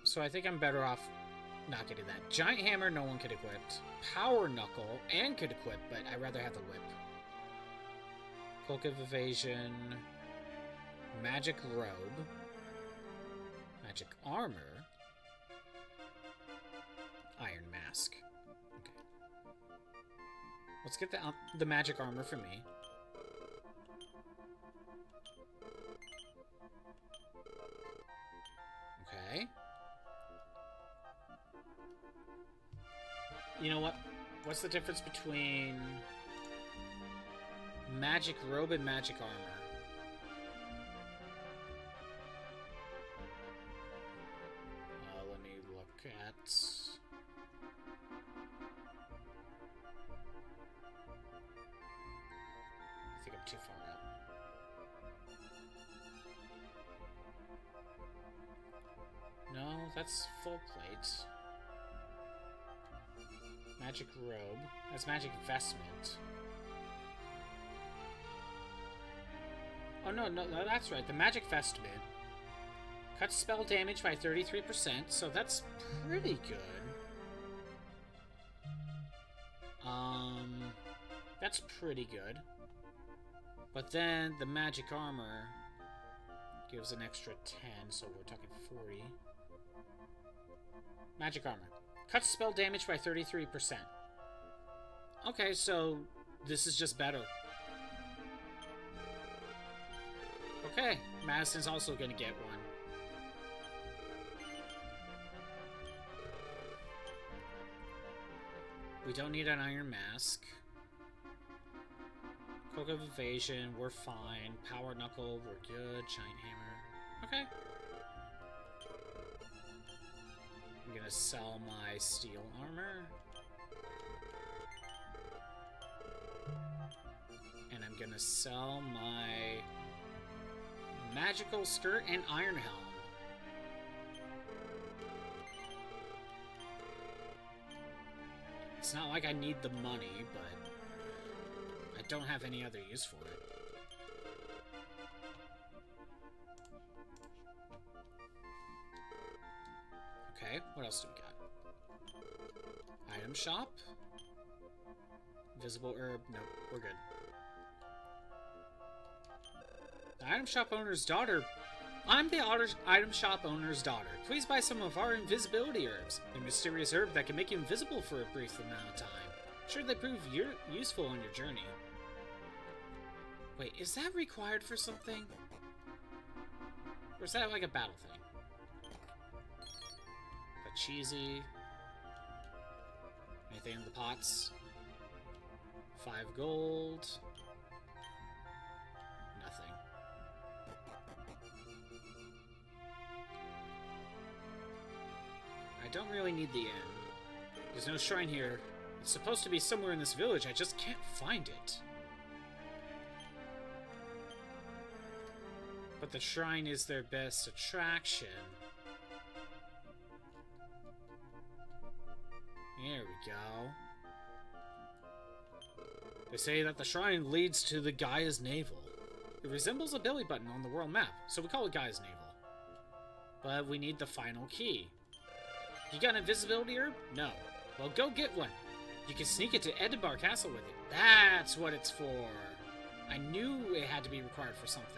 Speaker 1: So I think I'm better off not getting that. Giant hammer, no one could equip. Power knuckle, and could equip, but I'd rather have the whip. Cloak of evasion. Magic robe. Magic armor. Iron mask. Okay. Let's get the magic armor for me. Okay. You know what? What's the difference between magic robe and magic armor? Let me look at... I think I'm too far out. No, that's full plate. Magic robe. That's magic vestment. Oh, no, that's right. The magic vestment cuts spell damage by 33%, so that's pretty good. That's pretty good. But then the magic armor gives an extra 10, so we're talking 40. Magic armor. Cuts spell damage by 33%. Okay, so this is just better. Okay, Madison's also gonna get one. We don't need an iron mask. Cloak of evasion, we're fine. Power knuckle, we're good. Giant hammer. Okay. I'm gonna sell my steel armor. And I'm gonna sell my magical skirt and iron helm. It's not like I need the money, but I don't have any other use for it. Okay, what else do we got? Item shop? Visible herb? Nope, we're good. The item shop owner's daughter. I'm the item shop owner's daughter. Please buy some of our invisibility herbs. A mysterious herb that can make you invisible for a brief amount of time. Sure they prove you're useful on your journey. Wait, is that required for something? Or is that like a battle thing? The cheesy. Anything in the pots? 5 gold. Nothing. I don't really need the inn. There's no shrine here. It's supposed to be somewhere in this village. I just can't find it. But the shrine is their best attraction. There we go. They say that the shrine leads to the Gaia's navel. It resembles a belly button on the world map, so we call it Gaia's navel. But we need the final key. You got an invisibility herb? No. Well, go get one. You can sneak it to Edinburgh Castle with it. That's what it's for. I knew it had to be required for something.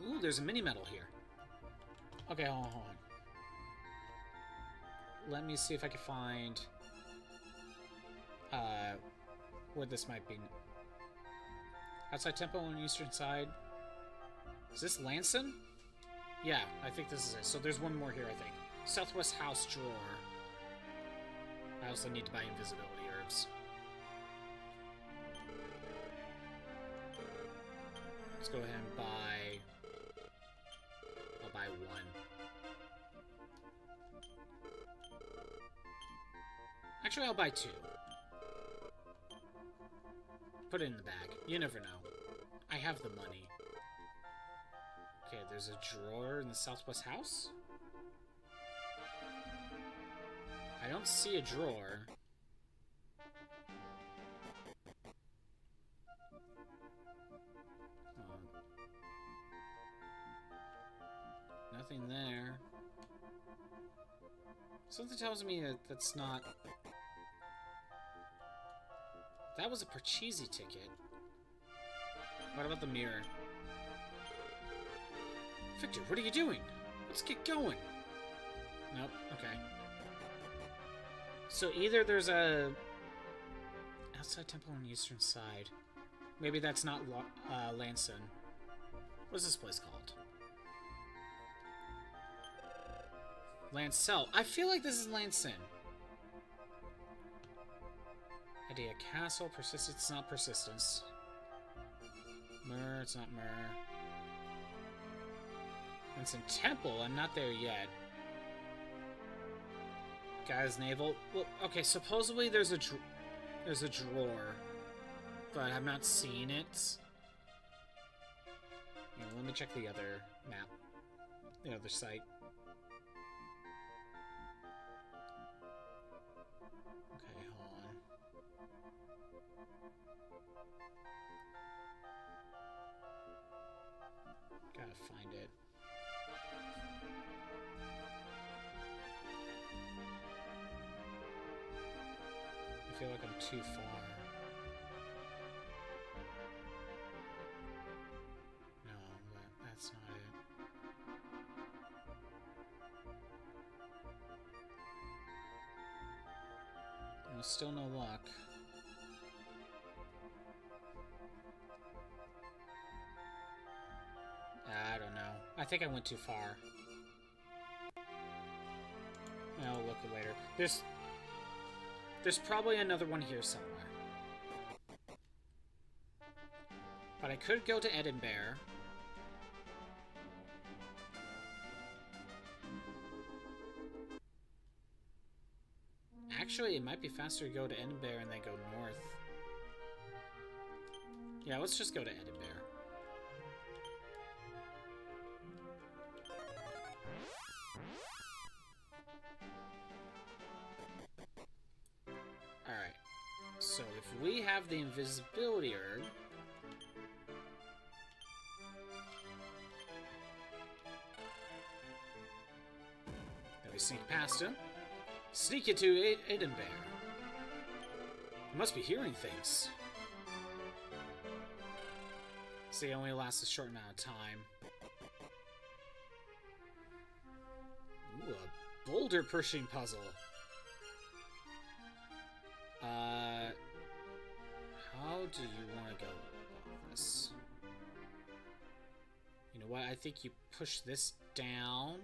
Speaker 1: Ooh, there's a mini medal here. Okay, hold on. Let me see if I can find where this might be. Outside temple on the eastern side. Is this Lanson? Yeah, I think this is it. So there's one more here, I think. Southwest house drawer. I also need to buy invisibility herbs. Let's go ahead and buy... I'll buy one. Actually, I'll buy two. Put it in the bag. You never know. I have the money. Okay, there's a drawer in the southwest house? I don't see a drawer. Nothing there. Something tells me that that's not... That was a Parcheesi ticket. What about the mirror? Victor, what are you doing? Let's get going. Nope, okay. So either there's a... outside temple on the eastern side. Maybe that's not Lanson. What's this place called? Lancel. I feel like this is Lanson. Idea castle. Persistence. It's not persistence. Myrrh. It's not myrrh. Lanson Temple. I'm not there yet. Guy's navel. Well, okay. Supposedly there's a drawer, but I'm not seeing it. You know, let me check the other map. The other site. Okay, hold on. Gotta find it. I feel like I'm too far. No, that's not it. No, still no luck. I don't know. I think I went too far. I'll look later. There's probably another one here somewhere. But I could go to Edinburgh. Actually, it might be faster to go to Edinburgh and then go north. Yeah, let's just go to Edinburgh. Alright. So, if we have the invisibility herb... Then we sneak past him. Sneak into Edinburgh. I must be hearing things. See, it only lasts a short amount of time. Ooh, a boulder pushing puzzle. How do you want to go about this? You know what? I think you push this down.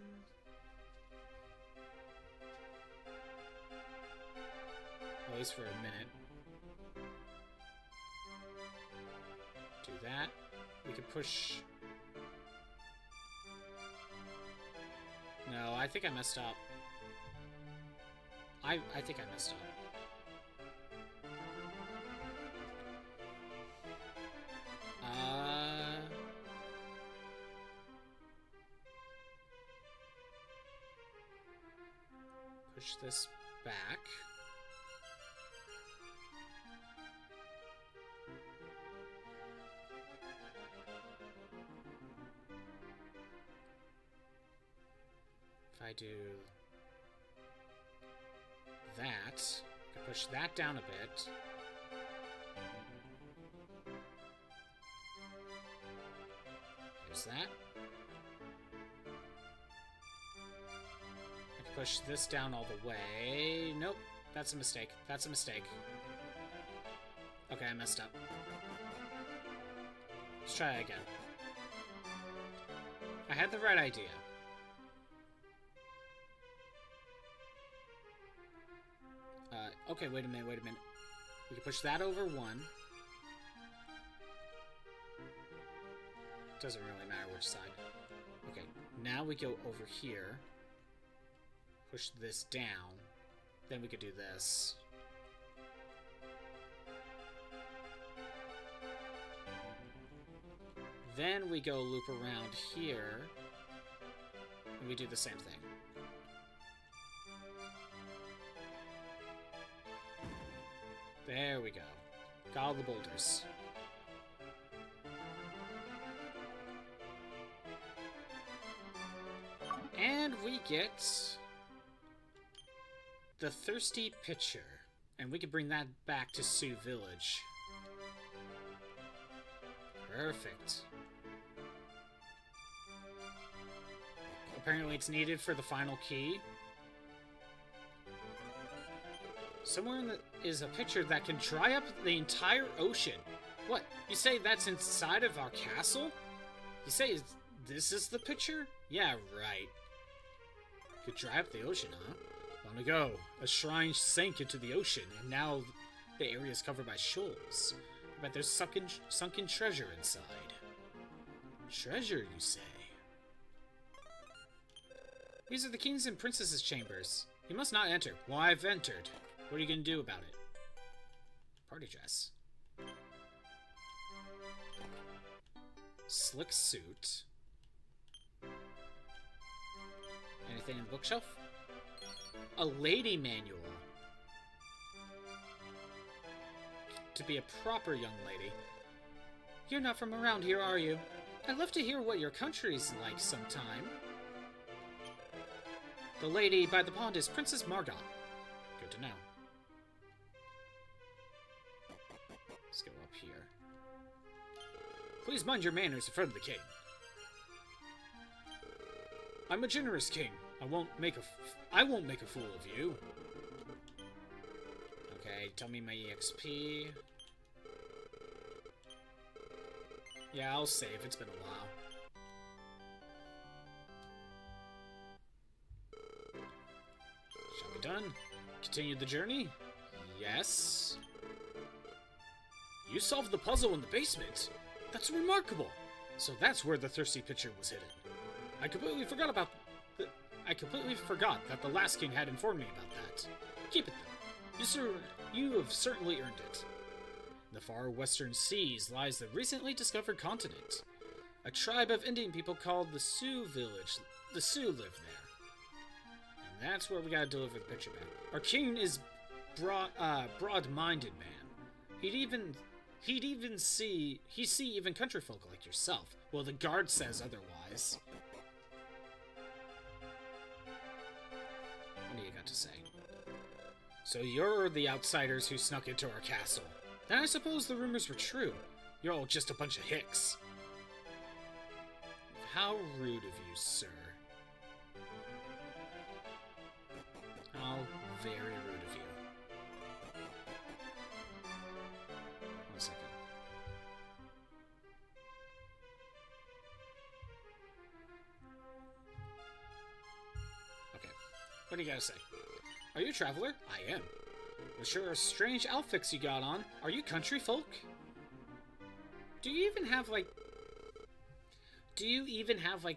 Speaker 1: At least for a minute. Do that. We could push... No, I think I messed up. I think I messed up. Push this back. If I do that, I can push that down a bit. There's that. I can push this down all the way. Nope, that's a mistake. That's a mistake. Okay, I messed up. Let's try it again. I had the right idea. Okay, wait a minute. We can push that over one. Doesn't really matter which side. Okay, now we go over here. Push this down. Then we could do this. Then we go loop around here. And we do the same thing. There we go. Got all the boulders. And we get the thirsty pitcher. And we can bring that back to Sioux Village. Perfect. Apparently it's needed for the final key. Somewhere is a pitcher that can dry up the entire ocean. What? You say that's inside of our castle? You say this is the pitcher? Yeah, right. Could dry up the ocean, huh? Long ago, a shrine sank into the ocean, and now the area is covered by shoals. I bet there's sunken treasure inside. Treasure, you say? These are the king's and princess's chambers. You must not enter. Well, I've entered. What are you gonna do about it? Party dress. Slick suit. Anything in the bookshelf? A lady manual. To be a proper young lady. You're not from around here, are you? I'd love to hear what your country's like sometime. The lady by the pond is Princess Margot. Good to know. Let's go up here. Please mind your manners in front of the king. I'm a generous king. I won't make a fool of you. Okay, tell me my EXP. Yeah, I'll save. It's been a while. Shall be done. Continue the journey? Yes. You solved the puzzle in the basement? That's remarkable. So that's where the thirsty pitcher was hidden. I completely forgot that the last king had informed me about that. Keep it then. You have certainly earned it. In the far western seas lies the recently discovered continent. A tribe of Indian people called the Sioux Village. The Sioux live there. And that's where we gotta deliver the picture back. Our king is broad-minded man. He'd see even country folk like yourself. Well, the guard says otherwise. What do you got to say? So you're the outsiders who snuck into our castle. Then I suppose the rumors were true. You're all just a bunch of hicks. How rude of you, sir. How very rude of you. One second. Okay. What do you gotta say? Are you a traveler? I am. Well, sure are strange outfits you got on. Are you country folk? Do you even have like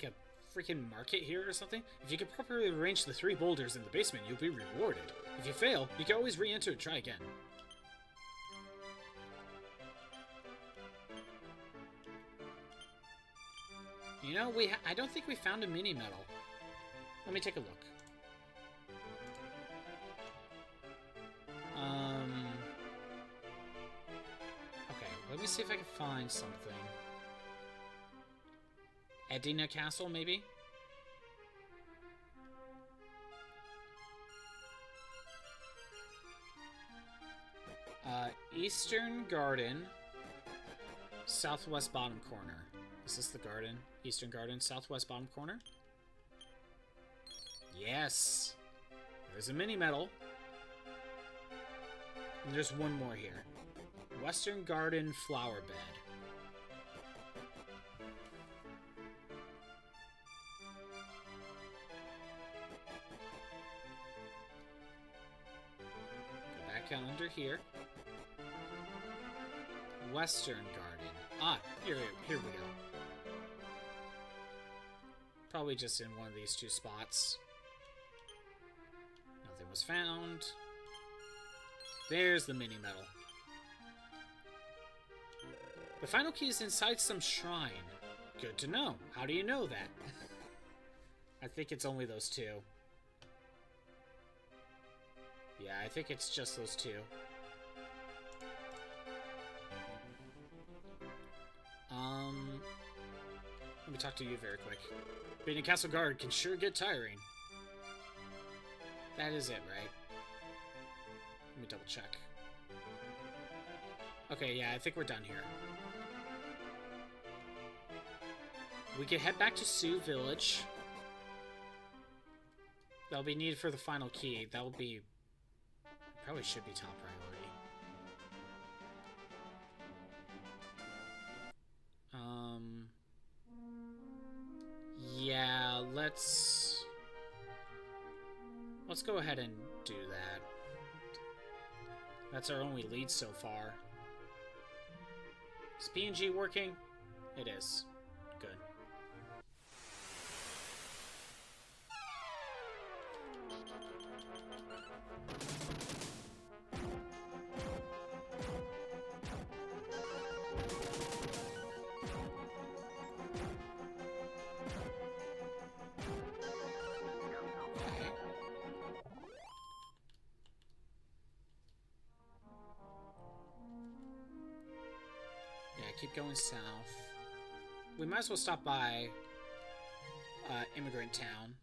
Speaker 1: a freaking market here or something? If you could properly arrange the 3 boulders in the basement, you'll be rewarded. If you fail, you can always re-enter and try again. You know, I don't think we found a mini medal. Let me take a look. Okay, let me see if I can find something. Edina Castle, maybe? Eastern Garden, southwest bottom corner. Is this the garden? Eastern Garden, southwest bottom corner? Yes! There's a mini medal. And there's one more here. Western Garden Flower Bed. back under here. Western Garden. Ah, here we go. Probably just in one of these two spots. Nothing was found. There's the mini medal. The final key is inside some shrine. Good to know. How do you know that? I think it's only those two. Yeah, I think it's just those two. Let me talk to you very quick. Being a castle guard can sure get tiring. That is it, right? Let me double check. Okay, yeah, I think we're done here. We can head back to Sioux Village. That'll be needed for the final key. That'll be... probably should be top priority. Yeah, let's go ahead and do that. That's our only lead so far. Is P&G working? It is. Good. Keep going south. We might as well stop by Immigrant Town.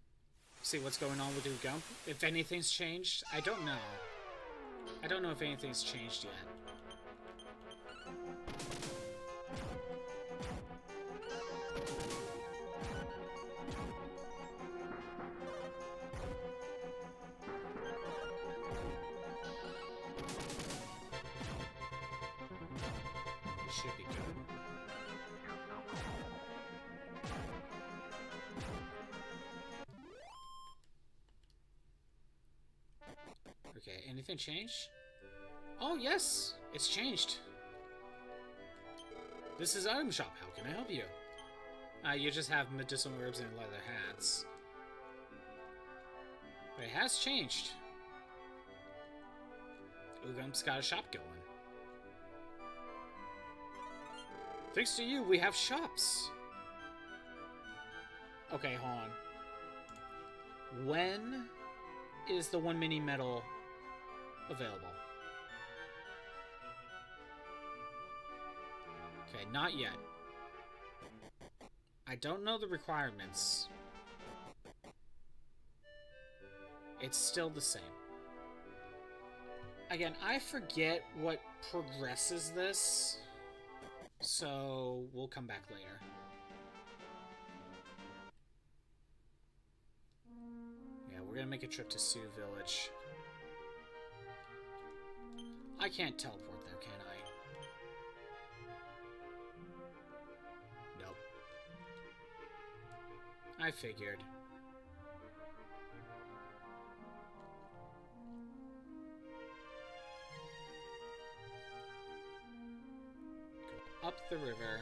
Speaker 1: See what's going on with Ugump. If anything's changed. I don't know. I don't know if anything's changed yet. Should be good. Okay, anything change? Oh, yes! It's changed. This is Item Shop. How can I help you? You just have medicinal herbs and leather hats. But it has changed. Ugump's got a shop going. Thanks to you, we have shops. Okay, hold on. When is the one mini medal available? Okay, not yet. I don't know the requirements. It's still the same. Again, I forget what progresses this. So, we'll come back later. Yeah, we're gonna make a trip to Sioux Village. I can't teleport there, can I? Nope. I figured. Up the river.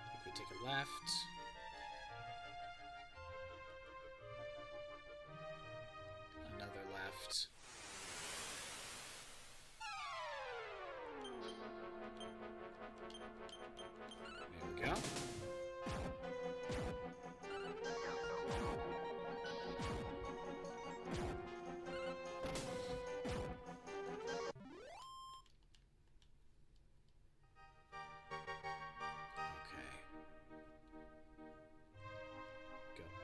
Speaker 1: I think we take a left. Another left. There we go.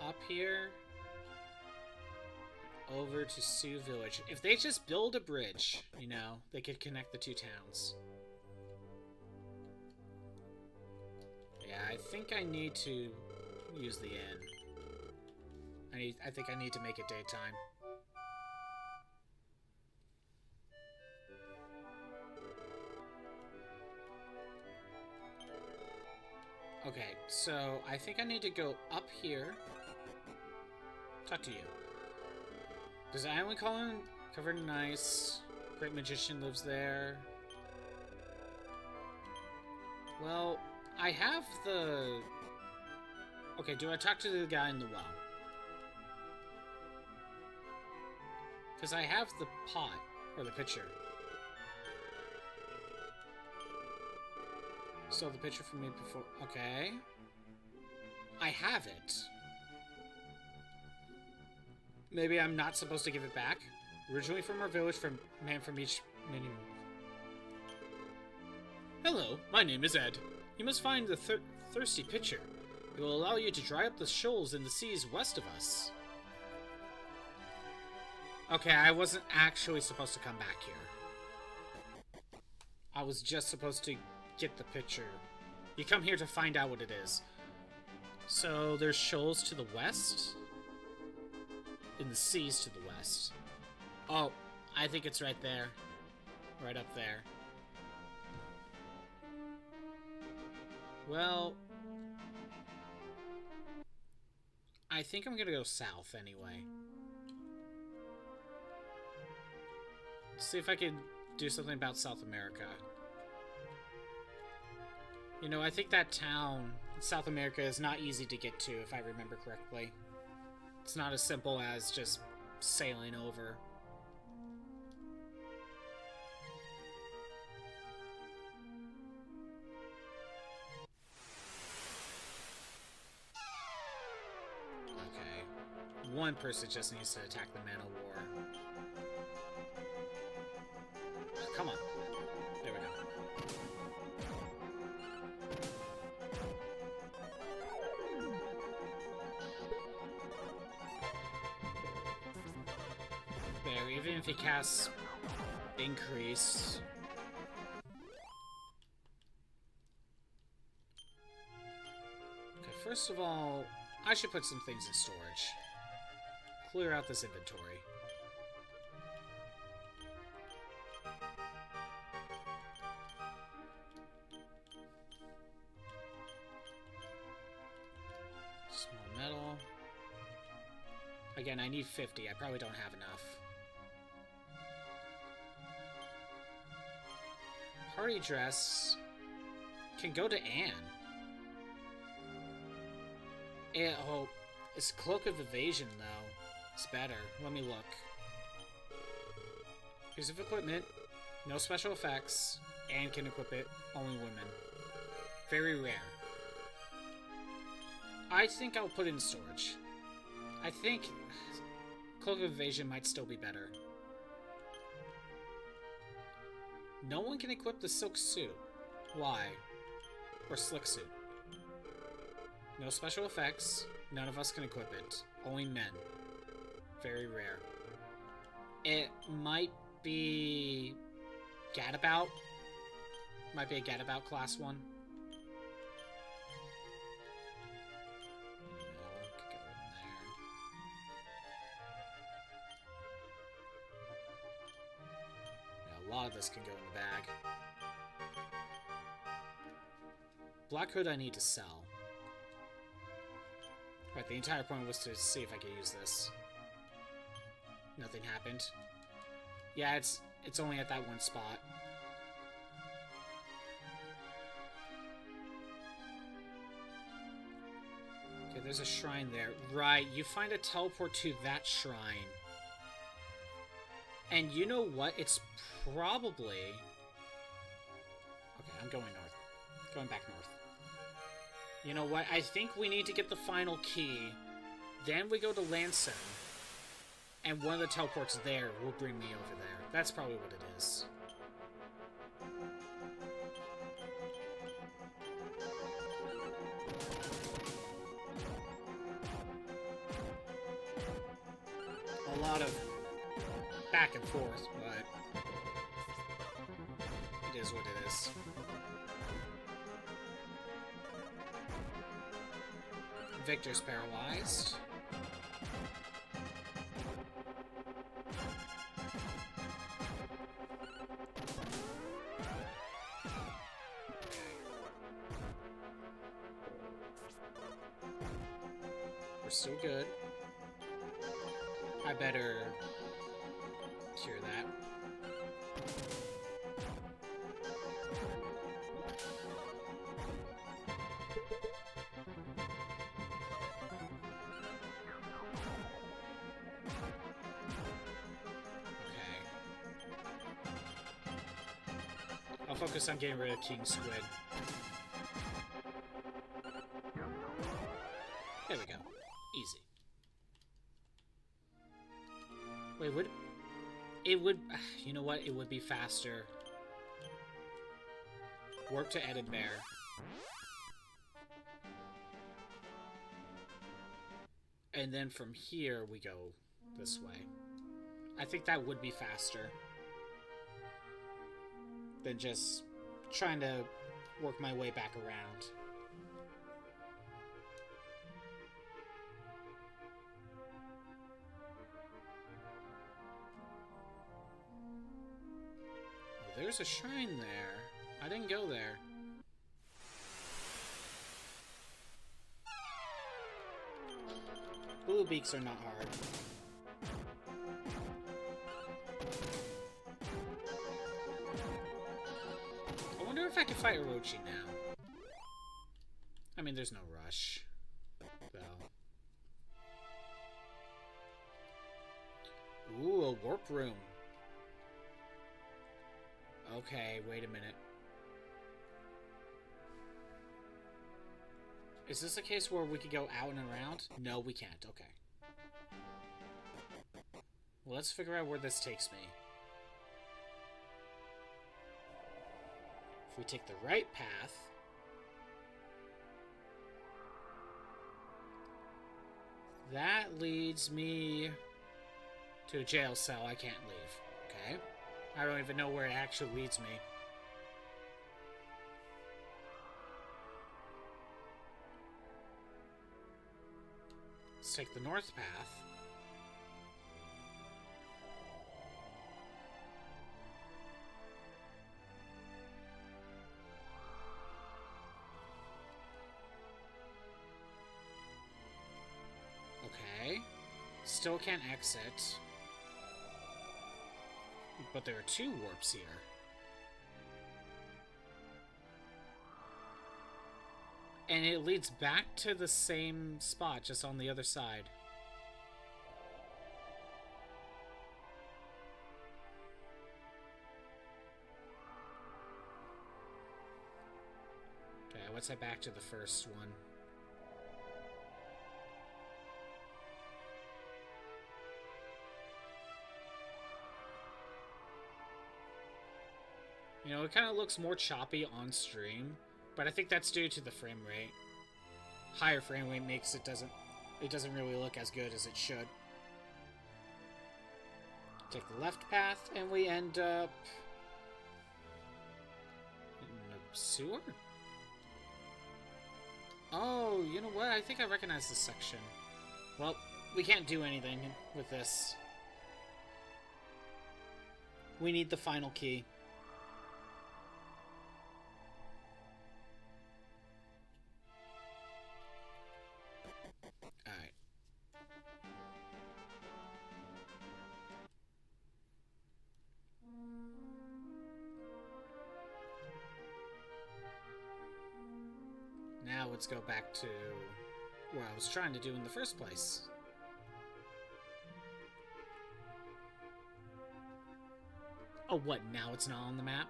Speaker 1: Up here, over to Sioux Village. If they just build a bridge, you know, they could connect the two towns. Yeah, I think I need to use the inn. I think I need to make it daytime. Okay, so I think I need to go up here. Talk to you. There's an island colony covered in ice. Great magician lives there. Well, I have the... Okay, do I talk to the guy in the well? Because I have the pot, or the pitcher. Stole the pitcher from me before... Okay. I have it. Maybe I'm not supposed to give it back? Originally from our village, man from each mini... Hello, my name is Ed. You must find the thirsty pitcher. It will allow you to dry up the shoals in the seas west of us. Okay, I wasn't actually supposed to come back here. I was just supposed to get the pitcher. You come here to find out what it is. So there's shoals to the west? In the seas to the west. Oh, I think it's right there. Right up there. Well, I think I'm gonna go south anyway. See if I can do something about South America. You know, I think that town in South America is not easy to get to, if I remember correctly. It's not as simple as just sailing over. Okay. One person just needs to attack the Man of War. Come on. There we go. There, even if he casts increase. Okay, first of all, I should put some things in storage. Clear out this inventory. Small metal. Again, I need 50. I probably don't have enough. Party dress can go to Anne. Oh, it's Cloak of Evasion, though. It's better. Let me look. Piece of equipment. No special effects. Anne can equip it. Only women. Very rare. I think I'll put it in storage. I think Cloak of Evasion might still be better. No one can equip the silk suit. Why? Or slick suit. No special effects. None of us can equip it. Only men. Very rare. It might be... Gadabout? Might be a Gadabout class one. A lot of this can go in the bag. Black Hood I need to sell. Right, the entire point was to see if I could use this. Nothing happened. Yeah, it's only at that one spot. Okay, there's a shrine there. Right, you find a teleport to that shrine. And you know what? It's probably... Okay, I'm going north. Going back north. You know what? I think we need to get the final key. Then we go to Lanson. And one of the teleports there will bring me over there. That's probably what it is. A lot of back and forth, but it is what it is. Victor's paralyzed. We're still good. I better focus on getting rid of King Squid. There we go. Easy. Wait, would... It would... You know what? It would be faster. Warp to Edit Bear. And then from here, we go this way. I think that would be faster than just trying to work my way back around. Oh, there's a shrine there. I didn't go there. Blue beaks are not hard. I wonder if I can fight Orochi now. I mean, there's no rush, though. Ooh, a warp room. Okay, wait a minute. Is this a case where we could go out and around? No, we can't. Okay. Well, let's figure out where this takes me. If we take the right path... That leads me to a jail cell I can't leave. Okay. I don't even know where it actually leads me. Let's take the north path. Okay. Still can't exit. But there are two warps here. And it leads back to the same spot, just on the other side. Okay, let's head back to the first one. You know, it kind of looks more choppy on stream. But I think that's due to the frame rate. Higher frame rate makes it doesn't really look as good as it should. Take the left path, and we end up in a sewer? Oh, you know what? I think I recognize this section. Well, we can't do anything with this. We need the final key. Alright. Now let's go back to what I was trying to do in the first place. Oh, what? Now it's not on the map?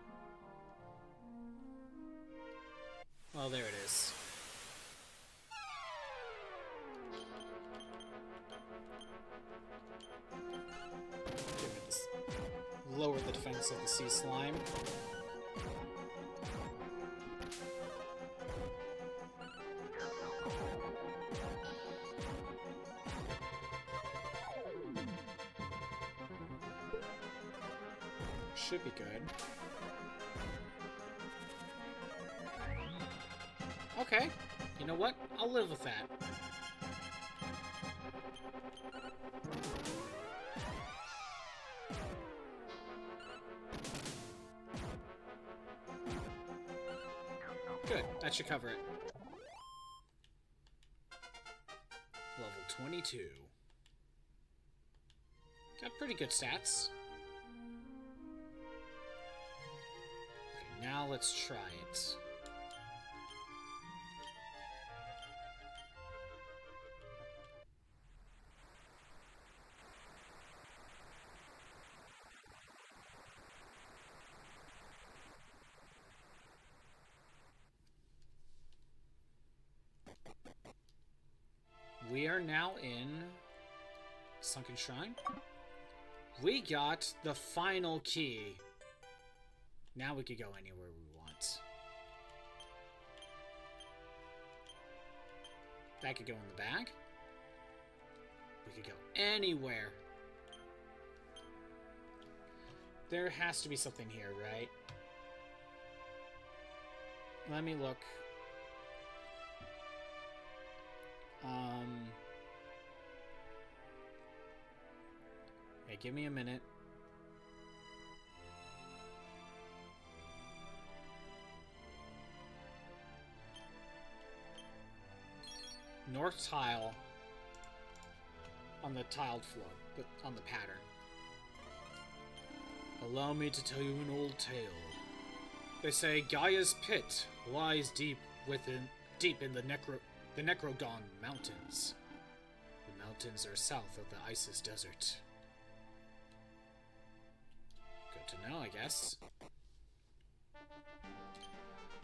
Speaker 1: Well, there it is. Lower the defense of the sea slime. Should be good. Okay. You know what? I'll live with that. Good. That should cover it. Level 22. Got pretty good stats. Okay, now let's try it. we are now in Sunken Shrine. We got the final key. Now we could go anywhere we want. That could go in the bag. We could go anywhere. There has to be something here, right? Let me look. Hey, give me a minute. North tile on the tiled floor, but on the pattern. Allow me to tell you an old tale. They say Gaia's pit lies deep in the Necrogon Mountains. The mountains are south of the Isis Desert. Good to know, I guess.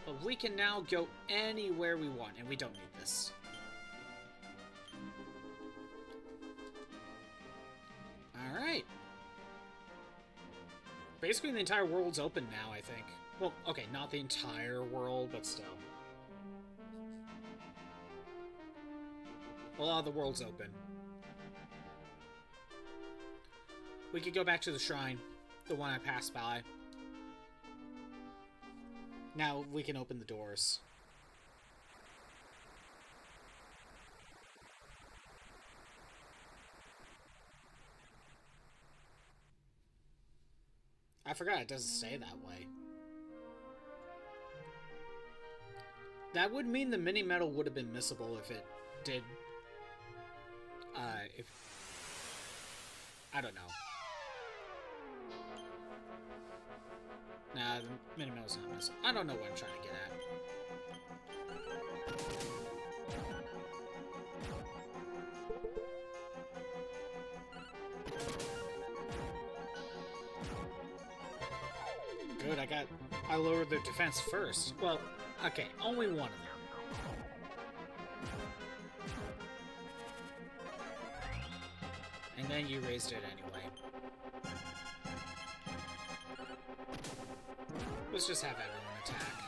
Speaker 1: But we can now go anywhere we want, and we don't need this. Alright. Basically, the entire world's open now, I think. Well, okay, not the entire world, but still. A lot of the world's open. We could go back to the shrine, the one I passed by. Now we can open the doors. I forgot it doesn't stay that way. That would mean the mini medal would have been missable if it did. I don't know. Nah, the mini medal's not missable. I don't know what I'm trying to get at. Good, I lowered their defense first. Well, okay, only one of them. And then you raised it anyway. Let's just have everyone attack.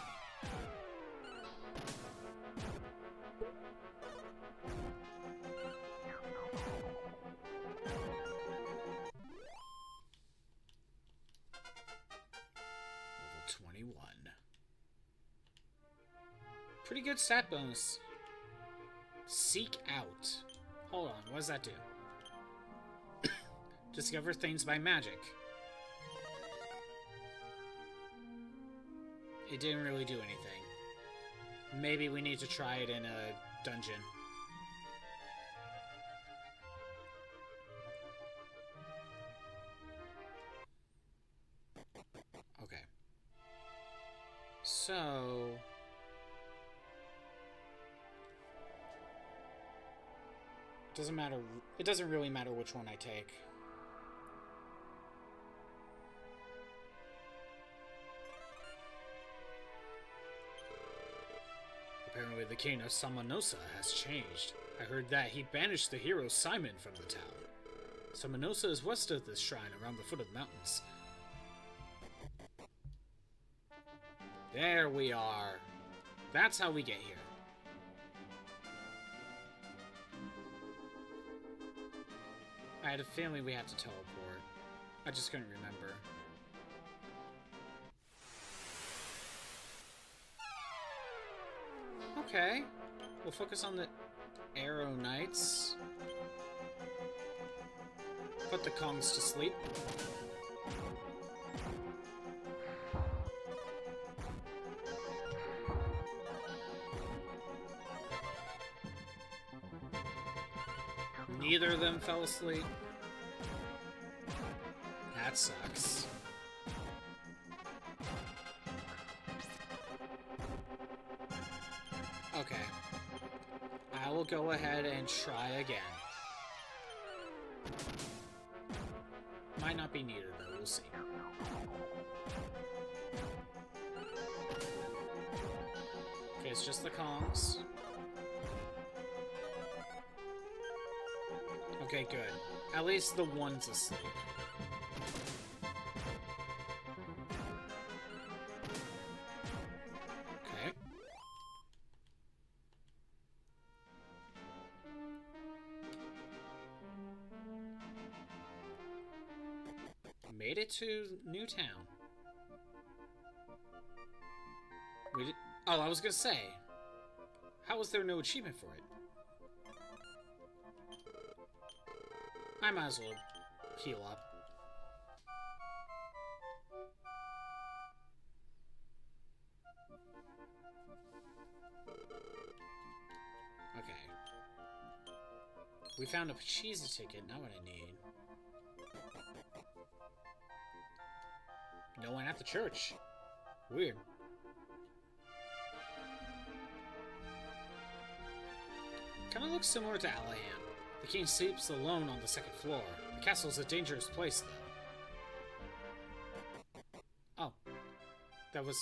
Speaker 1: Level 21. Pretty good stat bonus. Seek out. Hold on, what does that do? Discover things by magic. It didn't really do anything. Maybe we need to try it in a dungeon. Okay. So... doesn't matter. It doesn't really matter which one I take. Apparently the king of Samanosa has changed. I heard that he banished the hero Simon from the town. Samanosa is west of this shrine, around the foot of the mountains. There we are. That's how we get here. I had a feeling we had to teleport. I just couldn't remember. Okay. We'll focus on the Arrow Knights. Put the Kongs to sleep. Neither of them fell asleep. That sucks. Okay. I will go ahead and try again. Might not be needed though, we'll see. Okay, it's just the Kongs. Okay, good. At least the one's asleep. Okay. Made it to Newtown. We did. Oh, I was gonna say, how was there no achievement for it? I might as well heal up. Okay. We found a cheesy ticket, not what I need. No one at the church. Weird. Kinda looks similar to Alaham. The king sleeps alone on the second floor. The castle's a dangerous place, though. Oh. That was...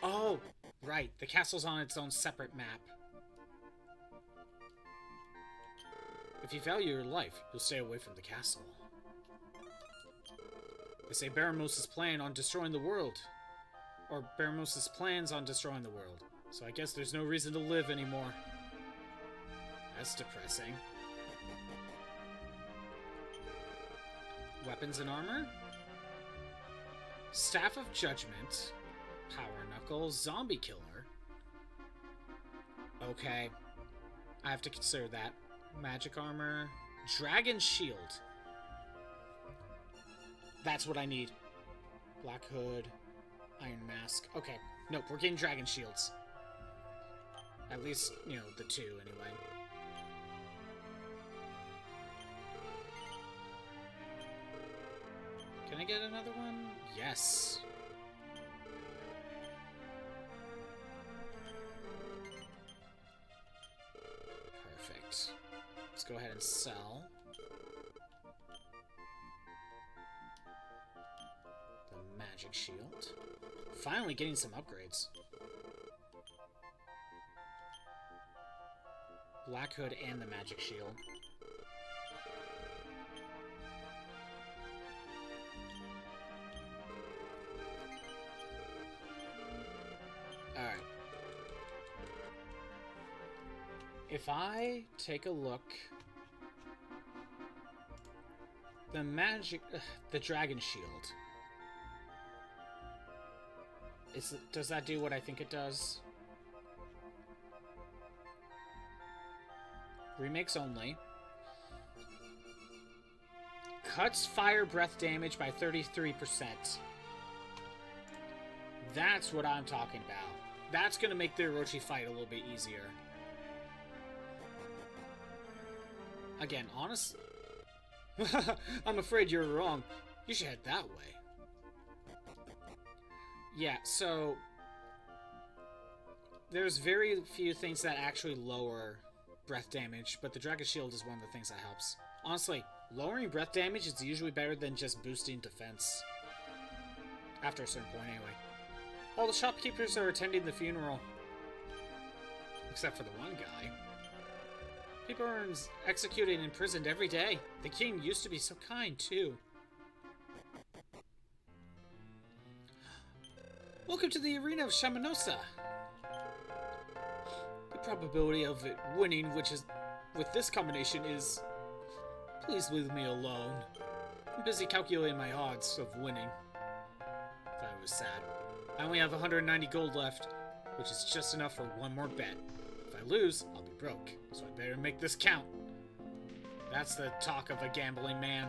Speaker 1: Oh! Right, the castle's on its own separate map. If you value your life, you'll stay away from the castle. They say Baramos' plan on destroying the world. Or Baramos' plans on destroying the world. So I guess there's no reason to live anymore. That's depressing. Weapons and armor? Staff of Judgment. Power Knuckle. Zombie Killer. Okay. I have to consider that. Magic armor. Dragon Shield. That's what I need. Black Hood. Iron Mask. Okay. Nope, we're getting Dragon Shields. At least, you know, the two, anyway. Can I get another one? Yes. Perfect. Let's go ahead and sell. The magic shield. Finally getting some upgrades. Black Hood and the magic shield. Alright. If I take a look... The magic... the dragon shield. Does that do what I think it does? Remakes only. Cuts fire breath damage by 33%. That's what I'm talking about. That's going to make the Orochi fight a little bit easier. Again, honestly... I'm afraid you're wrong. You should head that way. Yeah, so... There's very few things that actually lower breath damage, but the Dragon Shield is one of the things that helps. Honestly, lowering breath damage is usually better than just boosting defense. After a certain point, anyway. All the shopkeepers are attending the funeral. Except for the one guy. People are executed and imprisoned every day. The king used to be so kind, too. Welcome to the arena of Shamanosa. The probability of it winning, which is with this combination, is... Please leave me alone. I'm busy calculating my odds of winning. That was sad. I only have 190 gold left, which is just enough for one more bet. If I lose, I'll be broke, so I better make this count. That's the talk of a gambling man.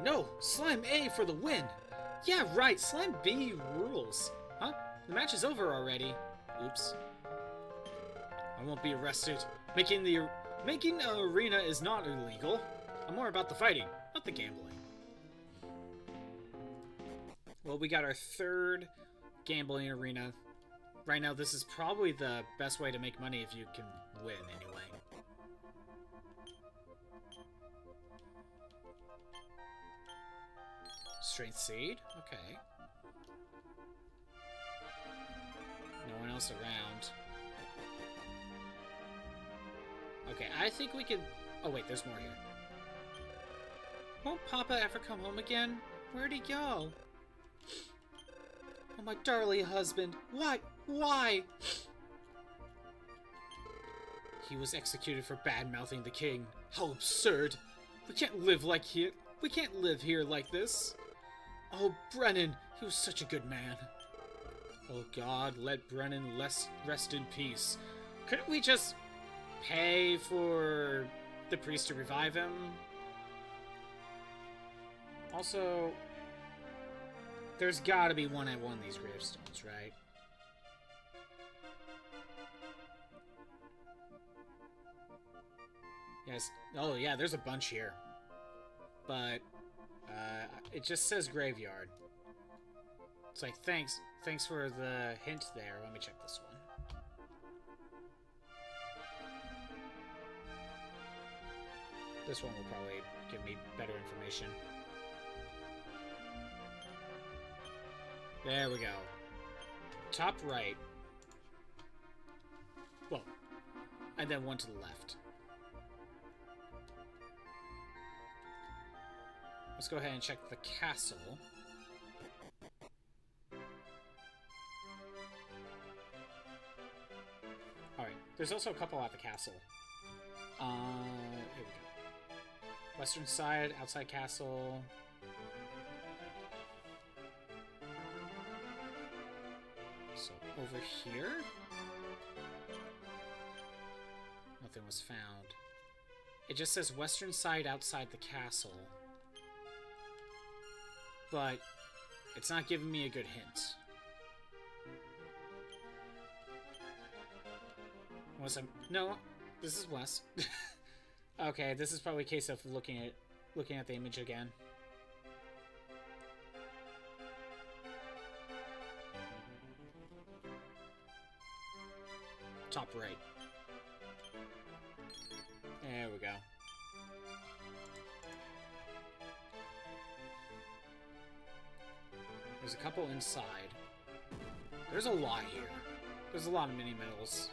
Speaker 1: No! Slime A for the win! Yeah, right, Slime B rules. Huh? The match is over already. Oops. I won't be arrested. Making an arena is not illegal. I'm more about the fighting, not the gambling. Well, we got our third gambling arena. Right now, this is probably the best way to make money if you can win, anyway. Strength Seed? Okay. No one else around. Okay, I think we could... Oh, wait, there's more here. Won't Papa ever come home again? Where'd he go? Oh, my darling husband. Why? Why? He was executed for bad-mouthing the king. How absurd. We can't live like here. We can't live here like this. Oh, Brennan. He was such a good man. Oh, God, let Brennan rest in peace. Couldn't we just pay for the priest to revive him? Also, there's gotta be one at one of these gravestones, right? Yes. Oh, yeah, there's a bunch here. But, it just says graveyard. It's like, thanks for the hint there. Let me check this one. This one will probably give me better information. There we go. Top right. Well, and then one to the left. Let's go ahead and check the castle. Alright, there's also a couple at the castle. Here we go. Western side, outside castle. So, over here? Nothing was found. It just says western side outside the castle. But it's not giving me a good hint. No, this is west. Okay, this is probably a case of looking at the image again. Top right. There we go. There's a couple inside. There's a lot here. There's a lot of mini medals.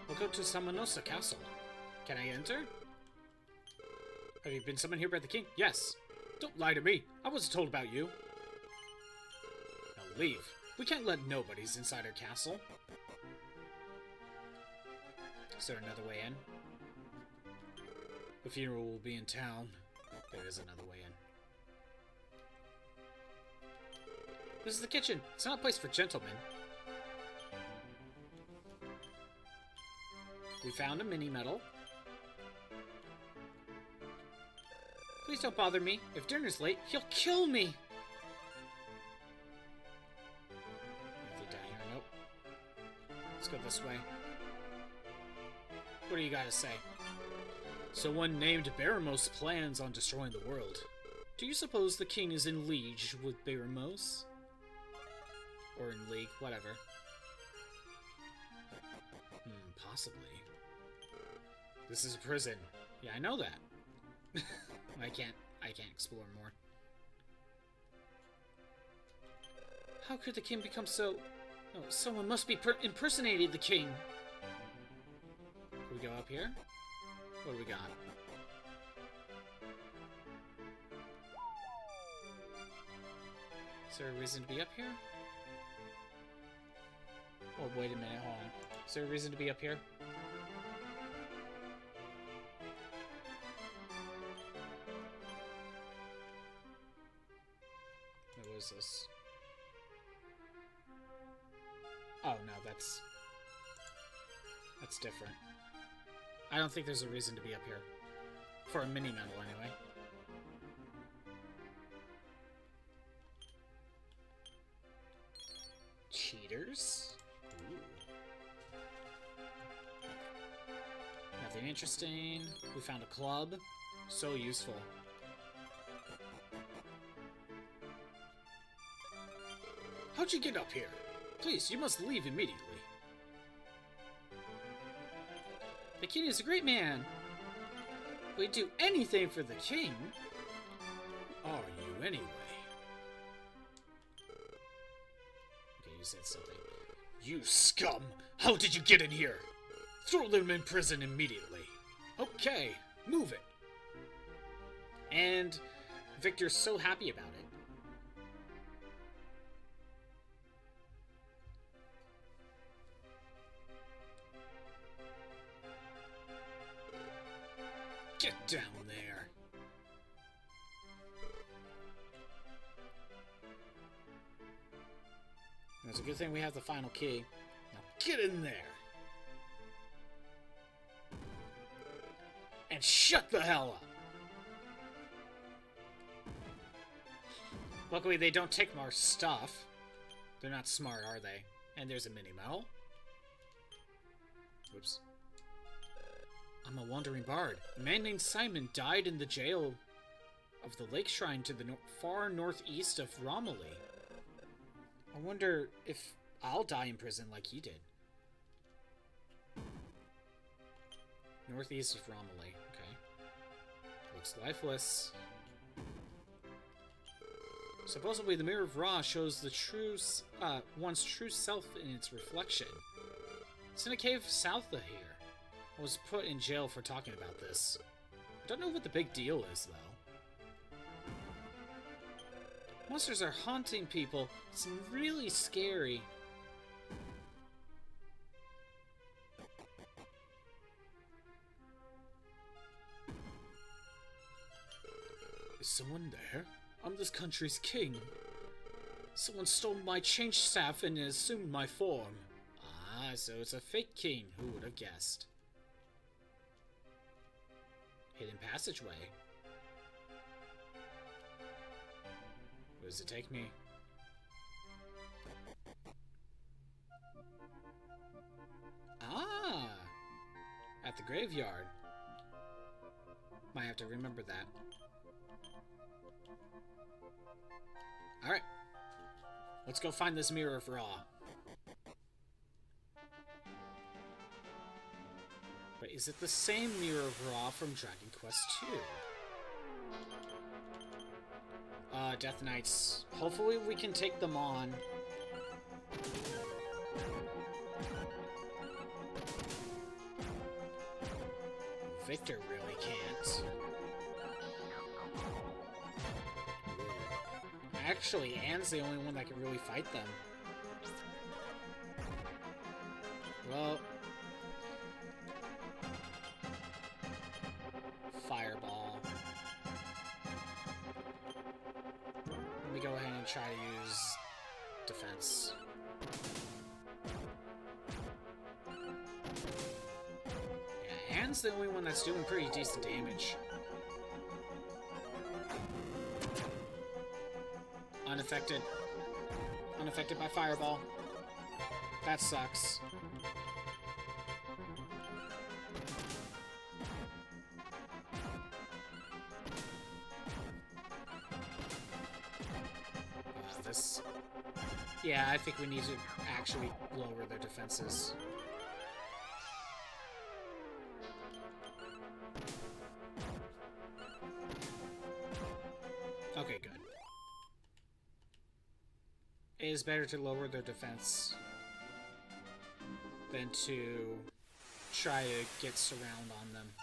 Speaker 1: We'll go to Samanosa Castle. Can I enter? Have you been summoned here by the king? Yes. Don't lie to me. I wasn't told about you. Now leave. We can't let nobodies inside our castle. Is there another way in? The funeral will be in town. There is another way in. This is the kitchen. It's not a place for gentlemen. We found a mini medal. Please don't bother me. If dinner's late, he'll kill me. Anything down here? Nope. Let's go this way. What do you got to say? Someone named Baramos plans on destroying the world. Do you suppose the king is in liege with Baramos? Or in league, whatever. Possibly. This is a prison. Yeah, I know that. I can't explore more. How could the king become so... Oh, someone must be impersonating the king. Can we go up here? What do we got? Is there a reason to be up here? Oh, wait a minute, hold on. Is there a reason to be up here? What was this? Oh, no, that's different. I don't think there's a reason to be up here. For a mini medal, anyway. Cheaters? Ooh. Nothing interesting. We found a club. So useful. How'd you get up here? Please, you must leave immediately. The king is a great man. We'd do anything for the king. Who are you, anyway? Okay, you said something. You scum! How did you get in here? Throw them in prison immediately. Okay, move it. And Victor's so happy about it. Get down there. It's a good thing we have the final key. Now get in there. And shut the hell up. Luckily, they don't take more stuff. They're not smart, are they? And there's a mini medal. Whoops. I'm a wandering bard. A man named Simon died in the jail of the lake shrine to the far northeast of Romilly. I wonder if I'll die in prison like he did. Northeast of Romilly. Okay. Looks lifeless. Supposedly, the Mirror of Ra shows the one's true self in its reflection. It's in a cave south of here. I was put in jail for talking about this. I don't know what the big deal is, though. Monsters are haunting people. It's really scary. Is someone there? I'm this country's king. Someone stole my change staff and assumed my form. Ah, so it's a fake king. Who would have guessed? Hidden passageway. Where does it take me? Ah! At the graveyard. Might have to remember that. Alright. Let's go find this Mirror of Ra. But is it the same Mirror of Ra from Dragon Quest II? Death Knights. Hopefully we can take them on. Victor really can't. Actually, Anne's the only one that can really fight them. Well... Fireball. Let me go ahead and try to use defense. Yeah, Anne's the only one that's doing pretty decent damage. Unaffected. Unaffected by fireball. That sucks. This... Yeah, I think we need to actually lower their defenses. Okay, good. It is better to lower their defense than to try to get surround on them.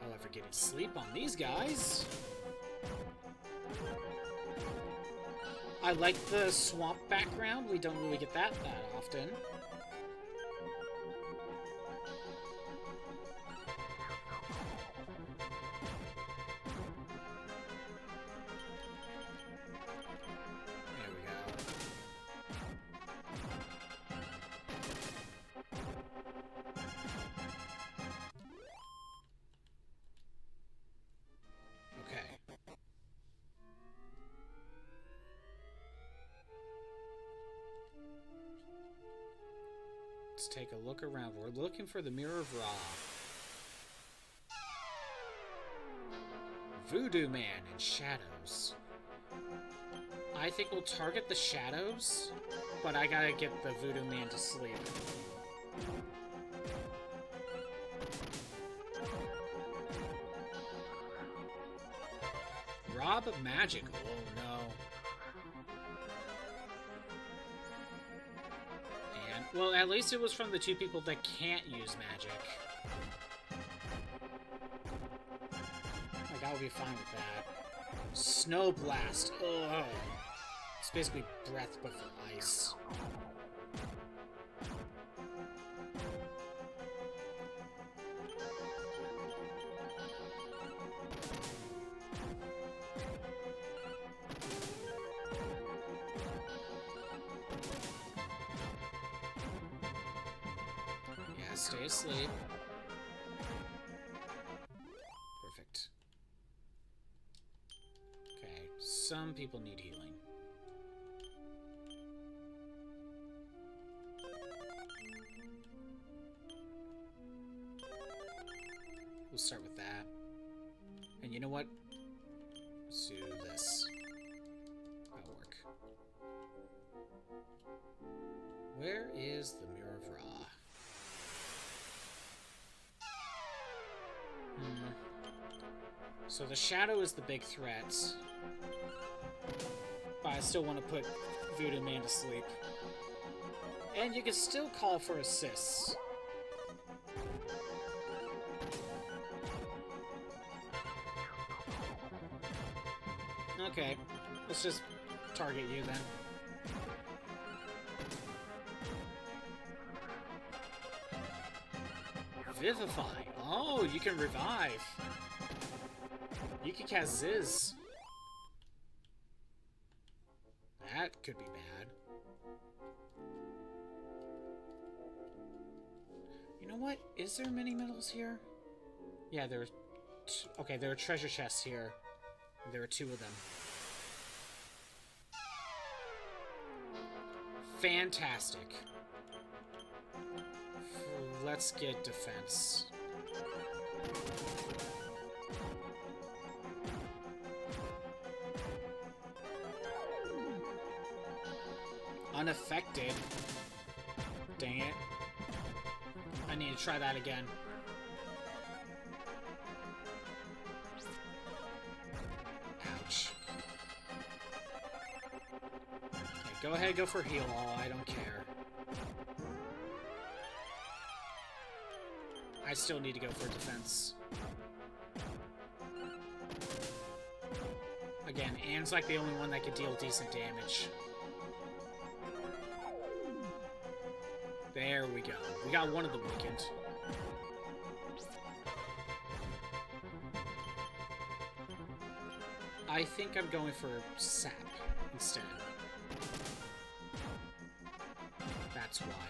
Speaker 1: However, getting sleep on these guys... I like the swamp background. We don't really get that often. There we go. Okay. Let's take a look around. We're looking for the Mirror of Ra. Voodoo Man and Shadows. I think we'll target the Shadows, but I gotta get the Voodoo Man to sleep. Rob Magic. Oh no. Well, at least it was from the two people that can't use magic. would be fine with that. Snow Blast. Ugh. It's basically breath but for ice. Yeah, stay asleep. Perfect. Okay, some people need healing. We'll start with that. And you know what? Let's do this. That'll work. Where is the Mirror of Ra? So the Shadow is the big threat. But I still want to put Voodoo Man to sleep. And you can still call for assists. Okay, let's just target you then. Vivify. Oh, you can revive. You can cast Ziz. That could be bad. You know what? Is there mini medals here? Yeah, there are. Okay, there are treasure chests here. There are 2 of them. Fantastic. Let's get defense. Unaffected. Dang it. I need to try that again. Ouch. Okay, go ahead, go for heal all. I don't care. I still need to go for defense. Again, Anne's like the only one that can deal decent damage. There we go. We got one of them weakened. I think I'm going for sap instead. That's why.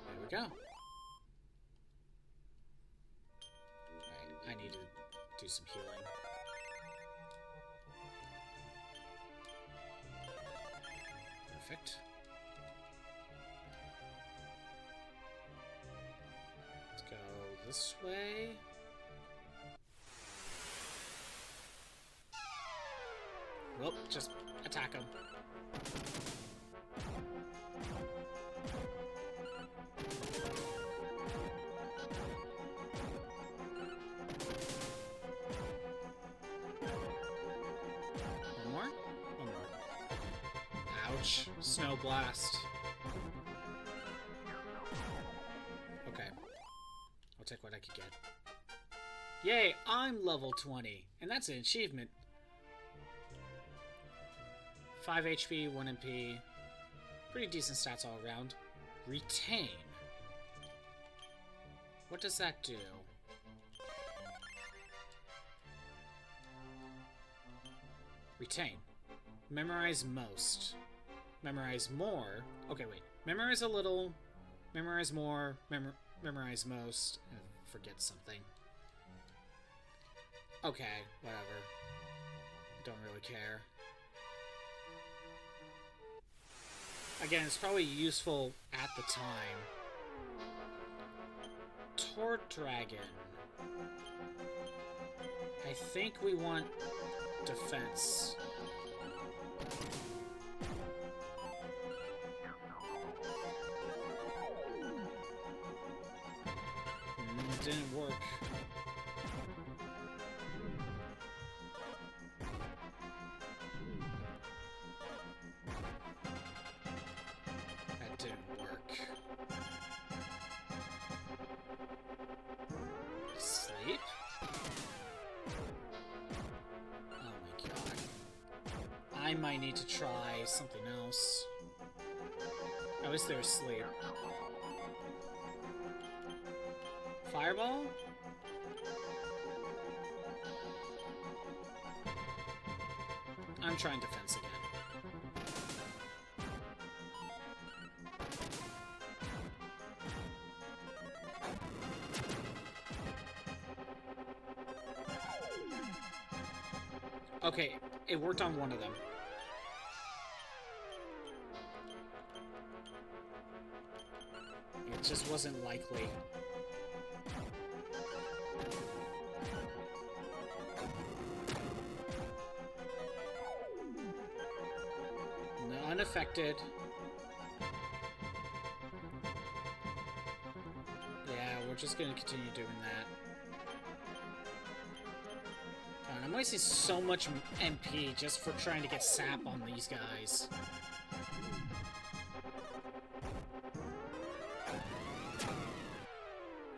Speaker 1: There we go. Alright, I need to do some healing. Perfect. Let's go this way. Well, just attack him. One more? One more. Ouch. Snow Blast. Okay. I'll take what I could get. Yay, I'm level 20. And that's an achievement. 5 HP, 1 MP. Pretty decent stats all around. Retain. What does that do? Retain. Memorize most. Memorize more. Okay, wait. Memorize a little. Memorize more. Memorize most. Forget something. Okay, whatever. Don't really care. Again, it's probably useful at the time. Tort Dragon. I think we want defense. Didn't work. That did might need to try something else. At least they're asleep. Fireball? I'm trying defense again. Okay, it worked on one of them. It just wasn't likely. No, unaffected. Yeah, we're just gonna continue doing that. I'm wasting so much MP just for trying to get sap on these guys.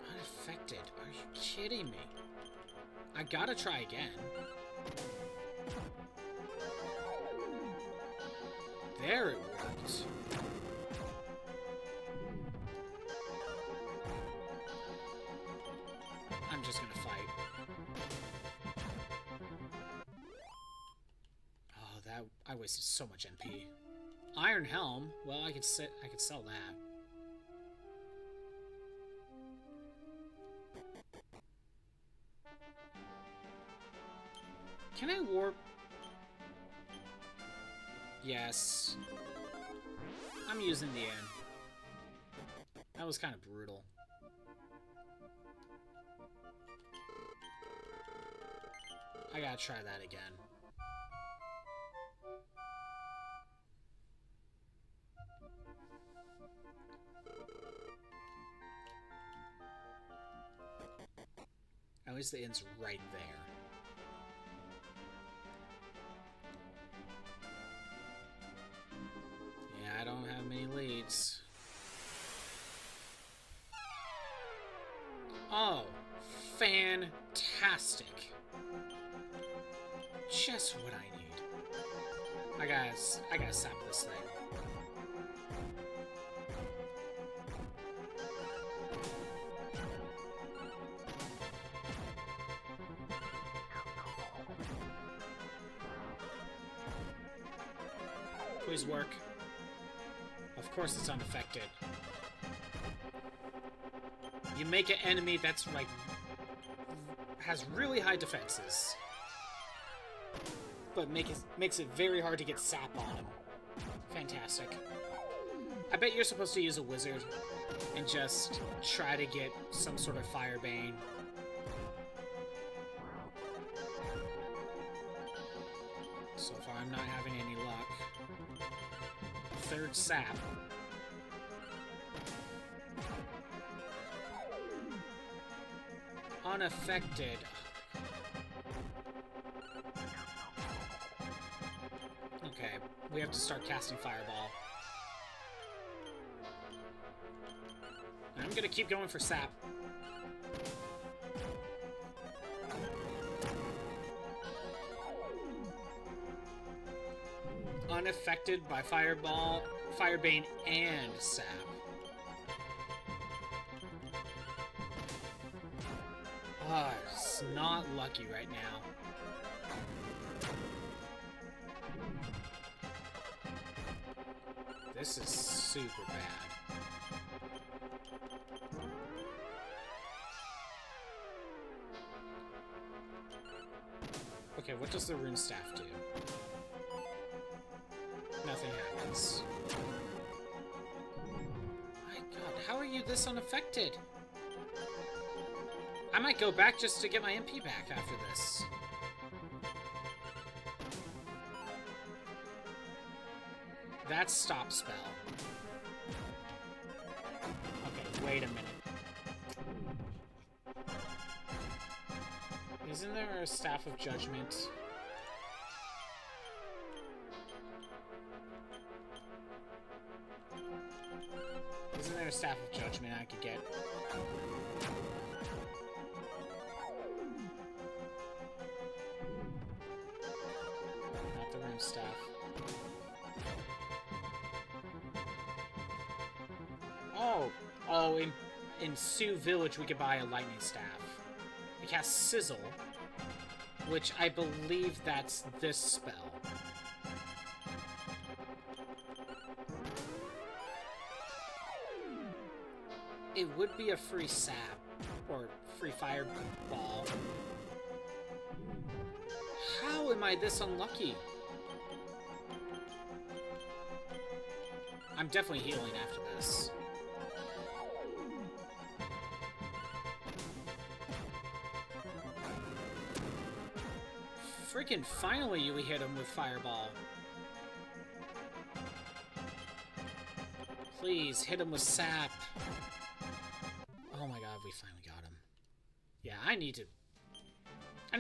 Speaker 1: Unaffected? Are you kidding me? I gotta try again. There it worked. I'm just gonna fight. I wasted so much MP. Iron Helm. Well, I could sell that. Can I warp? Yes. I'm using the N. That was kind of brutal. I gotta try that again. At least the end's right there. Yeah, I don't have many leads. Oh, fantastic. Just what I need. I gotta sap this thing. Please work. Of course it's unaffected. You make an enemy that's like has really high defenses, but makes it very hard to get sap on him. Fantastic. I bet you're supposed to use a wizard and just try to get some sort of Firebane. So far I'm not having any luck. Third sap. Unaffected. Okay, we have to start casting Fireball. And I'm gonna keep going for sap. Unaffected by Fireball, Firebane, and sap. Ah, it's not lucky right now. This is super bad. Okay, what does the rune staff do? Nothing happens. My god, how are you this unaffected? I might go back just to get my MP back after this. That's stop spell. Okay, wait a minute. Isn't there a Staff of Judgment? Isn't there a Staff of Judgment I could get? Not the rune staff. So in Sioux Village, we could buy a lightning staff. It casts Sizzle, which I believe that's this spell. It would be a free sap, or free fireball. How am I this unlucky? I'm definitely healing after this. Freaking finally we hit him with fireball. Please, hit him with sap. Oh my god, we finally got him. Yeah, I need to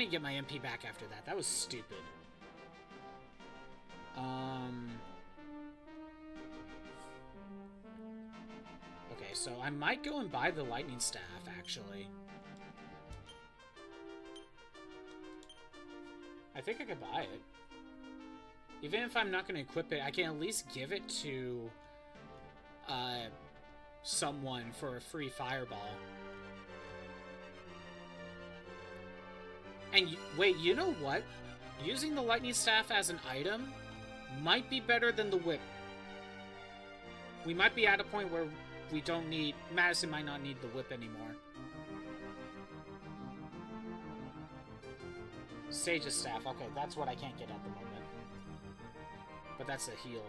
Speaker 1: get my MP back after that. That was stupid. Okay, so I might go and buy the lightning staff, actually. I think I could buy it. Even if I'm not going to equip it, I can at least give it to someone for a free fireball. And wait, you know what? Using the lightning staff as an item might be better than the whip. We might be at a point where we don't need... Madison might not need the whip anymore. Sage's staff. Okay, that's what I can't get at the moment. But that's a heal.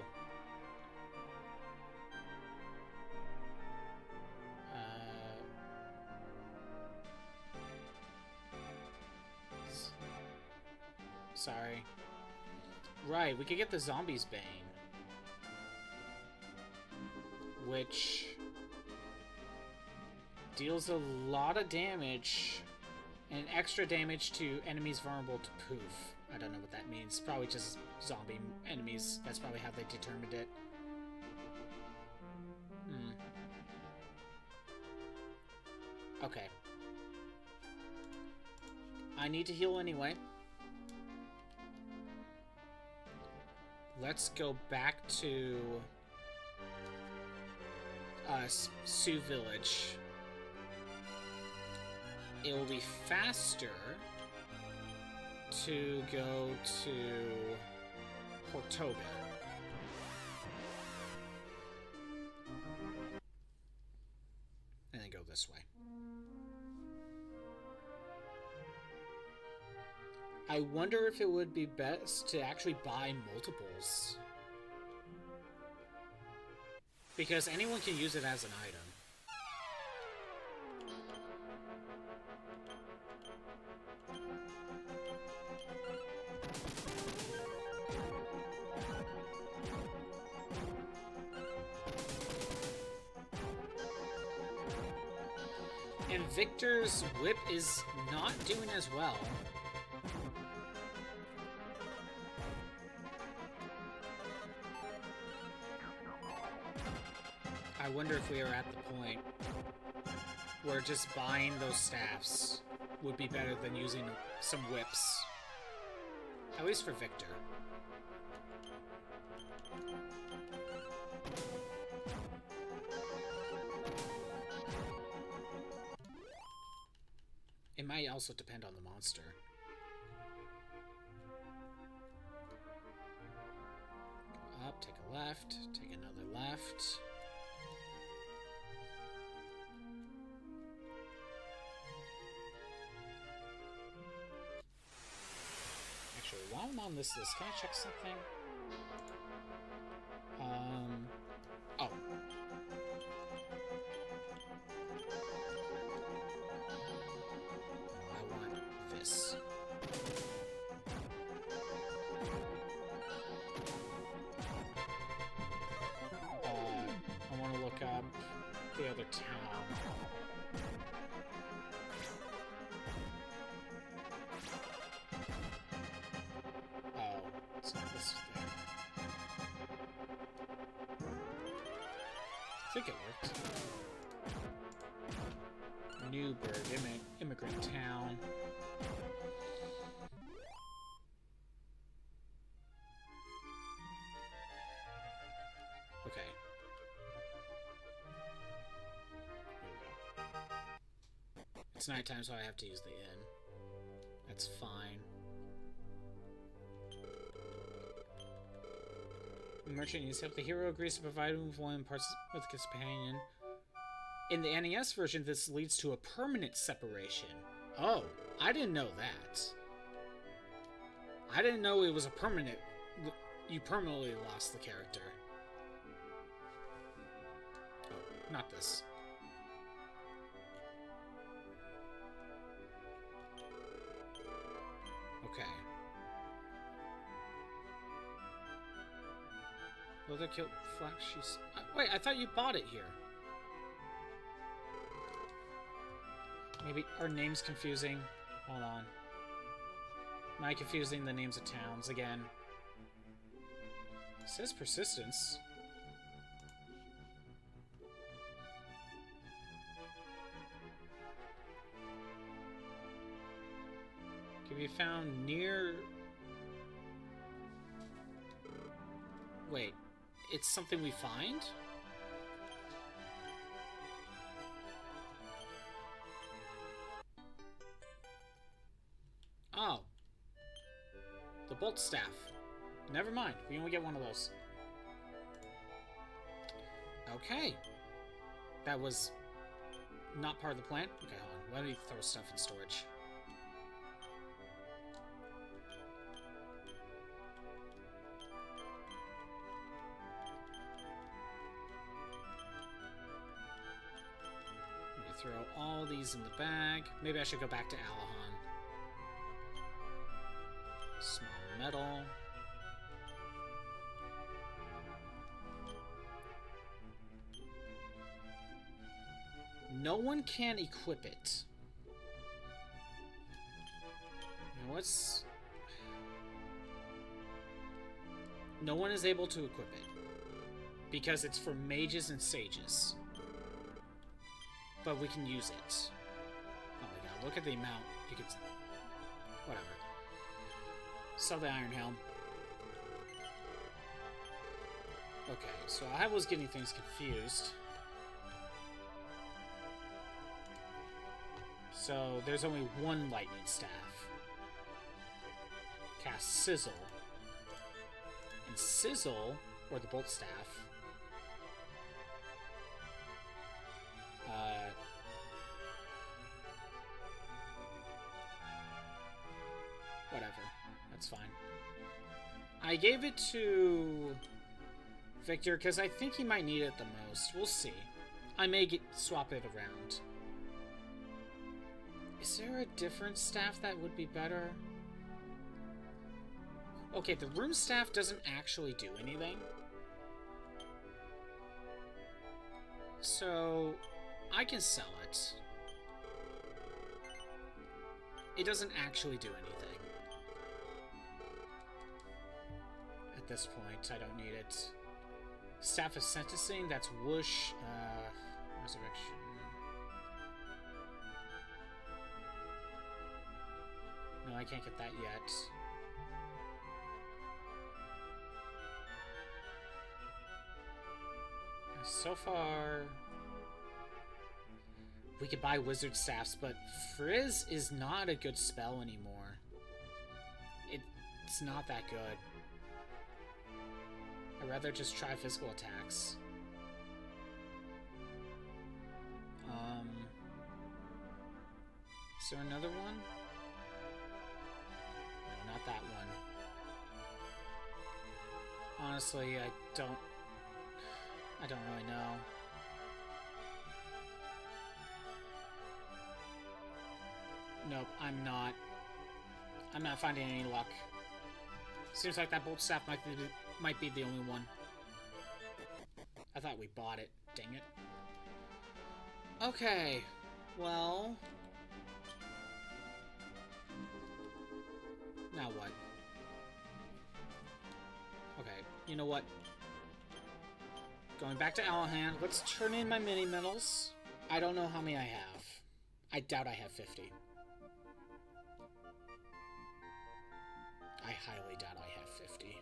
Speaker 1: Sorry. Right, we could get the Zombie's Bane. Which deals a lot of damage and extra damage to enemies vulnerable to poof. I don't know what that means. Probably just zombie enemies. That's probably how they determined it. Okay. I need to heal anyway. Let's go back to Sioux Village. It will be faster to go to Ortega. And then go this way. I wonder if it would be best to actually buy multiples. Because anyone can use it as an item. And Victor's whip is not doing as well. I wonder if we are at the point where just buying those staffs would be better than using some whips. At least for Victor. It might also depend on the monster. Go up, take a left, take another left. Actually, while I'm on this list, can I check something? Oh. This. I want to look up the other town. Oh, it's not this thing. I think it worked. Newburgh, immigrant town. Okay. It's nighttime, so I have to use the inn. That's fine. The merchant needs help. The hero agrees to provide him with one parts with his companion. In the NES version, this leads to a permanent separation. Oh, I didn't know that. I didn't know it was a permanent... You permanently lost the character. Oh, not this. Okay. Leather kilt flax. She's. Wait, I thought you bought it here. Maybe our name's confusing. Hold on. Am I confusing the names of towns again? It says persistence. Can be found near... Wait, it's something we find? Oh. The bolt staff. Never mind, we only get one of those. Okay. That was not part of the plan? Okay, hold on. Let me throw stuff in storage. Throw all these in the bag. Maybe I should go back to Alahan. Small metal. No one can equip it. You know what's... No one is able to equip it. Because it's for mages and sages. But we can use it. Oh my god, look at the amount you could... Whatever. Sell the Iron Helm. Okay, so I was getting things confused. So, there's only one lightning staff. Cast Sizzle. And Sizzle, or the bolt staff... Whatever. That's fine. I gave it to Victor because I think he might need it the most. We'll see. I may swap it around. Is there a different staff that would be better? Okay, the rune staff doesn't actually do anything. So, I can sell it. It doesn't actually do anything. At this point, I don't need it. Staff of Sentencing, that's whoosh. Resurrection. No, I can't get that yet. So far... We could buy wizard staffs, but Frizz is not a good spell anymore. It's not that good. I'd rather just try physical attacks. Is there another one? No, not that one. Honestly, I don't really know. Nope, I'm not finding any luck. Seems like that bolt staff might be the only one. I thought we bought it. Dang it. Okay. Well... Now what? Okay, you know what? Going back to Alahan, let's turn in my mini-medals. I don't know how many I have. I doubt I have 50. I highly doubt I have 50.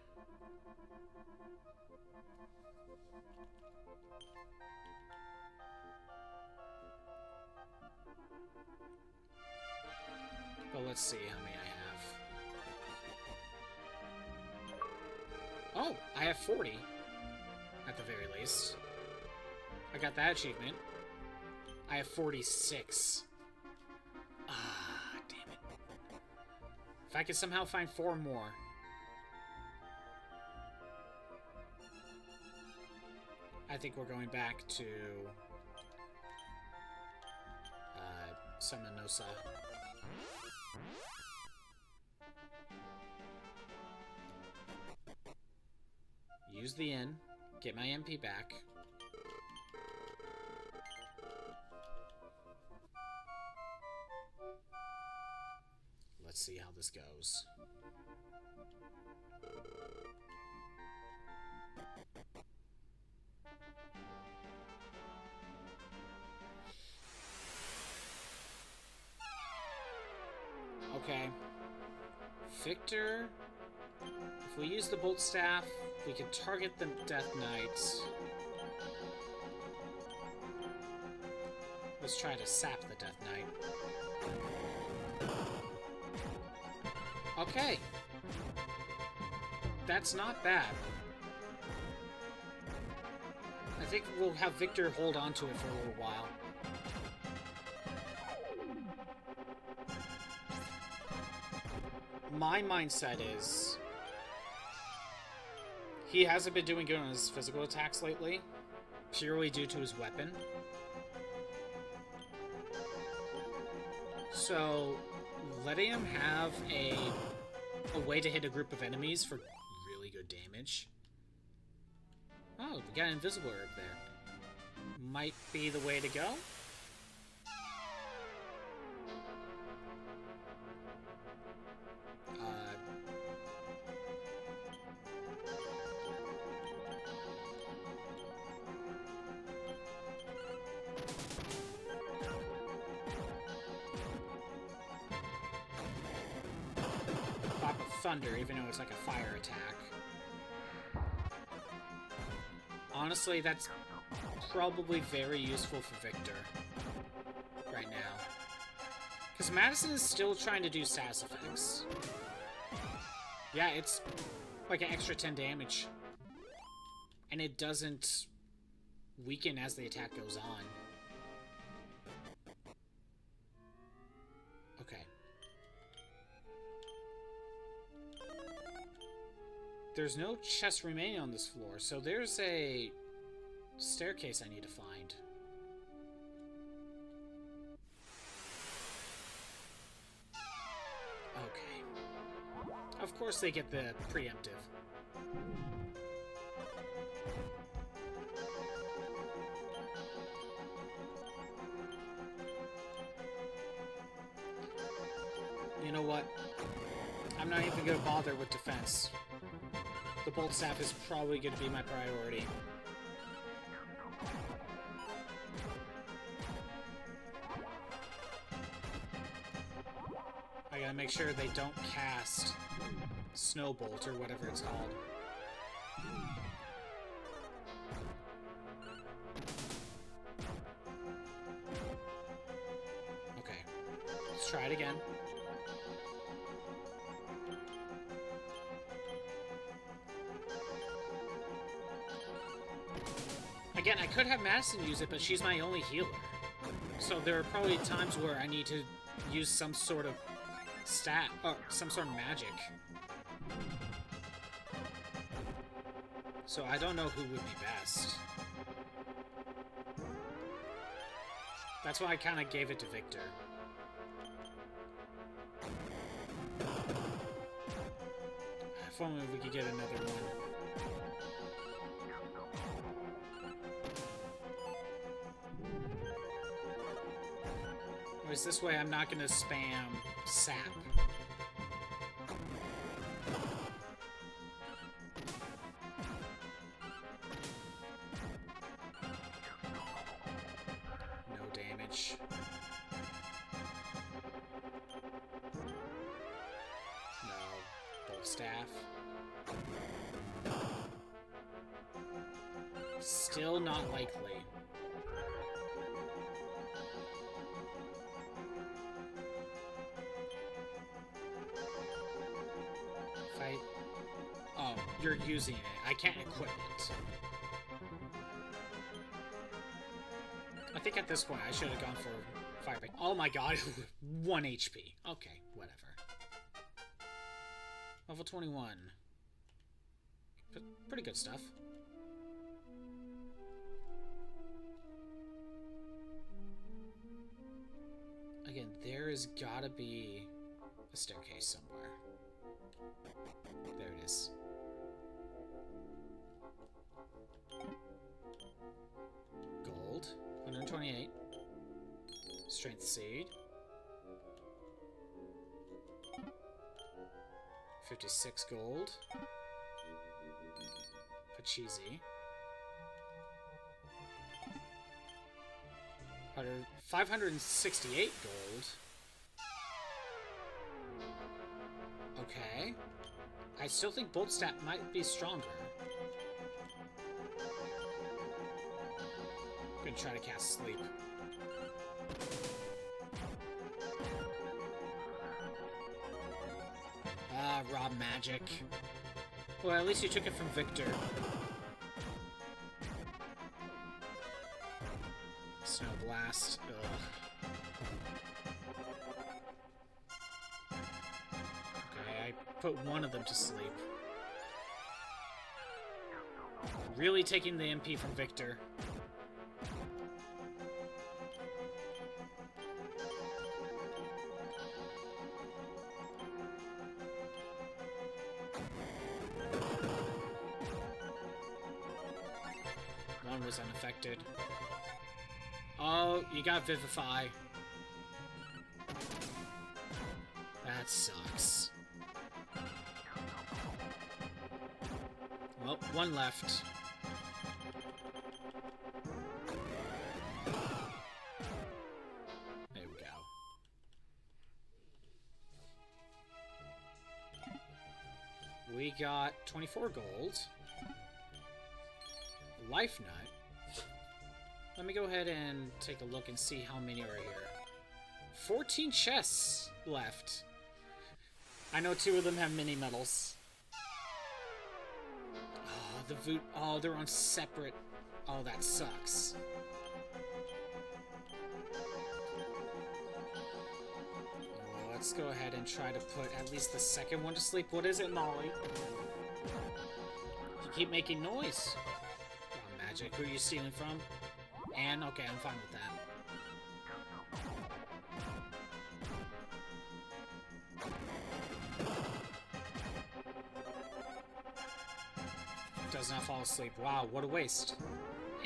Speaker 1: But let's see how many I have. Oh, I have 40. At the very least. I got that achievement. I have 46. Ah, damn it. If I could somehow find 4 more. I think we're going back to Samanosa. Use the inn, get my MP back. Let's see how this goes. Okay. Victor, if we use the Bolt Staff, we can target the Death Knight. Let's try to sap the Death Knight. Okay. That's not bad. I think we'll have Victor hold on to it for a little while. My mindset is he hasn't been doing good on his physical attacks lately, purely due to his weapon. So, letting him have a way to hit a group of enemies for really good damage. Oh, we got an invisible herb there. Might be the way to go. Thunder, even though it's like a fire attack. Honestly, that's probably very useful for Victor right now. Because Madison is still trying to do sass effects. Yeah, it's like an extra 10 damage. And it doesn't weaken as the attack goes on. Okay. There's no chest remaining on this floor, so there's a staircase I need to find. Okay. Of course they get the preemptive. You know what? I'm not even gonna bother with defense. The Bolt Staff is probably going to be my priority. I gotta make sure they don't cast Snowbolt or whatever it's called. Okay, let's try it again. Again, I could have Madison use it, but she's my only healer. So there are probably times where I need to use some sort of stat, or some sort of magic. So I don't know who would be best. That's why I kind of gave it to Victor. If only we could get another one. Whereas this way I'm not going to spam sap. No damage. No. Bolt Staff. Still not likely. Oh, you're using it. I can't equip it. I think at this point I should have gone for fire. Oh my god, 1 HP. Okay, whatever. Level 21. Pretty good stuff. Again, there has gotta be a staircase somewhere. There it is. Gold, 128. Strength seed. 56 gold. Pachizi. 568 gold. Okay. I still think Bolt Stat might be stronger. I'm gonna try to cast Sleep. Ah, raw magic. Well, at least you took it from Victor. Snow Blast. Ugh. Okay, I put one of them to sleep. Really taking the MP from Victor. One was unaffected. Oh, you got Vivify. That sucks. Well, one left. There we go. We got 24 gold. Life Nut. Let me go ahead and take a look and see how many are here. 14 chests left. I know 2 of them have mini medals. Oh, oh, they're on separate. Oh, that sucks. Well, let's go ahead and try to put at least the second one to sleep. What is it, Molly? You keep making noise. Oh, magic. Who are you stealing from? And okay, I'm fine with that. Does not fall asleep. Wow, what a waste.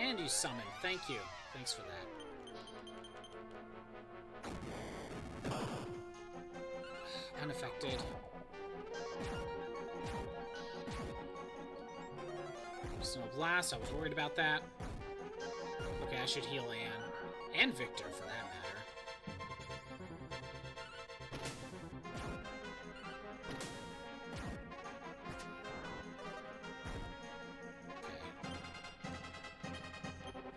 Speaker 1: And you summon. Thank you. Thanks for that. Unaffected. Snow Blast. I was worried about that. Okay, I should heal Anne. And Victor, for that matter. Okay.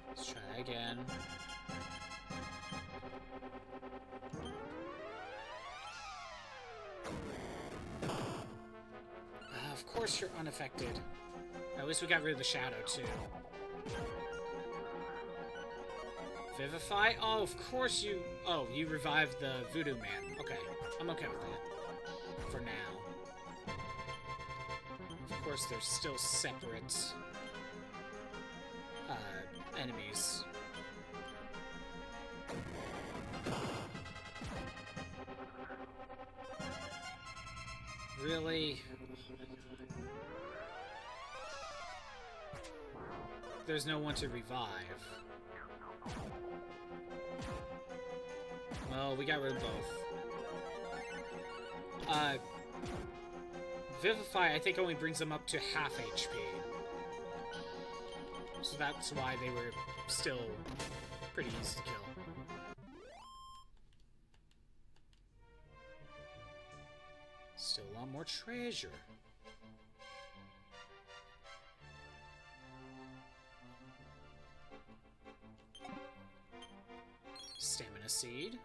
Speaker 1: Let's try that again. Of course you're unaffected. At least we got rid of the shadow, too. Vivify? Oh, of course you... Oh, you revived the Voodoo Man. Okay, I'm okay with that. For now. Of course, there's still separate... enemies. Really? There's no one to revive. Well, we got rid of both. Vivify, I think, only brings them up to half HP. So that's why they were still pretty easy to kill. Still a lot more treasure. Stamina Seed.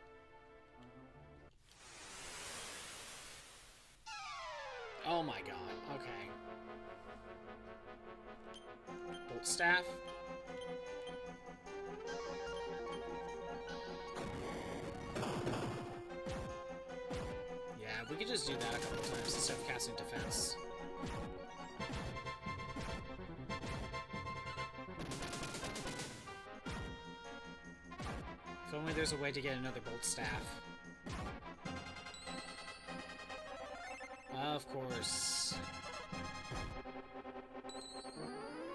Speaker 1: Oh my god, okay. bolt staff. Yeah, we could just do that a couple times instead of casting defense. If only there's a way to get another bolt staff. Of course.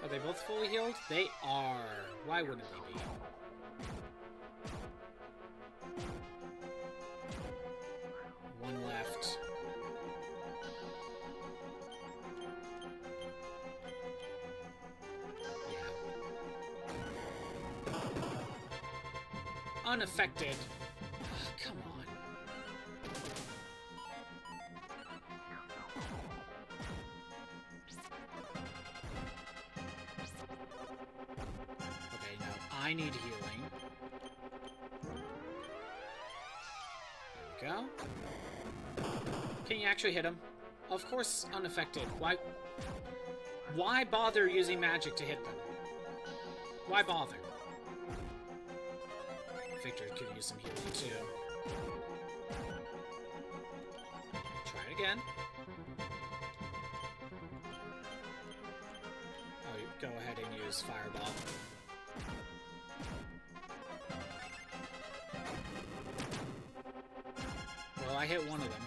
Speaker 1: Are they both fully healed? They are. Why wouldn't they be? One left. Yeah. Unaffected. Oh, come on. Okay, now I need healing. There we go. Can you actually hit him? Of course, unaffected. Why bother using magic to hit them? Why bother? Victor could use some healing too. Try it again. Oh, you go ahead and use Fireball. Well, I hit one of them.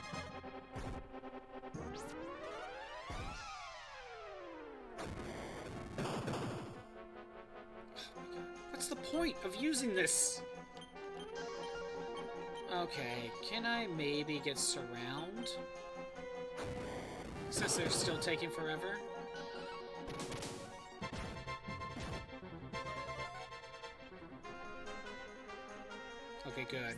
Speaker 1: What's the point of using this? Okay, can I maybe get surround? Since they're still taking forever? Okay, good.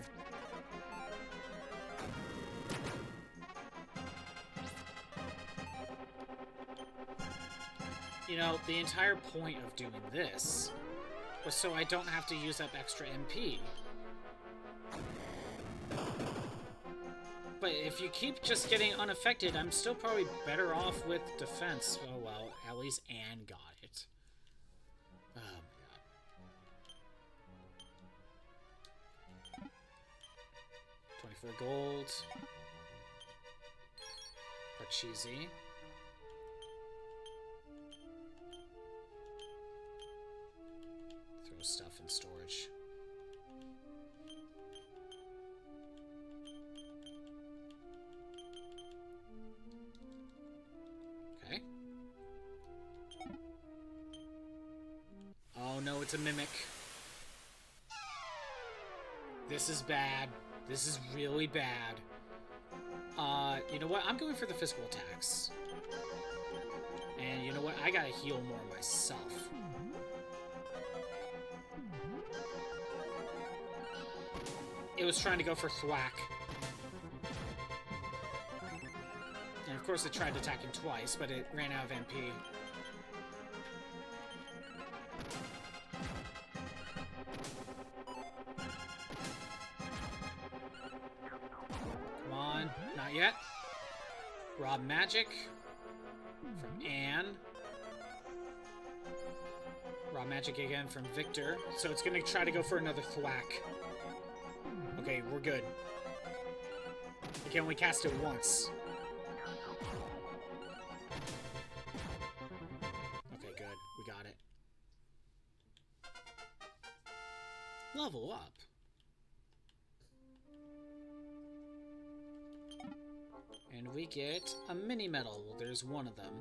Speaker 1: You know, the entire point of doing this was so I don't have to use up extra MP. But if you keep just getting unaffected, I'm still probably better off with defense. Oh well, at least Anne got it. Oh my god. 24 gold. Parcheesi. Throw stuff in storage. Okay. Oh no, it's a mimic. This is bad. This is really bad. You know what? I'm going for the physical attacks. And you know what? I gotta heal more myself. It was trying to go for thwack. And of course it tried to attack him twice, but it ran out of MP. Come on, not yet. Rob magic from Anne. Raw magic again from Victor. So it's gonna try to go for another thwack. Okay, we're good. I can only cast it once. Okay, good. We got it. Level up. And we get a mini medal. Well, there's one of them.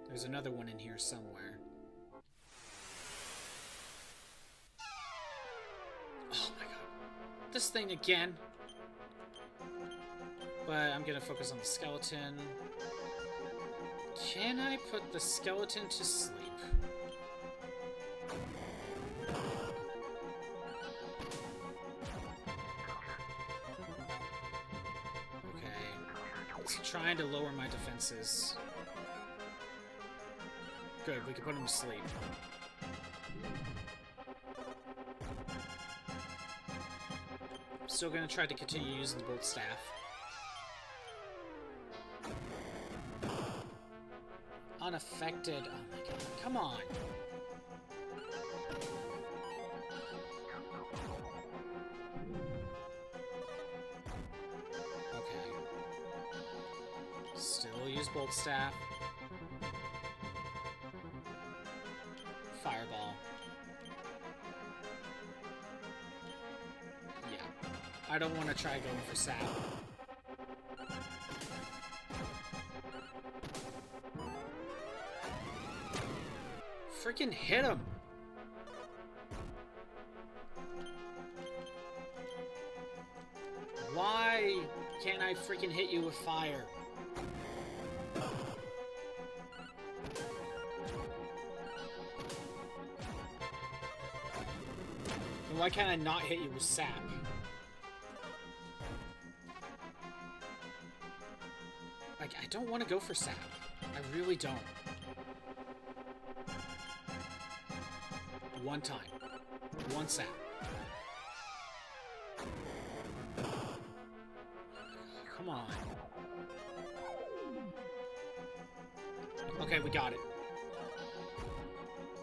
Speaker 1: There's another one in here somewhere. Oh my god. This thing again. But I'm gonna focus on the skeleton. Can I put the skeleton to sleep? Trying to lower my defenses. Good, we can put him to sleep. I'm still gonna try to continue using the bolt staff. Unaffected. Oh my god, come on. Still use Bolt Staff. Fireball. Yeah. I don't want to try going for Sap. Freaking hit him! Why can't I freaking hit you with fire? And why can't I not hit you with sap? Like, I don't want to go for sap. I really don't. One time. One sap. Come on. Okay, we got it.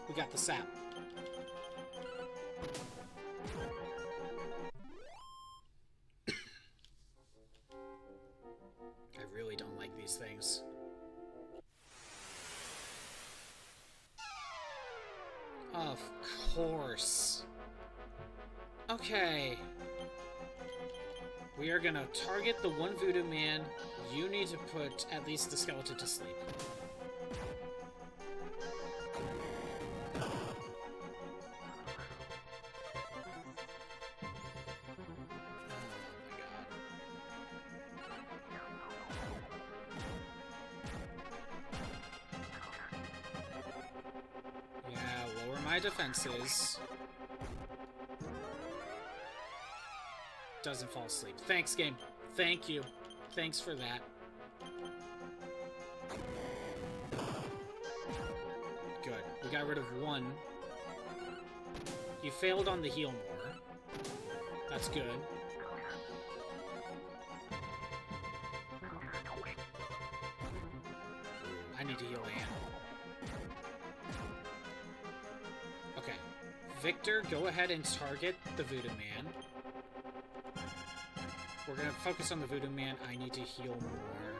Speaker 1: We got the sap. I really don't like these things. Of course. Okay. We are gonna target the one voodoo man. You need to put at least the skeleton to sleep. Defenses. Doesn't fall asleep. Thanks, game. Thank you. Thanks for that. Good. We got rid of one. You failed on the heal more. That's good. I need to heal Anne. Okay. Victor, go ahead and target the Voodoo Man. We're gonna focus on the Voodoo Man. I need to heal more.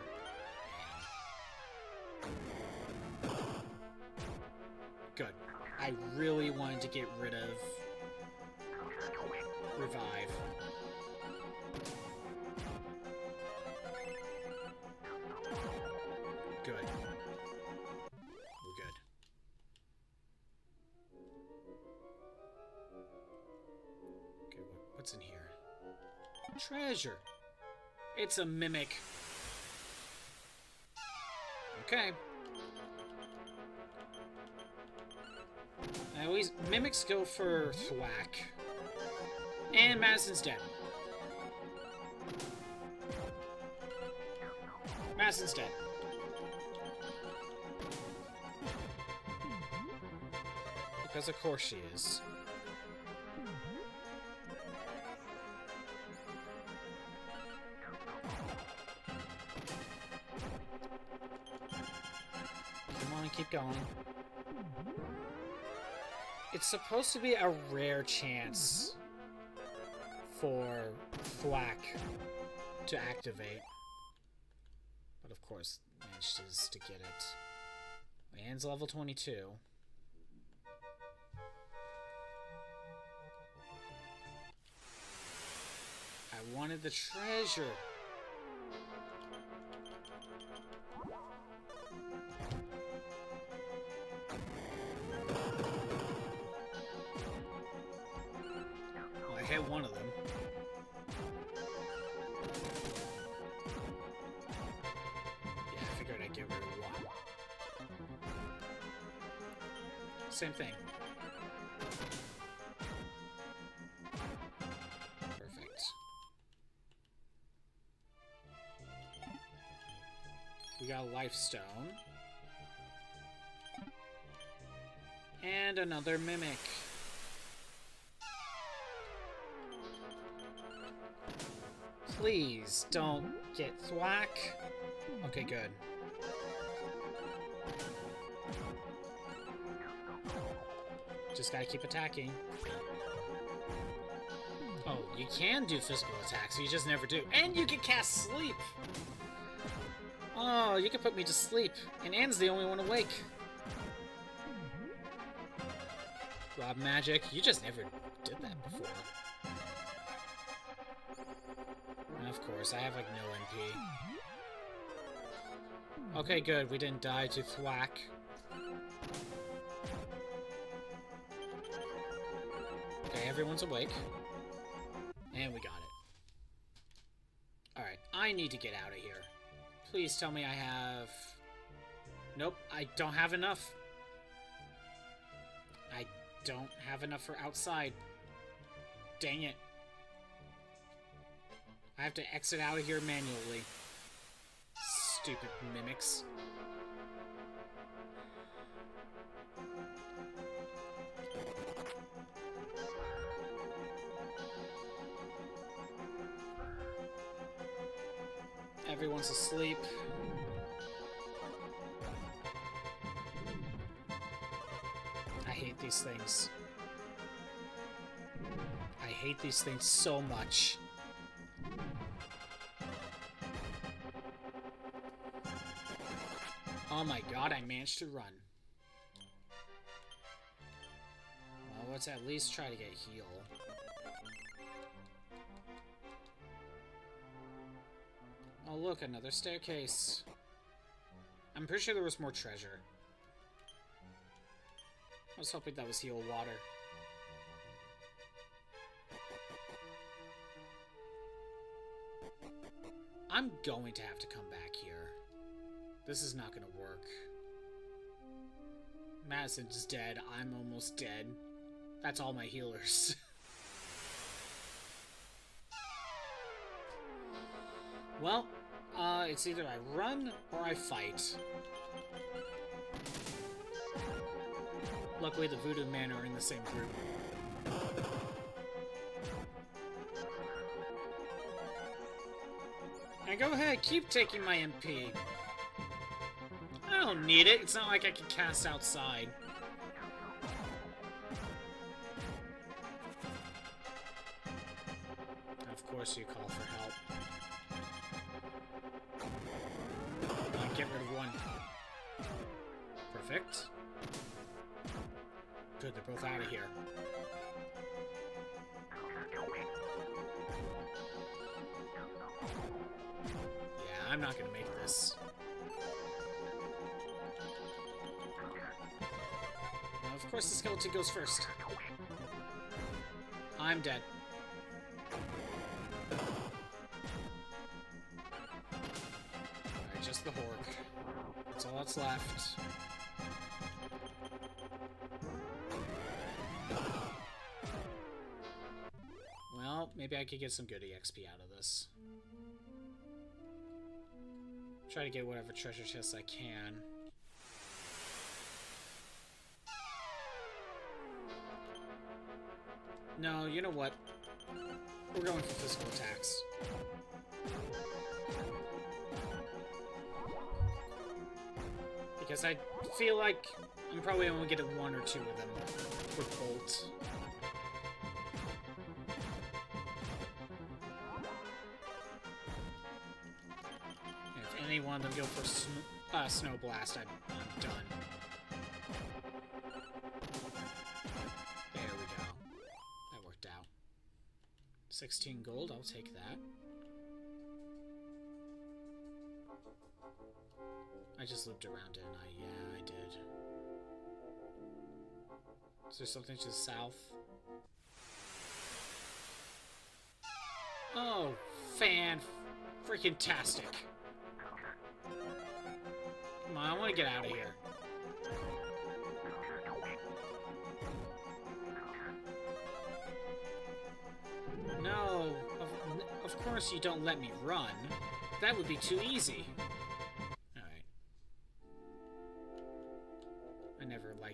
Speaker 1: Good. I really wanted to get rid of Revive. Good. We're good. Okay, what's in here? Treasure. It's a mimic. Okay. I always... Mimics go for thwack. And Madison's dead. Madison's dead. Because of course she is. Come on, keep going. It's supposed to be a rare chance for thwack to activate. But of course, manages to get it. Anne's level 22. I wanted the treasure. Well, I hit one of them. Yeah, I figured I'd get rid of one. Same thing. We got a life stone. And another mimic. Please don't get thwack. Okay, good. Just gotta keep attacking. Oh, you can do physical attacks, you just never do. And you can cast sleep! Oh, you can put me to sleep, and Anne's the only one awake. Rob Magic, you just never did that before. And of course, I have like no MP. Okay, good, we didn't die to thwack. Okay, everyone's awake. And we got it. Alright, I need to get out of here. Please tell me I have... Nope, I don't have enough. I don't have enough for outside. Dang it. I have to exit out of here manually. Stupid mimics. Everyone's asleep. I hate these things. I hate these things so much. Oh my god, I managed to run. Well, let's at least try to get heal. Oh look, another staircase. I'm pretty sure there was more treasure. I was hoping that was heal water. I'm going to have to come back here. This is not going to work. Madison's dead. I'm almost dead. That's all my healers. Well, it's either I run or I fight. Luckily, the Voodoo Men are in the same group. And go ahead, keep taking my MP. I don't need it. It's not like I can cast outside. Of course you call for help. Get rid of one. Perfect. Good, they're both out of here. Yeah, I'm not gonna make this. Now, of course the skeleton goes first. I'm dead. Just the Hork. That's all that's left. Well, maybe I could get some good EXP out of this. Try to get whatever treasure chests I can. No, you know what? We're going for physical attacks. Because I feel like I'm probably only getting one or two of them with Bolt. And if any one of them go for Snow Blast, I'm done. There we go. That worked out. 16 gold, I'll take that. I just looped around, didn't I? Yeah, I did. Is there something to the south? Oh, freaking-tastic. Come on, I want to get out of here. No, of course you don't let me run. That would be too easy.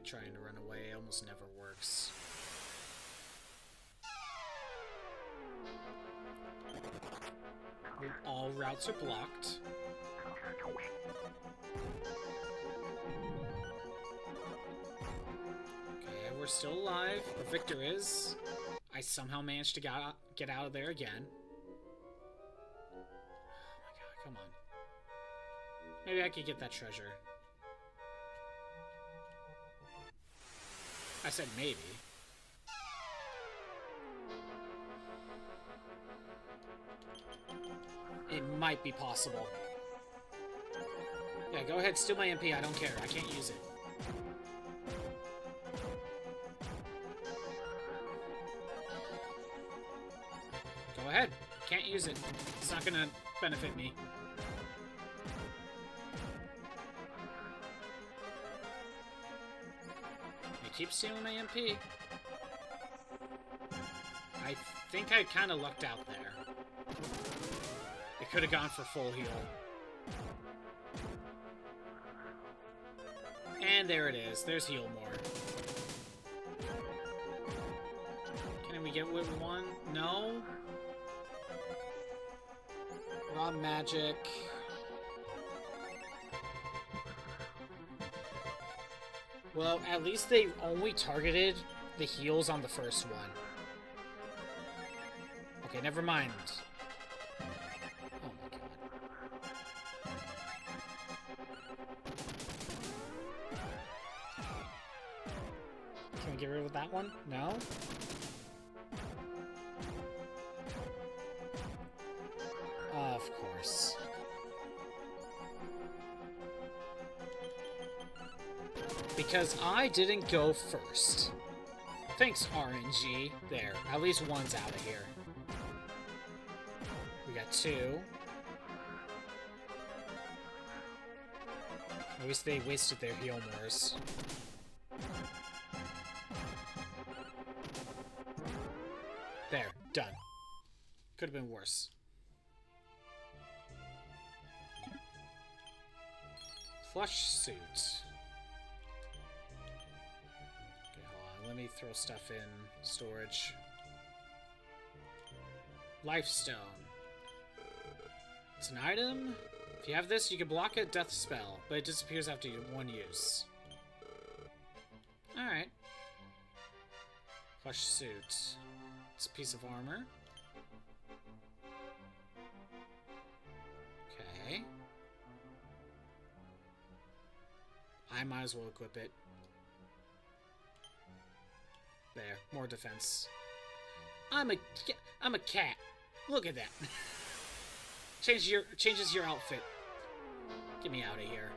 Speaker 1: Trying to run away almost never works. All routes are blocked. Okay, we're still alive. Or Victor is. I somehow managed to get out of there again. Oh my god, come on. Maybe I could get that treasure. I said maybe. It might be possible. Yeah, go ahead, steal my MP. I don't care. I can't use it. Go ahead. Can't use it. It's not gonna benefit me. You keep stealing my MP. I think I kind of lucked out there. It could have gone for full heal. And there it is. There's heal more. Can we get with one? No? Raw magic. Well, at least they only targeted the heals on the first one. Okay, never mind. Oh my god. Can we get rid of that one? No? Of course. Because I didn't go first. Thanks, RNG. There, at least one's out of here. We got two. At least they wasted their heal mores. There, done. Could have been worse. Flush suit. Okay, hold on. Let me throw stuff in storage. Lifestone. It's an item. If you have this, you can block a death spell, but it disappears after one use. Alright. Flush suit. It's a piece of armor. Okay. I might as well equip it. There, more defense. I'm a cat. Look at that. Changes your outfit. Get me out of here.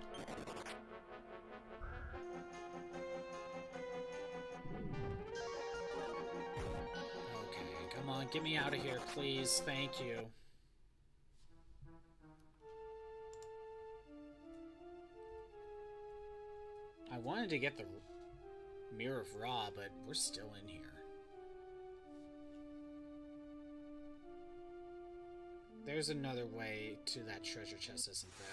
Speaker 1: Okay, come on, get me out of here, please. Thank you. I wanted to get the Mirror of Ra, but we're still in here. There's another way to that treasure chest, isn't there?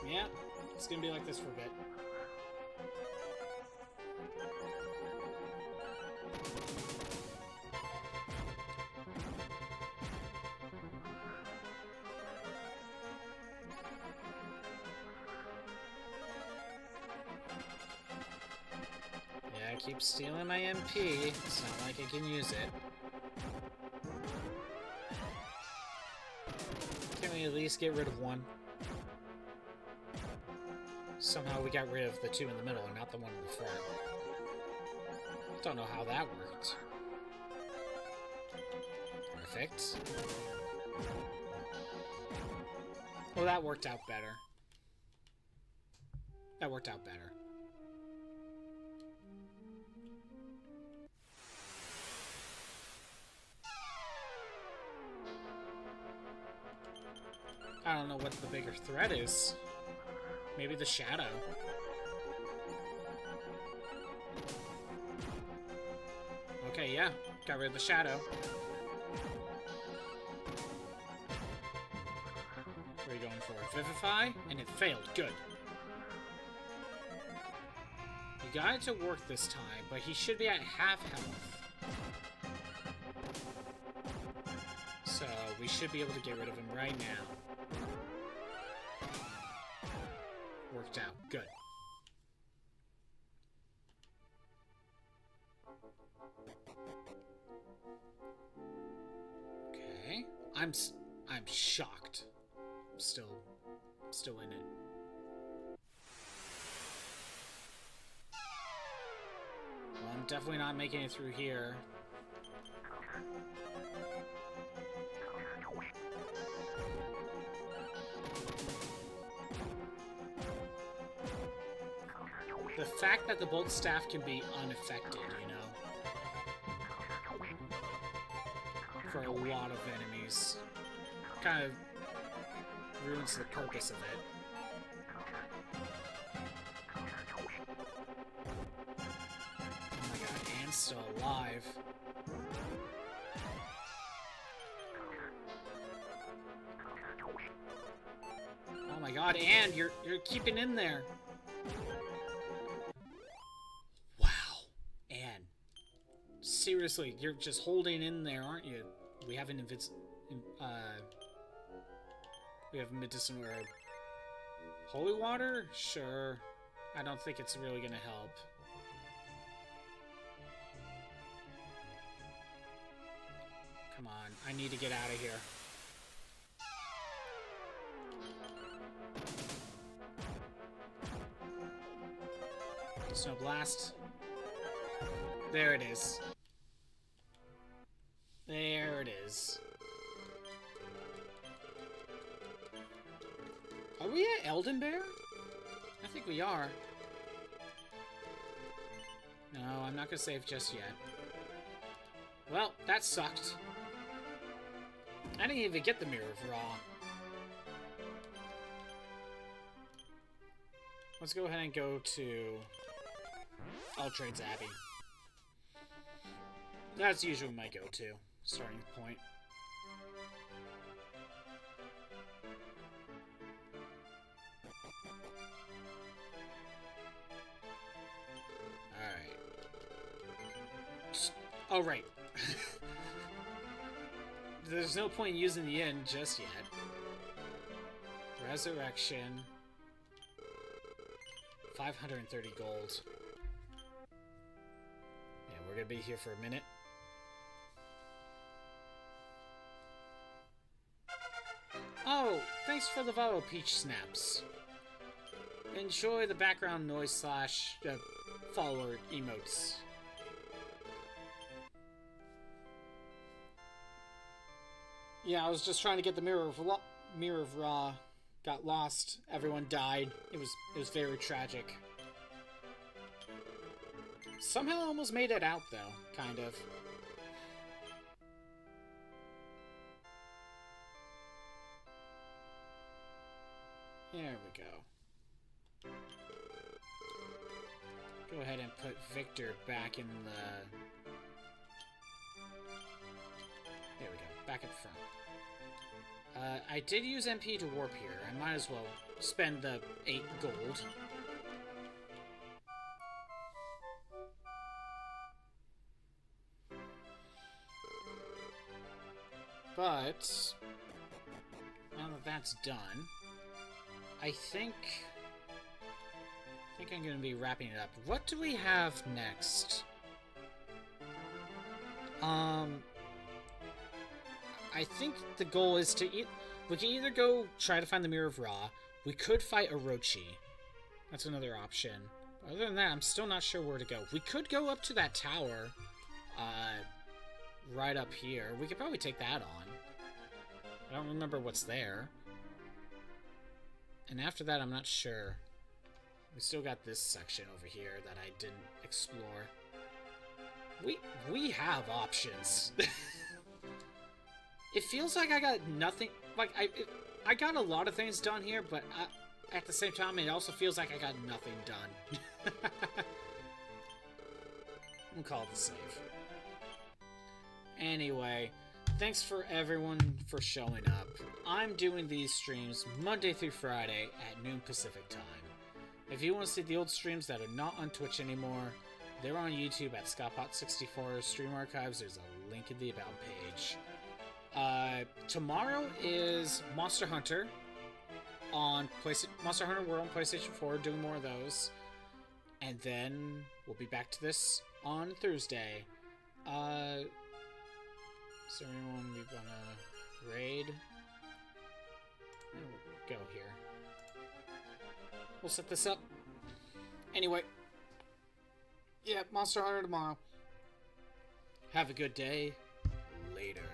Speaker 1: Yeah, it's gonna be like this for a bit. Keep stealing my MP. It's not like I can use it. Can we at least get rid of one? Somehow we got rid of the two in the middle and not the one in the front. Don't know how that worked. Perfect. Well, that worked out better. That worked out better. I don't know what the bigger threat is. Maybe the shadow. Okay, yeah. Got rid of the shadow. What are you going for? Vivify? And it failed. Good. You got it to work this time, but he should be at half health. So, we should be able to get rid of him right now. Worked out. Good. Okay. I'm shocked. I'm still in it. Well, I'm definitely not making it through here. The fact that the bolt staff can be unaffected, you know, for a lot of enemies, kind of ruins the purpose of it. Oh my god, Anne's still alive. Oh my god, Anne, you're keeping in there. Seriously, you're just holding in there, aren't you? We have an we have medicinal herb. Holy water? Sure. I don't think it's really gonna help. Come on, I need to get out of here. Snow blast. There it is. There it is. Are we at Elden Bear? I think we are. No, I'm not gonna save just yet. Well, that sucked. I didn't even get the Mirror of Ra. Let's go ahead and go to Altrade's Abbey. That's usually my go-to starting point. Alright. Oh, right. There's no point in using the inn just yet. Resurrection. 530 gold. Yeah, we're gonna be here for a minute. Oh, thanks for the follow, Peach Snaps. Enjoy the background noise slash follower emotes. Yeah, I was just trying to get the Mirror of Ra. Got lost. Everyone died. It was very tragic. Somehow almost made it out though, kind of. There we go. Go ahead and put Victor back in the... There we go, back in front. I did use MP to warp here. I might as well spend the 8 gold. But now that that's done, I think I'm going to be wrapping it up. What do we have next? I think the goal is to we can either go try to find the Mirror of Ra. We could fight Orochi. That's another option. But other than that, I'm still not sure where to go. We could go up to that tower, right up here. We could probably take that on. I don't remember what's there. And after that, I'm not sure. We still got this section over here that I didn't explore. We have options. It feels like I got nothing. Like I got a lot of things done here, but at the same time, it also feels like I got nothing done. We'll call it the save. Anyway, thanks for everyone for showing up. I'm doing these streams Monday through Friday at noon Pacific time. If you want to see the old streams that are not on Twitch anymore, they're on YouTube at ScottPot64 Stream Archives. There's a link in the About page. Tomorrow is Monster Hunter on Monster Hunter World on PlayStation 4, doing more of those. And then we'll be back to this on Thursday. Is there anyone we wanna raid? We'll go here. We'll set this up. Anyway. Yeah, Monster Hunter tomorrow. Have a good day. Later.